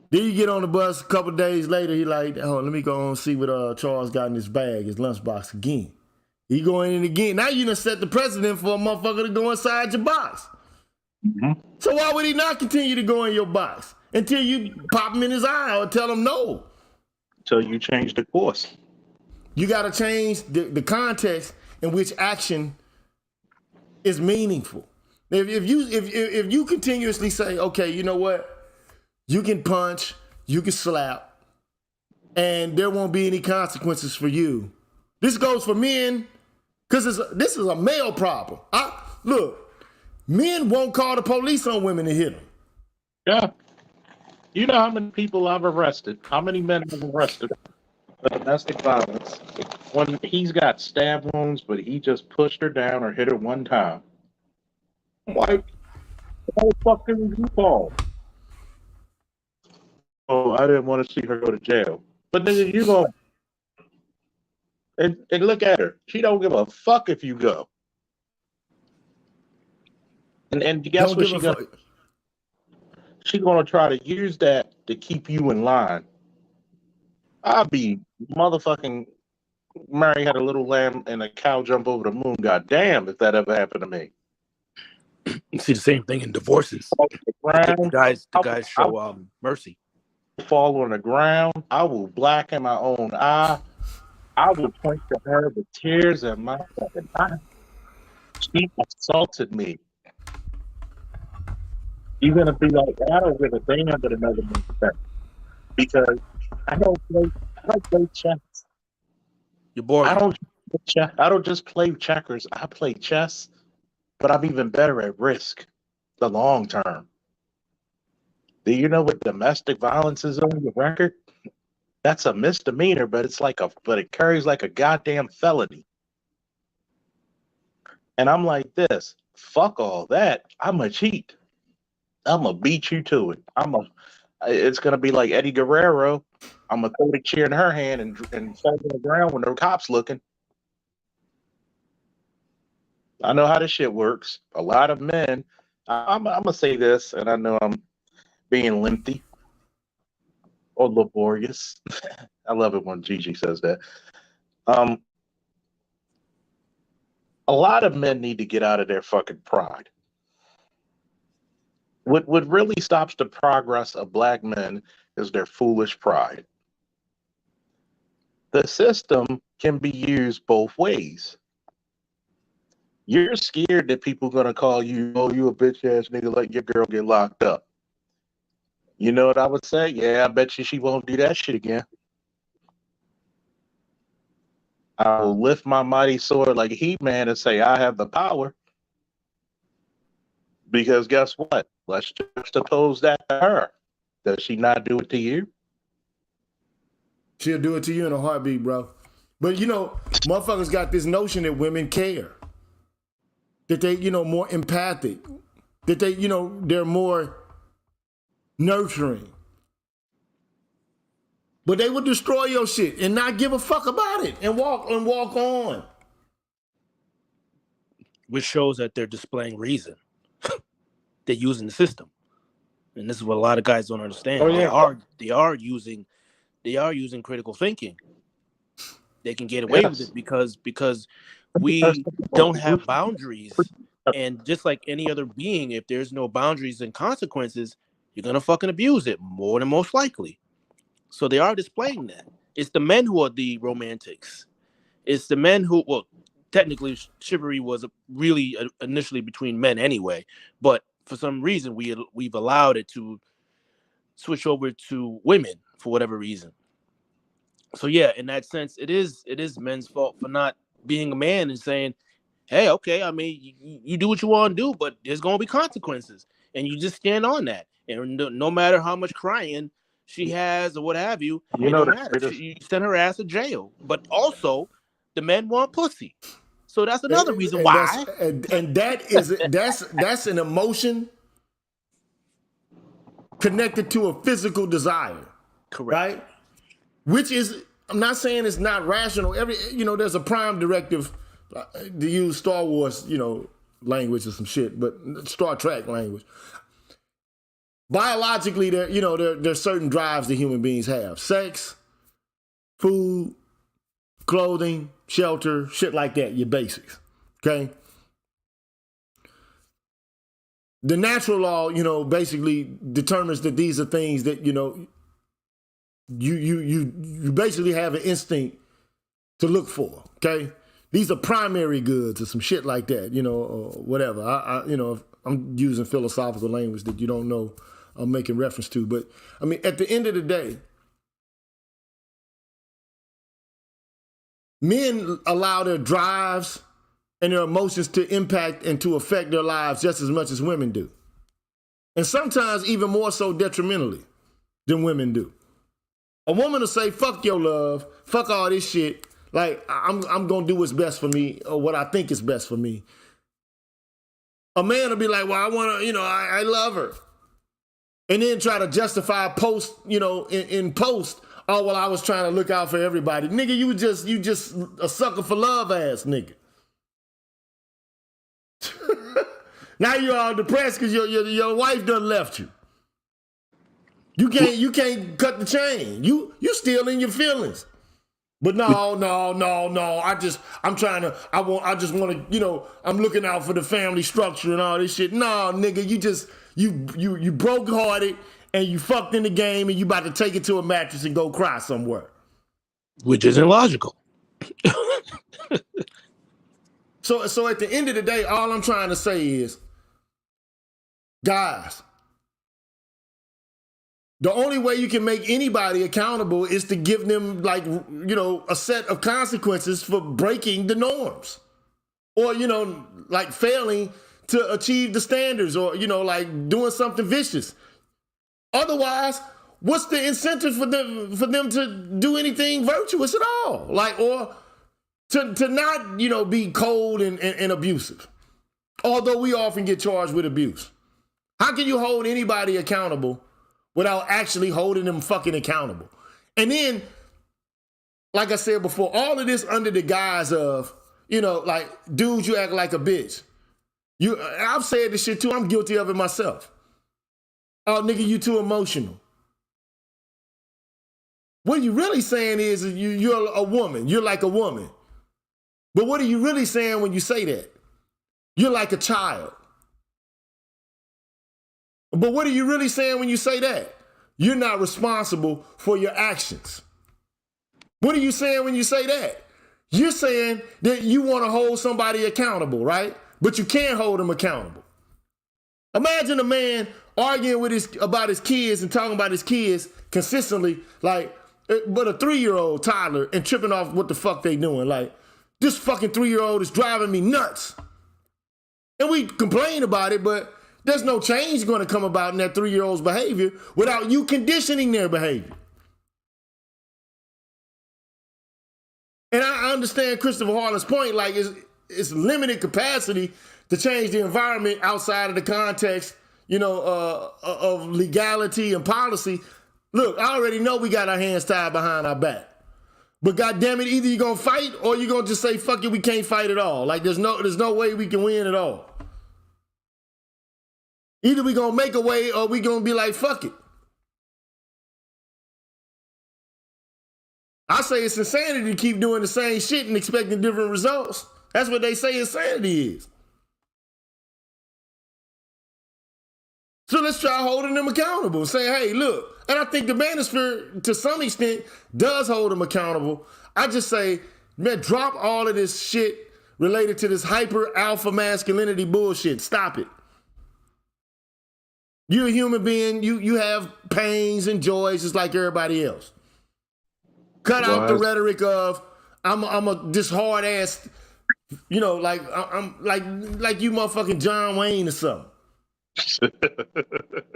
Then you get on the bus a couple days later, he like, oh, let me go and see what Charles got in his bag, his lunchbox again. He going in again. Now you done set the precedent for a motherfucker to go inside your box. Mm-hmm. So why would he not continue to go in your box until you pop him in his eye or tell him no? Until you change the course. You got to change the context in which action is meaningful. If you continuously say, okay, you know what? You can punch, you can slap, and there won't be any consequences for you. This goes for men, because this is a male problem. Look, men won't call the police on women to hit them. Yeah. You know how many people I've arrested? How many men I've arrested for domestic violence when he's got stab wounds, but he just pushed her down or hit her one time? I'm like, what the fuck did you call? Oh, I didn't want to see her go to jail. But then you go and look at her. She don't give a fuck if you go. And guess what she got? She's gonna try to use that to keep you in line. I'll be motherfucking Mary had a little lamb and a cow jump over the moon. God damn, if that ever happened to me. You see the same thing in divorces. The guys show mercy. Fall on the ground. I will blacken my own eye. I will point to her with tears in my fucking eye. She assaulted me. You're gonna be like, I don't give a damn but another man's back. Because I don't play chess. You're bored. I don't just play checkers. I play chess, but I'm even better at risk, the long term. Do you know what domestic violence is on your record? That's a misdemeanor, but it carries like a goddamn felony. And I'm like this. Fuck all that. I'm a cheat. I'm gonna beat you to it. It's gonna be like Eddie Guerrero. I'm gonna throw the chair in her hand and fall to the ground when the cops looking. I know how this shit works. A lot of men. I'm gonna say this, and I know I'm being lengthy or laborious. I love it when Gigi says that. A lot of men need to get out of their fucking pride. What really stops the progress of black men is their foolish pride. The system can be used both ways. You're scared that people are going to call you, oh, you a bitch ass nigga, let your girl get locked up. You know what I would say? Yeah, I bet you she won't do that shit again. I'll lift my mighty sword like He-Man and say, I have the power. Because guess what? Let's juxtapose that to her. Does she not do it to you? She'll do it to you in a heartbeat, bro. But motherfuckers got this notion that women care. That they, more empathic. That they, they're more nurturing. But they would destroy your shit and not give a fuck about it and walk on. Which shows that they're displaying reason. They're using the system. And this is what a lot of guys don't understand. Oh, yeah. They are using critical thinking. They can get away with it because we don't have boundaries. And just like any other being, if there's no boundaries and consequences, you're gonna fucking abuse it more than most likely. So they are displaying that. It's the men who are the romantics. It's the men who, well, technically chivalry was really initially between men anyway, but for some reason we've allowed it to switch over to women for whatever reason. So yeah, in that sense, it is men's fault for not being a man and saying, hey, okay, I mean, you do what you want to do, but there's going to be consequences. And you just stand on that. And no matter how much crying she has or what have you, it don't matter. You send her ass to jail. But also, the men want pussy. So that's another reason why. That's an emotion connected to a physical desire. Correct. Right? Which is, I'm not saying it's not rational. There's a prime directive to use Star Wars, language or some shit, but Star Trek language. Biologically, there's certain drives that human beings have: sex, food, clothing, shelter, shit like that. Your basics. Okay. The natural law, basically determines that these are things that you basically have an instinct to look for. Okay. These are primary goods or some shit like that, or whatever. If I'm using philosophical language that you don't know I'm making reference to. But, I mean, at the end of the day, men allow their drives and their emotions to impact and to affect their lives just as much as women do. And sometimes even more so detrimentally than women do. A woman will say, fuck your love, fuck all this shit. Like, I'm going to do what's best for me or what I think is best for me. A man will be like, well, I want to, I love her. And then try to justify post, in post, oh, well, I was trying to look out for everybody. Nigga, you just a sucker for love ass nigga. Now you're all depressed because your wife done left you. You can't cut the chain. You still in your feelings. But no. I just want to, I'm looking out for the family structure and all this shit. No, nigga, you broke hearted and you fucked in the game and you about to take it to a mattress and go cry somewhere. Which isn't logical. So at the end of the day, all I'm trying to say is, guys, the only way you can make anybody accountable is to give them a set of consequences for breaking the norms or, failing to achieve the standards or, doing something vicious. Otherwise, what's the incentive for them to do anything virtuous at all? Or to not, be cold and abusive. Although we often get charged with abuse. How can you hold anybody accountable without actually holding them fucking accountable? And then, like I said before, all of this under the guise of, dudes, you act like a bitch. I've said this shit too. I'm guilty of it myself. Oh, nigga, you too emotional. What you really saying is you're a woman. You're like a woman. But what are you really saying when you say that? You're like a child. But what are you really saying when you say that? You're not responsible for your actions. What are you saying when you say that? You're saying that you want to hold somebody accountable, right? But you can't hold them accountable. Imagine a man arguing about his kids and talking about his kids consistently, but a 3-year-old toddler and tripping off what the fuck they doing. Like, this fucking 3-year-old is driving me nuts. And we complain about it, but there's no change going to come about in that 3-year-old's behavior without you conditioning their behavior. And I understand Christopher Harlan's point, it's limited capacity to change the environment outside of the context, of legality and policy. Look, I already know we got our hands tied behind our back. But goddamn it, either you're gonna fight or you're gonna just say, fuck it, we can't fight at all. Like there's no way we can win at all. Either we gonna make a way or we gonna be like, fuck it. I say it's insanity to keep doing the same shit and expecting different results. That's what they say insanity is. So let's try holding them accountable. Say, hey, look. And I think the manosphere, to some extent, does hold them accountable. I just say, man, drop all of this shit related to this hyper alpha masculinity bullshit. Stop it. You're a human being. You have pains and joys just like everybody else. Cut out the rhetoric of I'm a this hard ass, you know, like I'm like you motherfucking John Wayne or something.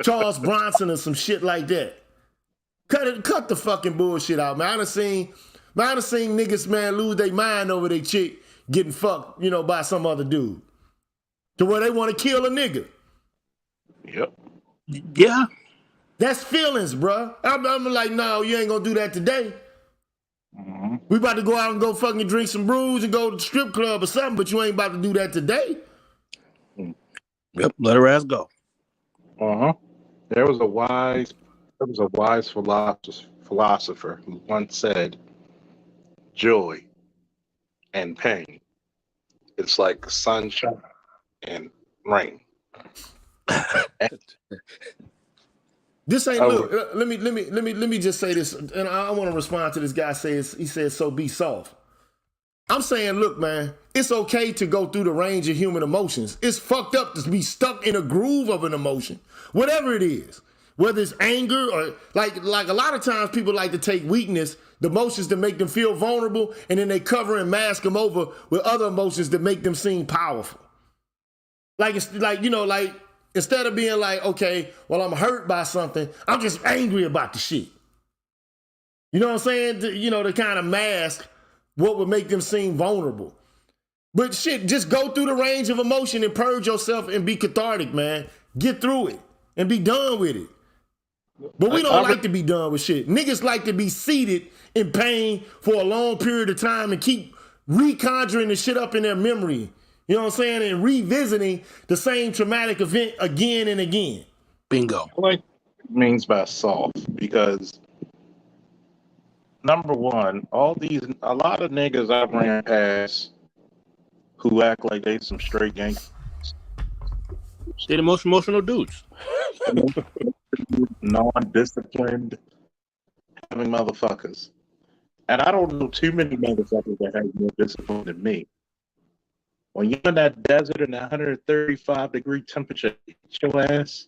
Charles Bronson or some shit like that. Cut the fucking bullshit out, man. I done seen niggas, man, lose their mind over their chick getting fucked, you know, by some other dude. To where they want to kill a nigga. Yep. Yeah. That's feelings, bruh. I'm like, no, you ain't gonna do that today. Mm-hmm. We about to go out and go fucking drink some brews and go to the strip club or something, but you ain't about to do that today. Yep, let her ass go. Uh-huh. There was a wise philosopher who once said, joy and pain, it's like sunshine and rain. This ain't look. Let me just say this, and I want to respond to this guy. He says, so be soft. I'm saying, look, man, it's okay to go through the range of human emotions. It's fucked up to be stuck in a groove of an emotion, whatever it is, whether it's anger or like a lot of times people like to take weakness, the emotions that make them feel vulnerable, and then they cover and mask them over with other emotions that make them seem powerful. Like it's like, you know, like instead of being like, okay, well, I'm hurt by something, I'm just angry about the shit. You know what I'm saying? To kind of mask what would make them seem vulnerable. But shit, just go through the range of emotion and purge yourself and be cathartic, man. Get through it and be done with it. But we don't like to be done with shit. Niggas like to be seated in pain for a long period of time and keep reconjuring the shit up in their memory. You know what I'm saying? And revisiting the same traumatic event again and again. Bingo. Like it means by soft, because number one, a lot of niggas I've ran past who act like they some straight gangsters. They're the most emotional dudes. Non-disciplined, having motherfuckers. And I don't know too many motherfuckers that have more discipline than me. When you're in that desert in 135-degree temperature, hit your ass,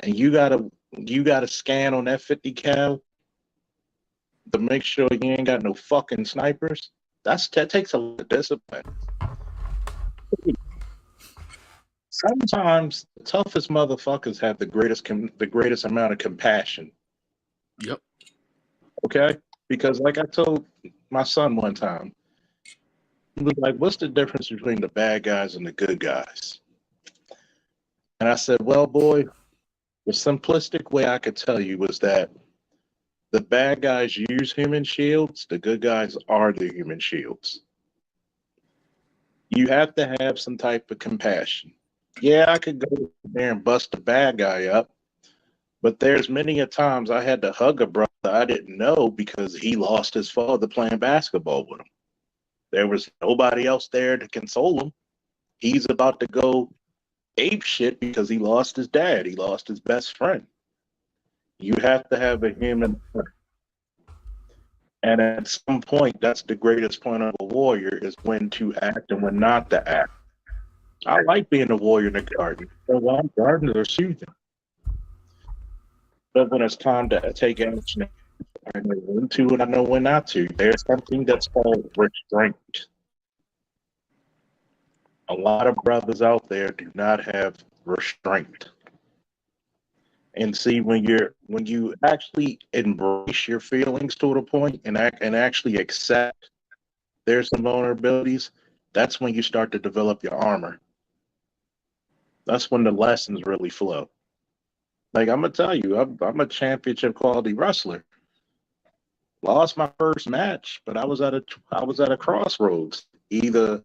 and you gotta scan on that 50 cal to make sure you ain't got no fucking snipers. That takes a lot of discipline. Sometimes the toughest motherfuckers have the greatest amount of compassion. Yep. Okay? Because like I told my son one time, he was like, what's the difference between the bad guys and the good guys? And I said, well, boy, the simplistic way I could tell you was that the bad guys use human shields, the good guys are the human shields. You have to have some type of compassion. Yeah, I could go there and bust the bad guy up, but there's many a times I had to hug a brother I didn't know because he lost his father playing basketball with him. There was nobody else there to console him. He's about to go ape shit because he lost his dad. He lost his best friend. You have to have a human heart. And at some point, that's the greatest point of a warrior, is when to act and when not to act. I like being a warrior in the garden. Gardens are soothing. But when it's time to take action, I know when to and I know when not to. There's something that's called restraint. A lot of brothers out there do not have restraint. And see, when you actually embrace your feelings to a point and actually accept there's some vulnerabilities, that's when you start to develop your armor. That's when the lessons really flow. Like I'm gonna tell you, I'm a championship quality wrestler. Lost my first match, but I was at a crossroads. Either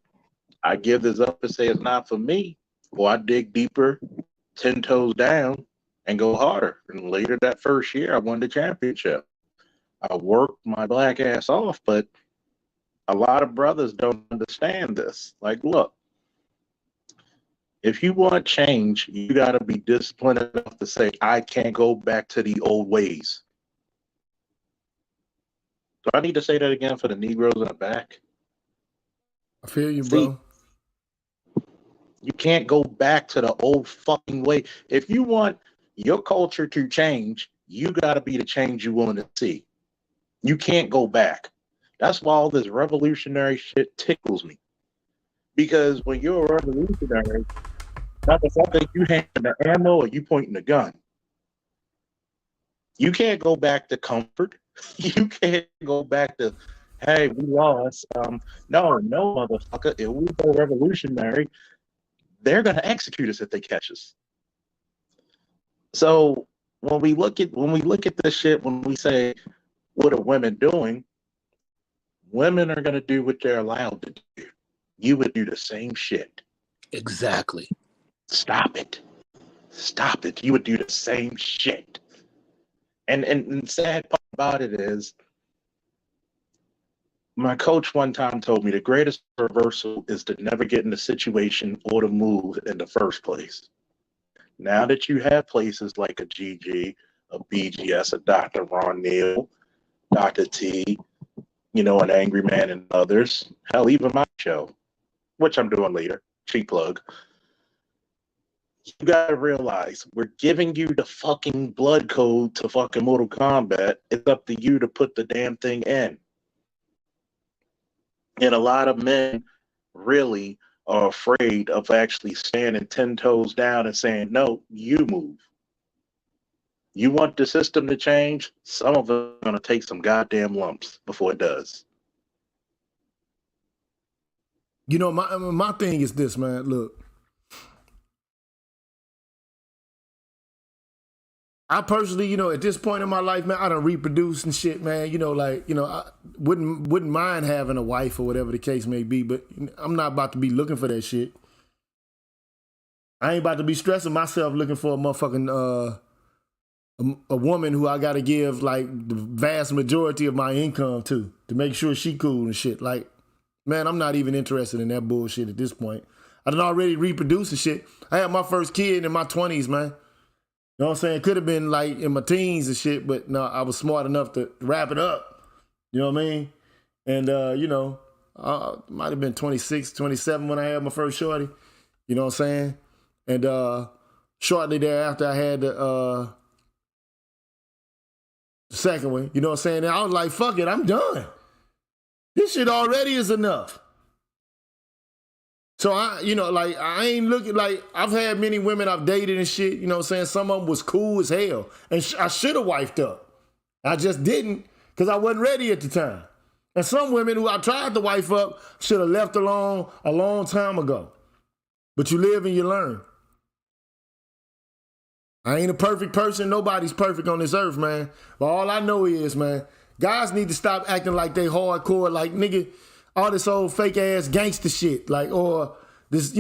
I give this up and say it's not for me, or I dig deeper, 10 toes down, and go harder. And later that first year, I won the championship. I worked my black ass off, but a lot of brothers don't understand this. Like, look, if you want change, you got to be disciplined enough to say, I can't go back to the old ways. Do I need to say that again for the Negroes in the back? I feel you, See, bro. you can't go back to the old fucking way. If you want your culture to change, you got to be the change you want to see. You can't go back. That's why all this revolutionary shit tickles me. Because when you're a revolutionary, not the fact that you handing the ammo or you pointing the gun. You can't go back to comfort. You can't go back to, hey, we lost. No, motherfucker. If we go revolutionary, they're gonna execute us if they catch us. So when we look at this shit, when we say, what are women doing? Women are gonna do what they're allowed to do. You would do the same shit. Exactly. Stop it. Stop it. You would do the same shit. And the sad part about it is, my coach one time told me the greatest reversal is to never get in the situation or to move in the first place. Now that you have places like a GG, a BGS, a Dr. Ron Neal, Dr. T, an Angry Man and others, hell, even my show, which I'm doing later, cheap plug. You gotta realize we're giving you the fucking blood code to fucking Mortal Kombat. It's up to you to put the damn thing in. And a lot of men really are afraid of actually standing 10 toes down and saying, no, you move. You want the system to change? Some of them are going to take some goddamn lumps before it does. My thing is this, man. Look, I personally, at this point in my life, man, I done reproduced and shit, man. I wouldn't mind having a wife or whatever the case may be, but I'm not about to be looking for that shit. I ain't about to be stressing myself looking for a motherfucking a woman who I got to give like the vast majority of my income to make sure she cool and shit. Like, man, I'm not even interested in that bullshit at this point. I done already reproduced and shit. I had my first kid in my 20s, man. You know what I'm saying? Could have been like in my teens and shit, but no, I was smart enough to wrap it up. You know what I mean? And, might have been 26, 27 when I had my first shorty. You know what I'm saying? And shortly thereafter, I had the second one. You know what I'm saying? And I was like, fuck it, I'm done. This shit already is enough. So I ain't looking like, I've had many women I've dated and shit, you know what I'm saying? Some of them was cool as hell. And I should have wifed up. I just didn't because I wasn't ready at the time. And some women who I tried to wife up should have left alone a long time ago. But you live and you learn. I ain't a perfect person. Nobody's perfect on this earth, man. But all I know is, man, guys need to stop acting like they hardcore, like, nigga, all this old fake ass gangster shit, like, or this,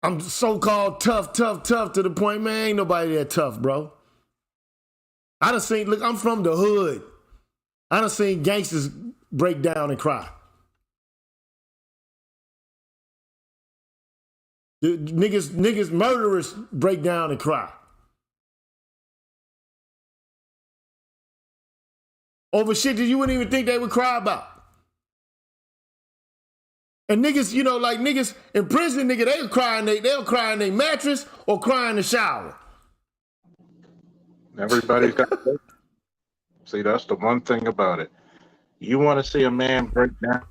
I'm so-called tough to the point, man, ain't nobody that tough, bro. I done seen, look, I'm from the hood. I done seen gangsters break down and cry. The niggas, murderers break down and cry. Over shit that you wouldn't even think they would cry about. And niggas, niggas in prison, nigga, they'll cry in their mattress or cry in the shower. Everybody's got to see, that's the one thing about it. You want to see a man break down?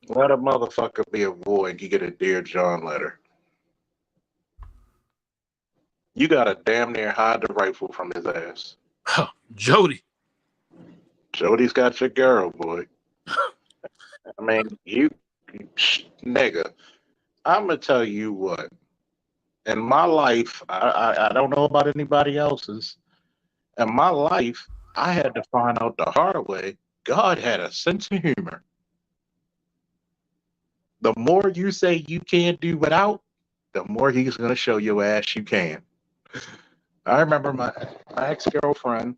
Let a motherfucker be a boy and you get a Dear John letter. You got to damn near hide the rifle from his ass. Oh, Jody. Jody's got your girl, boy. I mean, you nigga, I'm going to tell you what. In my life, I don't know about anybody else's. In my life, I had to find out the hard way. God had a sense of humor. The more you say you can't do without, the more he's going to show your ass you can. I remember my ex-girlfriend.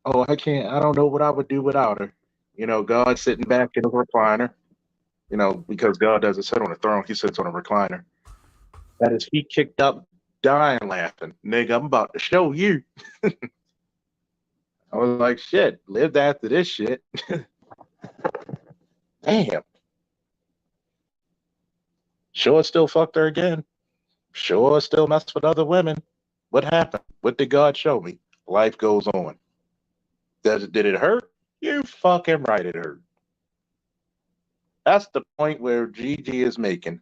Oh, I can't. I don't know what I would do without her. You know, God sitting back in a recliner. You know, because God doesn't sit on a throne, he sits on a recliner. Got his feet kicked up, dying laughing. Nigga, I'm about to show you. I was like, shit, lived after this shit. Damn. Sure still fucked her again. Sure still messed with other women. What happened? What did God show me? Life goes on. Did it hurt? You fucking right it hurt. That's the point where Gigi is making.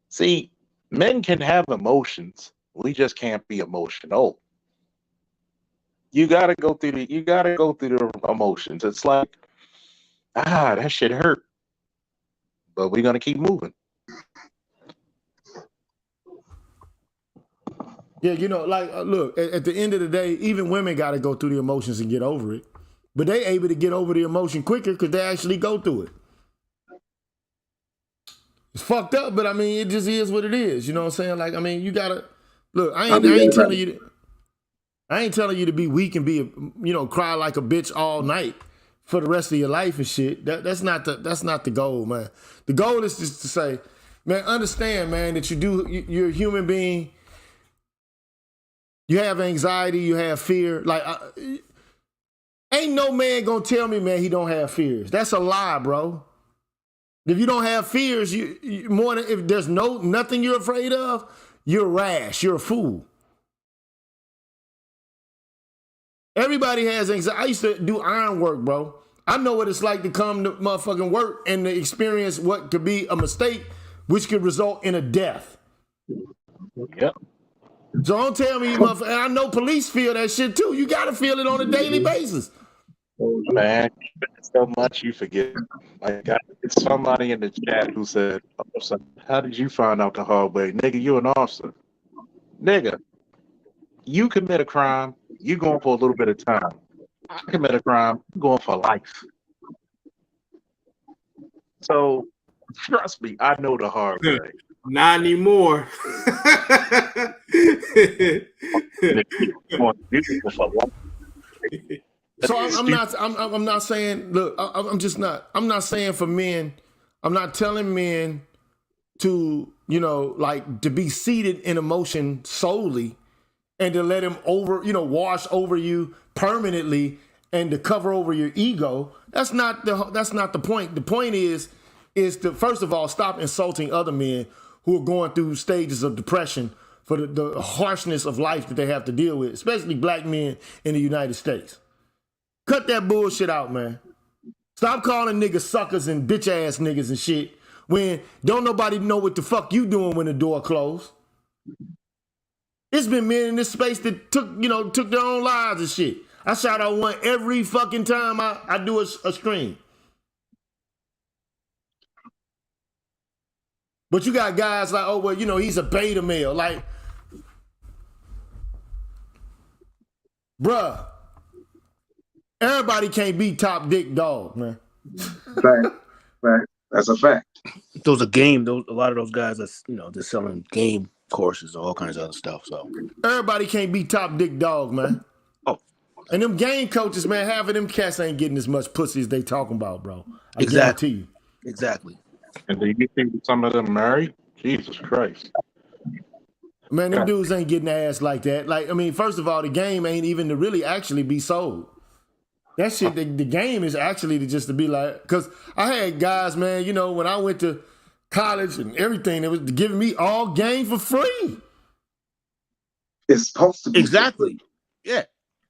See, men can have emotions. We just can't be emotional. You gotta go through the emotions. It's like, that shit hurt. But we're gonna keep moving. Yeah, you know, like, look, at the end of the day, even women got to go through the emotions and get over it. But they able to get over the emotion quicker because they actually go through it. It's fucked up, but I mean, it just is what it is. You know what I'm saying? Like, I mean, you gotta look. I ain't telling you to be weak and be, cry like a bitch all night for the rest of your life and shit. That's not the goal, man. The goal is just to say, man, understand, man, that you're a human being. You have anxiety, you have fear. Like, ain't no man gonna tell me, man, he don't have fears. That's a lie, bro. If you don't have fears, you more than if there's nothing you're afraid of, you're rash. You're a fool. Everybody has anxiety. I used to do iron work, bro. I know what it's like to come to motherfucking work and to experience what could be a mistake, which could result in a death. Yep. So don't tell me, motherfucker. And I know police feel that shit too. You gotta feel it on a daily basis. Man, so much you forget. Like, it's somebody in the chat who said, how did you find out the hard way? Nigga, you an officer. Nigga, you commit a crime, you going for a little bit of time. I commit a crime, I'm going for life. So, trust me, I know the hard way. Not anymore. So I'm not saying, look, I'm not saying for men, I'm not telling men to, to be seated in emotion solely and to let him wash over you permanently and to cover over your ego. That's not the point. The point is to, first of all, stop insulting other men who are going through stages of depression for the harshness of life that they have to deal with, especially black men in the United States. Cut that bullshit out, man. Stop calling niggas suckers and bitch ass niggas and shit when don't nobody know what the fuck you doing when the door closed. It's been men in this space that took their own lives and shit. I shout out one every fucking time I do a stream. But you got guys like, oh, well, he's a beta male. Like, bruh, everybody can't be top dick dog, man. Fact. That's a fact. A lot of those guys that's, they're selling game courses and all kinds of other stuff. So everybody can't be top dick dog, man. Oh. And them game coaches, man, half of them cats ain't getting as much pussy as they talking about, bro. I exactly. guarantee you. Exactly. And do you think some of them married? Jesus Christ. Man, them dudes ain't getting ass like that. Like, I mean, first of all, the game ain't even to really actually be sold. That shit, the game is actually just to be like, because I had guys, man, when I went to college and everything, it was giving me all game for free. It's supposed to be. Exactly. Yeah.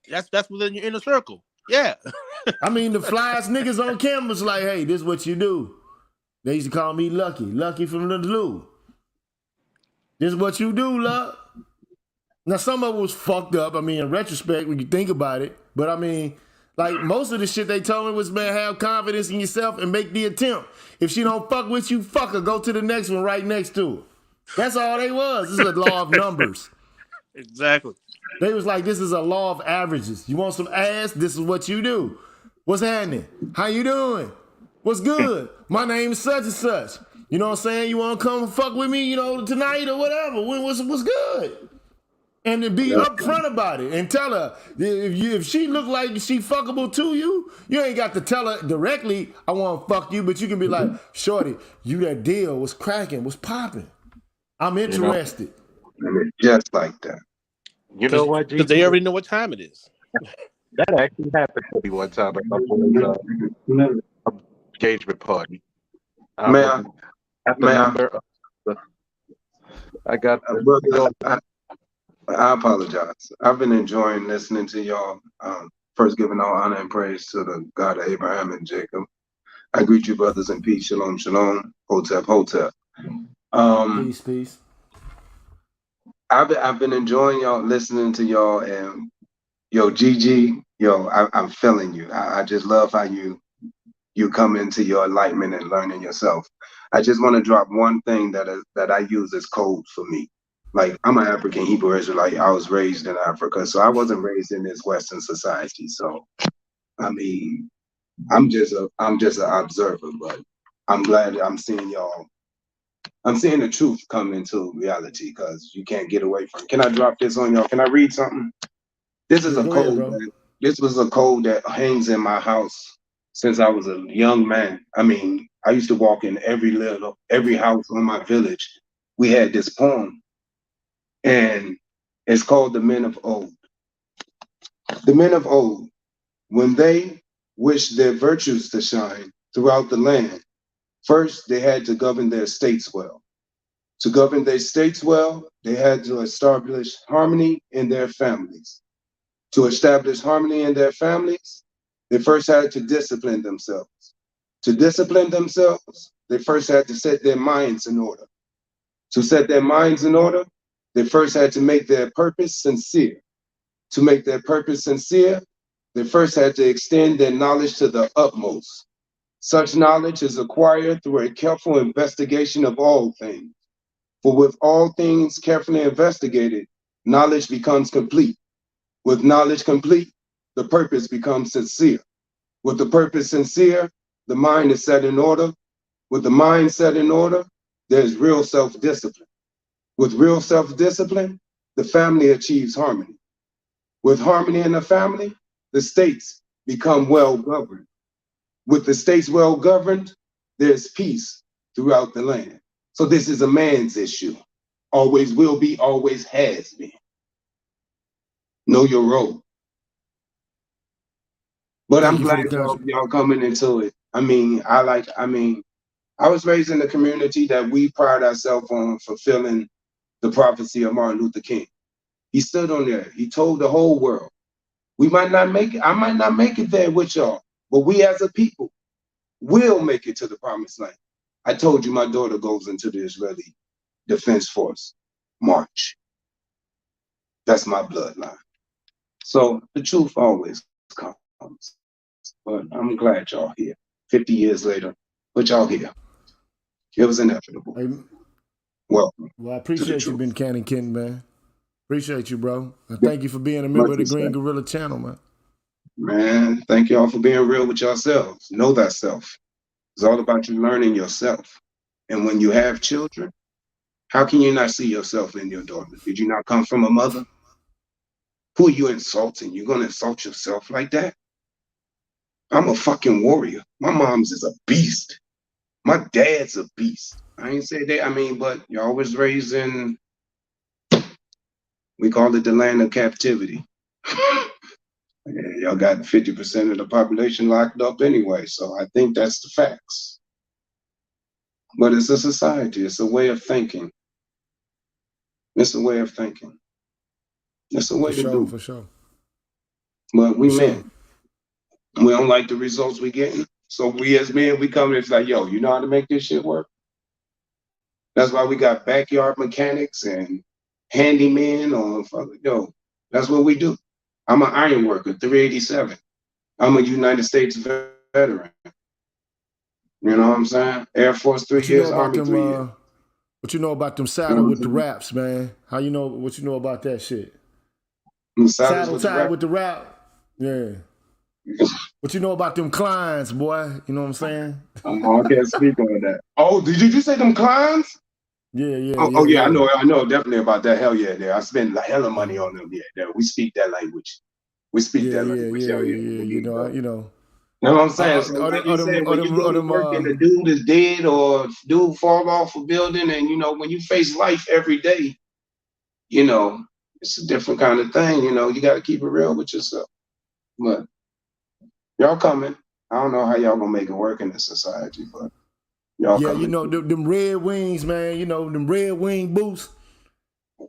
That's within your inner circle. Yeah. I mean, the flyest niggas on campus like, hey, this is what you do. They used to call me Lucky from the Lou. This is what you do, Luck. Now, some of it was fucked up. I mean, in retrospect, when you think about it. But I mean, like, most of the shit they told me was, man, have confidence in yourself and make the attempt. If she don't fuck with you, fuck her. Go to the next one right next to her. That's all they was. This is a law of numbers. Exactly. They was like, this is a law of averages. You want some ass? This is what you do. What's happening? How you doing? What's good? My name is such and such. You know what I'm saying? You want to come fuck with me, you know, tonight or whatever? What's good? And to be upfront about it and tell her if she look like she fuckable to you, you ain't got to tell her directly, I want to fuck you, but you can be like, shorty, you that deal, what's cracking, what's popping? I'm interested. Just like that. You know what, Because they already know what time it is. That actually happened to me one time at my boy's engagement party. I apologize. I've been enjoying listening to y'all. First, giving all honor and praise to the God of Abraham and Jacob. I greet you, brothers, in peace. Shalom, shalom. Hotep, hotep. Peace. I've been enjoying y'all, listening to y'all, and yo, GG, I'm feeling you. I just love how you come into your enlightenment and learning yourself. I just want to drop one thing that I use as code for me. Like, I'm an African Hebrew Israelite. I was raised in Africa, so I wasn't raised in this Western society. So, I mean, I'm just an observer, but I'm glad I'm seeing y'all. I'm seeing the truth come into reality because you can't get away from it. Can I drop this on y'all? Can I read something? This is a code. This was a code that hangs in my house since I was a young man. I mean, I used to walk in every house on my village. We had this poem, and it's called The Men of Old. The men of old, when they wished their virtues to shine throughout the land, first they had to govern their states well. To govern their states well, they had to establish harmony in their families. To establish harmony in their families, they first had to discipline themselves. To discipline themselves, they first had to set their minds in order. To set their minds in order, they first had to make their purpose sincere. To make their purpose sincere, they first had to extend their knowledge to the utmost. Such knowledge is acquired through a careful investigation of all things. For with all things carefully investigated, knowledge becomes complete. With knowledge complete, the purpose becomes sincere. With the purpose sincere, the mind is set in order. With the mind set in order, there's real self-discipline. With real self-discipline, the family achieves harmony. With harmony in the family, the states become well governed. With the states well governed, there's peace throughout the land. So this is a man's issue. Always will be, always has been. Know your role. But I'm glad y'all coming into it. I was raised in a community that we pride ourselves on fulfilling the prophecy of Martin Luther King. He stood on there. He told the whole world, we might not make it. I might not make it there with y'all, but we as a people will make it to the promised land. I told you my daughter goes into the Israeli Defense Force March. That's my bloodline. So the truth always comes. But I'm glad y'all here. 50 years later, but y'all here. It was inevitable. Welcome. Well, I appreciate you, Ben Cannon Ken, man. Appreciate you, bro. And thank you for being a member of the Green Gorilla channel, man. Man, thank y'all for being real with yourselves. Know thyself. It's all about you learning yourself. And when you have children, how can you not see yourself in your daughter? Did you not come from a mother? Who are you insulting? You're going to insult yourself like that? I'm a fucking warrior. My mom's is a beast. My dad's a beast. I ain't say that. But y'all was raised in, we call it the land of captivity. Y'all got 50% of the population locked up anyway. So I think that's the facts. But it's a society. It's a way of thinking. It's a way of thinking. It's a way to do. For sure. But we men, we don't like the results we're getting. So we as men, we come in, it's like, yo, you know how to make this shit work? That's why we got backyard mechanics and handymen yo, that's what we do. I'm an iron worker, 387. I'm a United States veteran. You know what I'm saying? Air Force 3 years, Army 3 years. What you know about them saddle with the raps, man? How you know what you know about that shit? Saddle tied with the rap. Yeah. What you know about them clients, boy? You know what I'm saying? I can't speak on that. Oh, did you say them clients? Yeah. Oh, yeah, I know definitely about that. Hell yeah, there. I spend a hell of money on them. Yeah, there. We speak that language. Hell yeah. You know. You know what I'm saying? So like you said, when you go to work and the dude is dead or dude fall off a building, and you know, when you face life every day, you know, it's a different kind of thing. You know, you got to keep it real with yourself. But y'all coming. I don't know how y'all gonna make it work in this society, but y'all coming. You know, them Red Wings, man. You know, them Red Wing boots.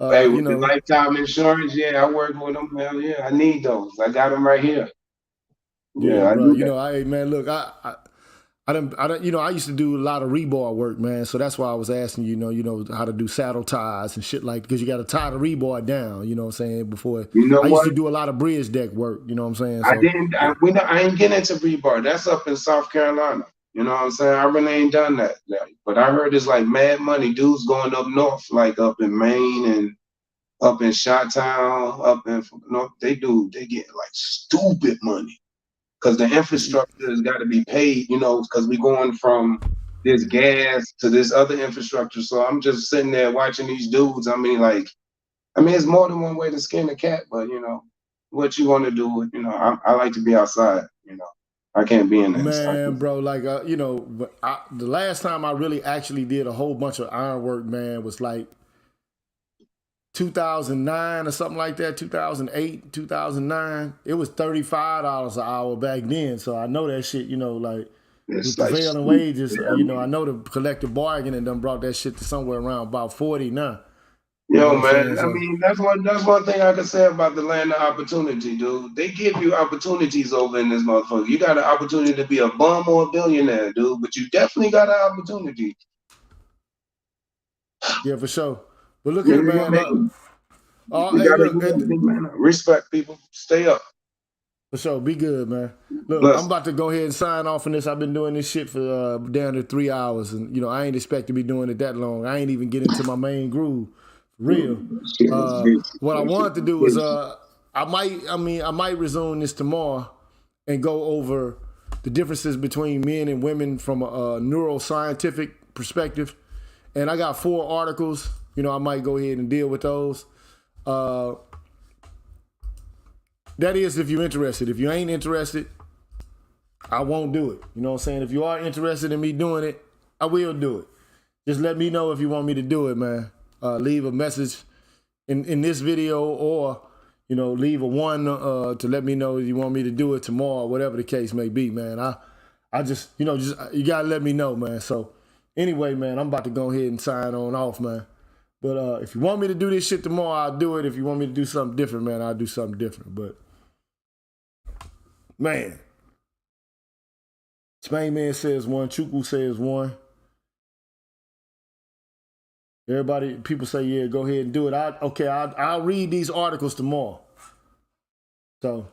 Hey, with the lifetime insurance, yeah, I work with them. Hell yeah, I need those. I got them right here. Yeah, bro. You know, man, look, I don't, you know, I used to do a lot of rebar work, man. So that's why I was asking you know, how to do saddle ties and shit like, because you got to tie the rebar down. You know what I'm saying? Before I used to do a lot of bridge deck work. You know what I'm saying? So, I ain't getting into rebar. That's up in South Carolina. You know what I'm saying? I really ain't done that. But I heard it's like mad money. Dudes going up north, like up in Maine and up in Chi-Town, up in North. They get like stupid money. Because the infrastructure has got to be paid, you know, because we're going from this gas to this other infrastructure. So I'm just sitting there watching these dudes. I mean, it's more than one way to skin a cat, but, you know, what you want to do, you know, I like to be outside, you know. I can't be in there. Man, bro, like, you know, the last time I really actually did a whole bunch of ironwork, man, was like 2009 or something like that, 2008, 2009. It was $35 an hour back then. So I know that shit, you know, like the prevailing wages, you know, I know the collective bargaining done brought that shit to somewhere around about 40 now. Yo, man, I mean, that's one thing I can say about the land of opportunity, dude. They give you opportunities over in this motherfucker. You got an opportunity to be a bum or a billionaire, dude, but you definitely got an opportunity. Yeah, for sure. But look at man. Respect people. Stay up. For sure. Be good, man. Look, I'm about to go ahead and sign off on this. I've been doing this shit for down to 3 hours. And, you know, I ain't expect to be doing it that long. I ain't even getting into my main groove. Real. What I wanted to do is I might resume this tomorrow and go over the differences between men and women from a neuroscientific perspective. And I got 4 articles. You know, I might go ahead and deal with those. That is if you're interested. If you ain't interested, I won't do it. You know what I'm saying? If you are interested in me doing it, I will do it. Just let me know if you want me to do it, man. Leave a message in this video, or, you know, leave a 1 to let me know if you want me to do it tomorrow, whatever the case may be, man. I just, you know, you gotta let me know, man. So anyway, man, I'm about to go ahead and sign on off, man. But if you want me to do this shit tomorrow, I'll do it. If you want me to do something different, man, I'll do something different. But, man, Spain Man says 1, Chukwu says 1. Everybody, people say, yeah, go ahead and do it. I'll read these articles tomorrow. So,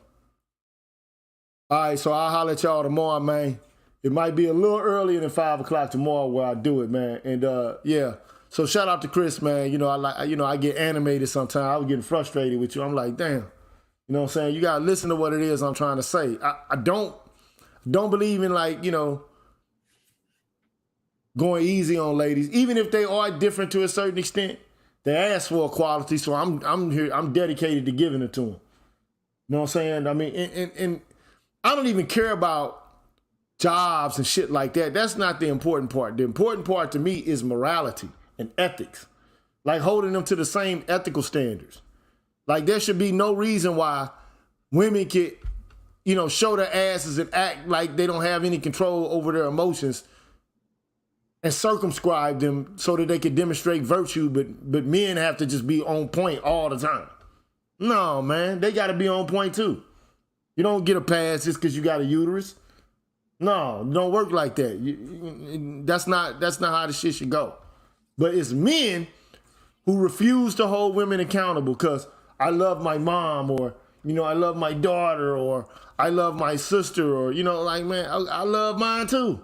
all right, so I'll holler at y'all tomorrow, man. It might be a little earlier than 5 o'clock tomorrow where I do it, man. And yeah. So shout out to Chris, man. You know, I get animated sometimes. I was getting frustrated with you. I'm like, damn. You know what I'm saying? You gotta listen to what it is I'm trying to say. I don't believe in, like, you know, going easy on ladies, even if they are different to a certain extent. They ask for equality, so I'm here. I'm dedicated to giving it to them. You know what I'm saying? I mean, and I don't even care about jobs and shit like that. That's not the important part. The important part to me is morality and ethics, like holding them to the same ethical standards. Like, there should be no reason why women can, you know, show their asses and act like they don't have any control over their emotions and circumscribe them so that they can demonstrate virtue, but men have to just be on point all the time. No, man, they got to be on point too. You don't get a pass just because you got a uterus. No, it don't work like that. That's not how the shit should go. But it's men who refuse to hold women accountable because I love my mom, or, you know, I love my daughter, or I love my sister, or, you know, like, man, I love mine too.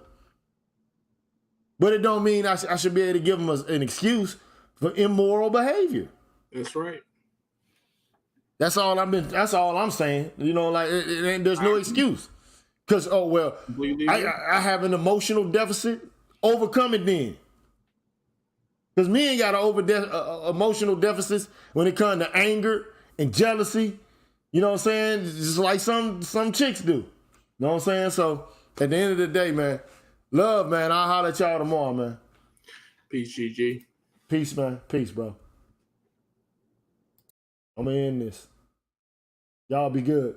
But it don't mean I should be able to give them an excuse for immoral behavior. That's right. That's all I'm saying. You know, like there's no excuse. Because, oh, well, I have an emotional deficit. Overcome it then. Because men got emotional deficits when it comes to anger and jealousy. You know what I'm saying? Just like some chicks do. You know what I'm saying? So at the end of the day, man, love, man. I'll holler at y'all tomorrow, man. Peace, GG. Peace, man. Peace, bro. I'm gonna end this. Y'all be good.